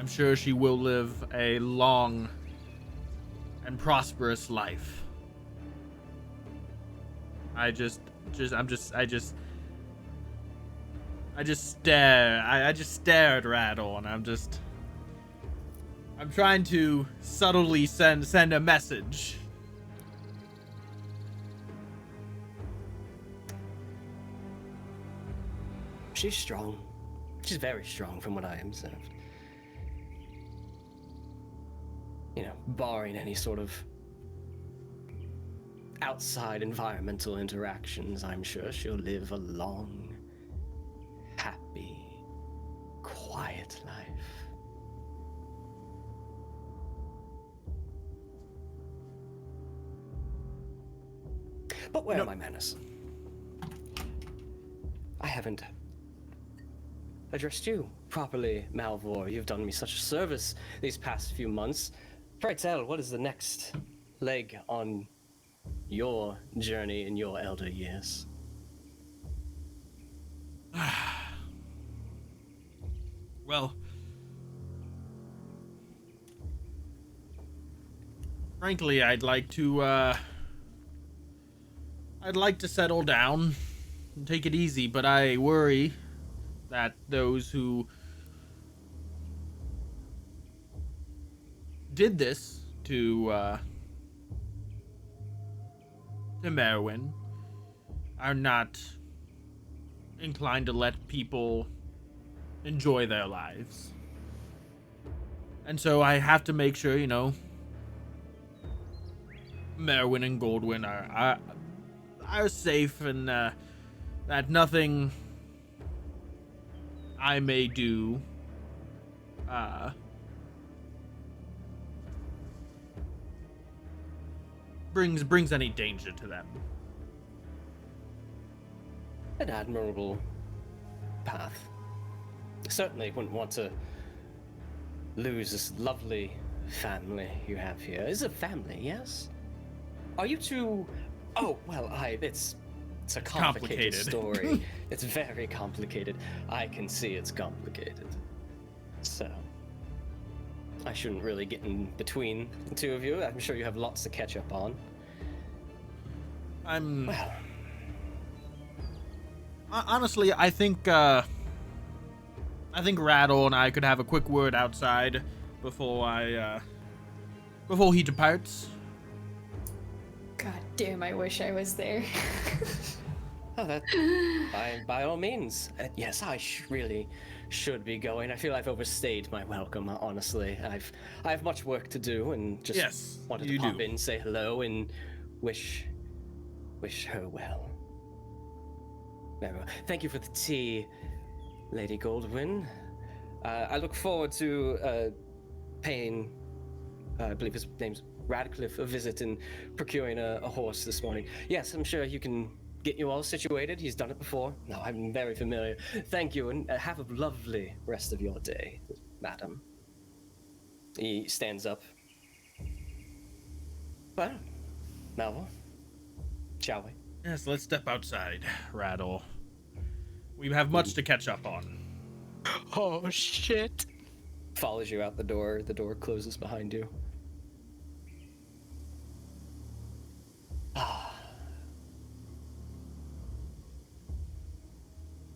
sure she will live a long and prosperous life. I just stare at Rador, and I'm trying to subtly send a message. She's strong. She's very strong from what I observed. You know, barring any sort of outside environmental interactions, I'm sure she'll live a long, happy, quiet life. But where are my manners? I haven't addressed you properly, Malvhor. You've done me such a service these past few months. Pray tell, what is the next leg on your journey in your elder years? Well, frankly, I'd like to settle down and take it easy, but I worry that those who did this to Merwin are not inclined to let people enjoy their lives. And so I have to make sure, Merwin and Goldwynn are safe, and that nothing I may do brings any danger to them. An admirable path. Certainly wouldn't want to lose this lovely family you have here. Is it family, yes? Are you two... Oh, well, it's a complicated story. It's very complicated. I can see it's complicated. So, I shouldn't really get in between the two of you. I'm sure you have lots to catch up on. Well... Honestly, I think Rador and I could have a quick word outside before he departs. God damn, I wish I was there. Oh, that by all means. Yes, I really should be going. I feel I've overstayed my welcome. Honestly, I have much work to do, and just wanted to pop in, say hello, and wish her well. Very well. Thank you for the tea, Lady Goldwynn. I look forward to paying, I believe his name's Radcliffe, a visit and procuring a horse this morning. Yes, I'm sure you can get you all situated. He's done it before. No, I'm very familiar. Thank you, and have a lovely rest of your day, madam. He stands up. Well, Malvhor, shall we? Yes, let's step outside, Rador. We have much to catch up on. Oh, shit. Follows you out the door. The door closes behind you.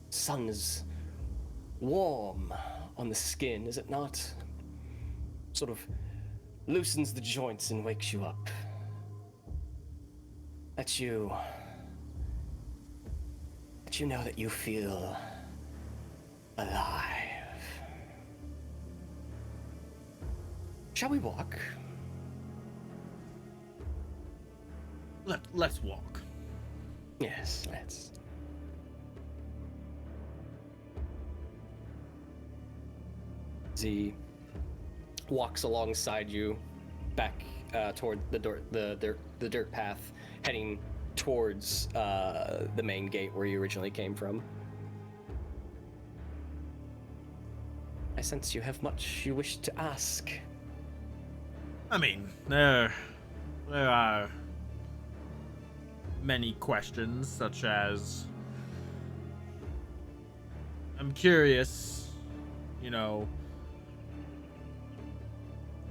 Sun is warm on the skin, is it not? Sort of loosens the joints and wakes you up. Let you know that you feel alive. Shall we walk? Let's walk. Yes, let's. He walks alongside you, back toward the dirt path, heading towards the main gate where you originally came from. I sense you have much you wish to ask. I mean, there are many questions, such as I'm curious,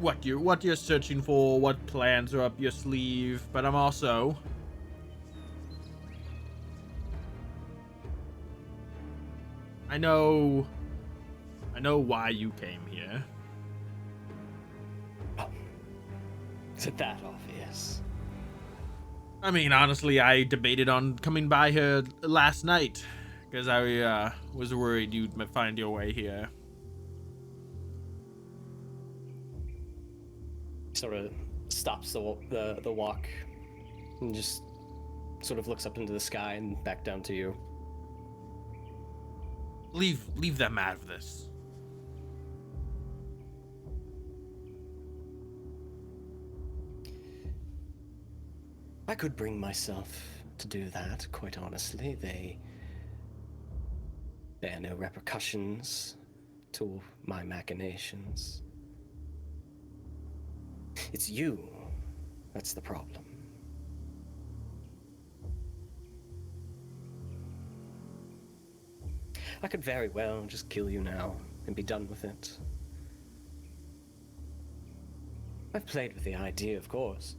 what you're searching for, what plans are up your sleeve, but I'm also I know why you came here. Oh, is it that obvious? I mean, honestly, I debated on coming by here last night because I was worried you'd find your way here. Sort of stops the walk and just sort of looks up into the sky and back down to you. Leave them out of this. I could bring myself to do that, quite honestly. There are no repercussions to my machinations. It's you that's the problem. I could very well just kill you now and be done with it. I've played with the idea, of course.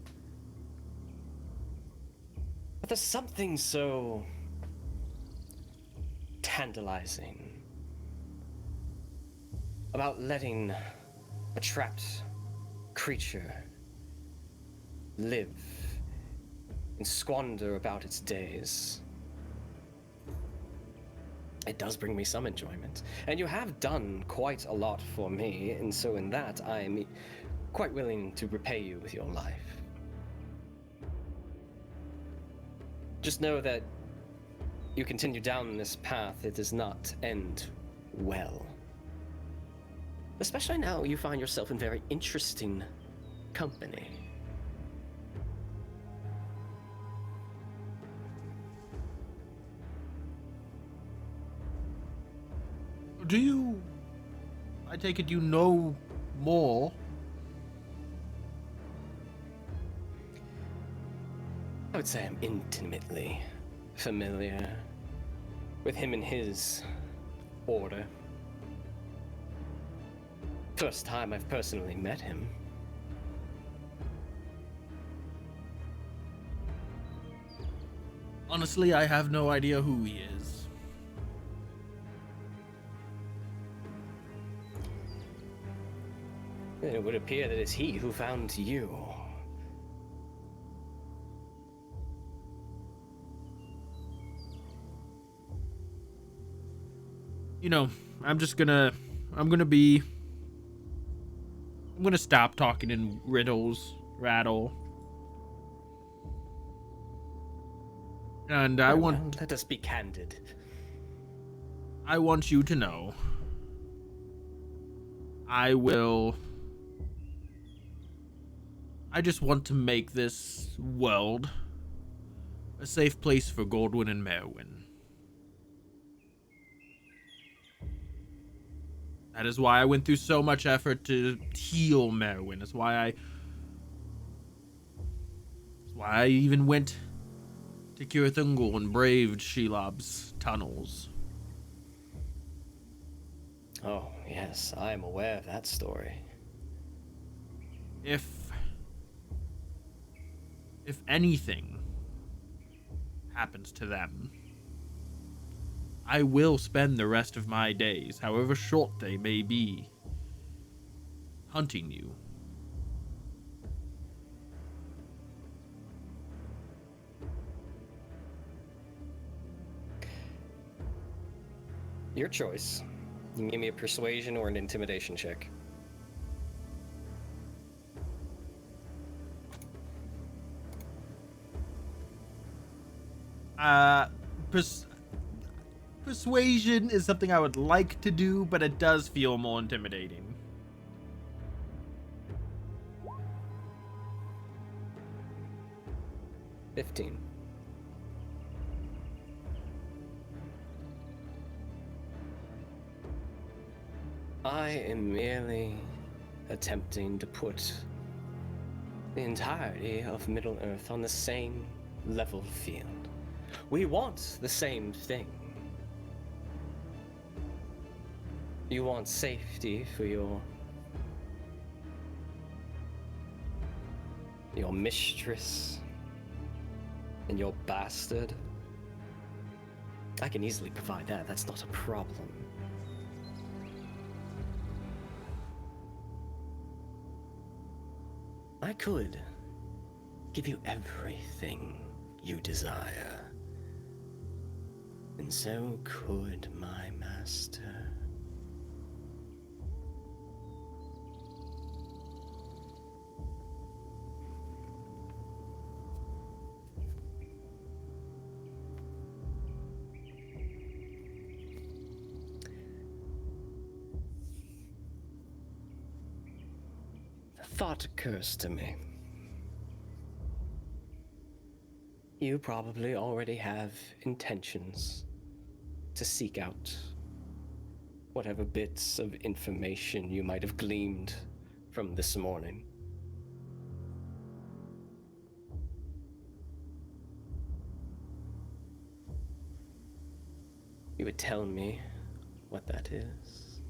But there's something so tantalizing about letting a trapped creature live and squander about its days. It does bring me some enjoyment, and you have done quite a lot for me, and so in that I am quite willing to repay you with your life. Just know that you continue down this path, it does not end well. Especially now you find yourself in very interesting company. I take it you know more? I would say I'm intimately familiar with him and his order. First time I've personally met him. Honestly, I have no idea who he is. It would appear that it's he who found you. You know, I'm gonna stop talking in riddles, rattle. And Let us be candid. I want you to know I just want to make this world a safe place for Goldwynn and Merwin. That is why I went through so much effort to heal Merwin. That's why I even went to Kirithungul and braved Shelob's tunnels. Oh, yes, I am aware of that story. If anything happens to them, I will spend the rest of my days, however short they may be, hunting you. Your choice. You can give me a persuasion or an intimidation check. Persuasion is something I would like to do, but it does feel more intimidating. $15. I am merely attempting to put the entirety of Middle-earth on the same level field. We want the same thing. You want safety for your mistress and your bastard. I can easily provide that. That's not a problem. I could give you everything you desire. And so could my master. A thought occurs to me. You probably already have intentions to seek out whatever bits of information you might have gleaned from this morning. You would tell me what that is,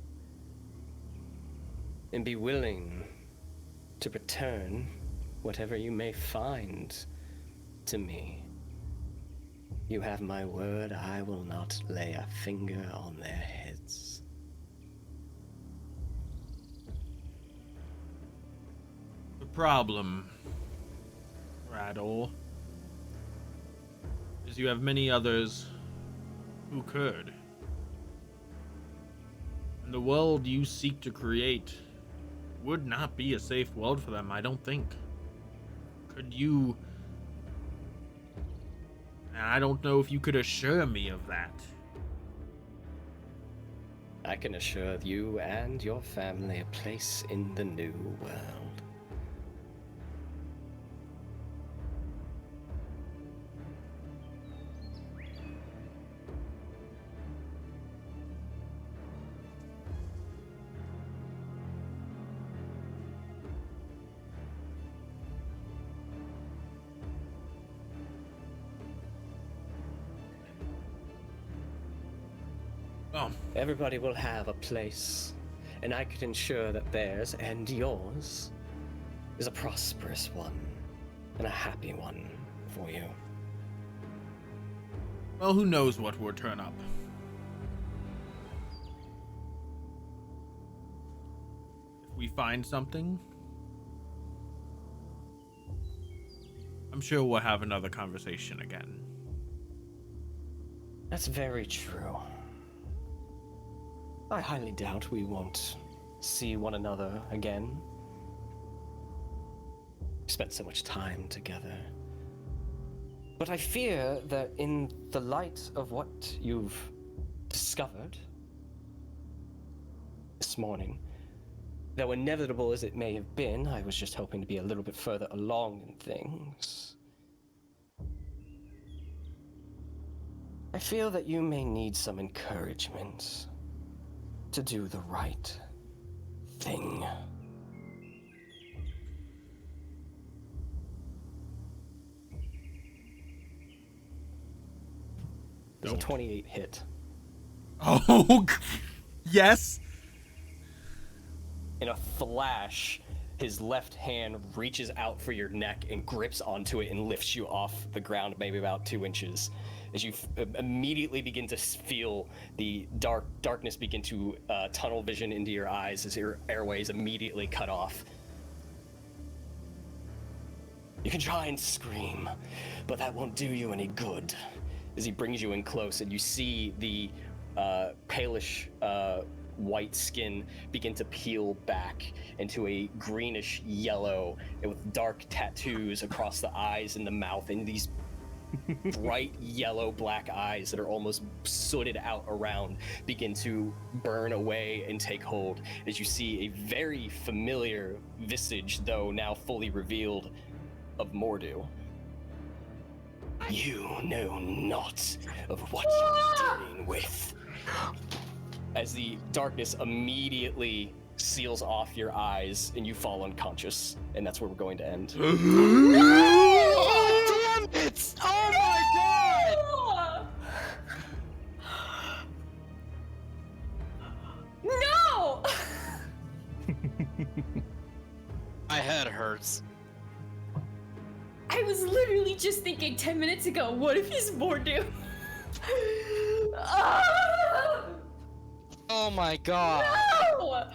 and be willing to return whatever you may find to me. You have my word, I will not lay a finger on their heads. The problem, Rador, as you have many others who could. And the world you seek to create would not be a safe world for them, I don't think. Could you... And I don't know if you could assure me of that. I can assure you and your family a place in the new world. Oh, Everybody will have a place, and I can ensure that theirs and yours is a prosperous one and a happy one for you. well, who knows what will turn up. If we find something, I'm sure we'll have another conversation again. That's very true. I highly doubt we won't see one another again. We spent so much time together. But I fear that in the light of what you've discovered this morning, though inevitable as it may have been, I was just hoping to be a little bit further along in things. I feel that you may need some encouragement to do the right thing. There's a Don't. 28 hit. Oh, yes. In a flash, his left hand reaches out for your neck and grips onto it and lifts you off the ground maybe about 2 inches. As you immediately begin to feel the darkness begin to tunnel vision into your eyes as your airways immediately cut off. You can try and scream, but that won't do you any good. As he brings you in close and you see the palish white skin begin to peel back into a greenish yellow and with dark tattoos across the eyes and the mouth and these bright yellow black eyes that are almost sooted out around begin to burn away and take hold as you see a very familiar visage, though now fully revealed, of Mordu. You know not of what you're dealing with. As the darkness immediately seals off your eyes and you fall unconscious, and that's where we're going to end. Oh, damn it! Oh my god! No! My head hurts. I was literally just thinking 10 minutes ago, what if he's Mordu? Oh my god. No!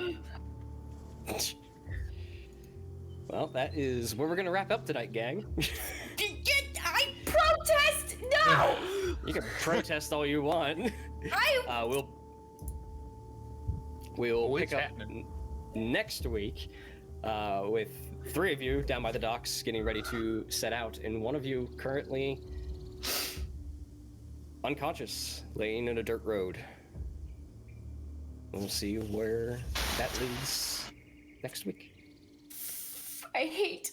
Well, that is where we're gonna wrap up tonight, gang. I protest! No! You can protest all you want. We'll pick up next week with 3 of you down by the docks getting ready to set out, and 1 of you currently unconscious, laying in a dirt road. We'll see where that leads next week. I hate.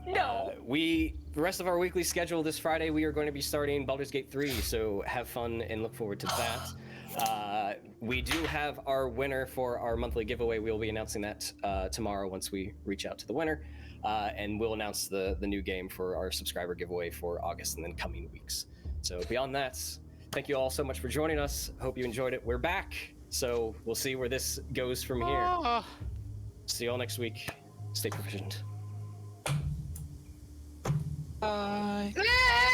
No. The rest of our weekly schedule this Friday, we are going to be starting Baldur's Gate 3, so have fun and look forward to that. We do have our winner for our monthly giveaway. We'll be announcing that tomorrow once we reach out to the winner, and we'll announce the new game for our subscriber giveaway for August and then coming weeks. So beyond that, thank you all so much for joining us. Hope you enjoyed it. We're back, so we'll see where this goes from here. See you all next week. Stay proficient. Bye. Ah!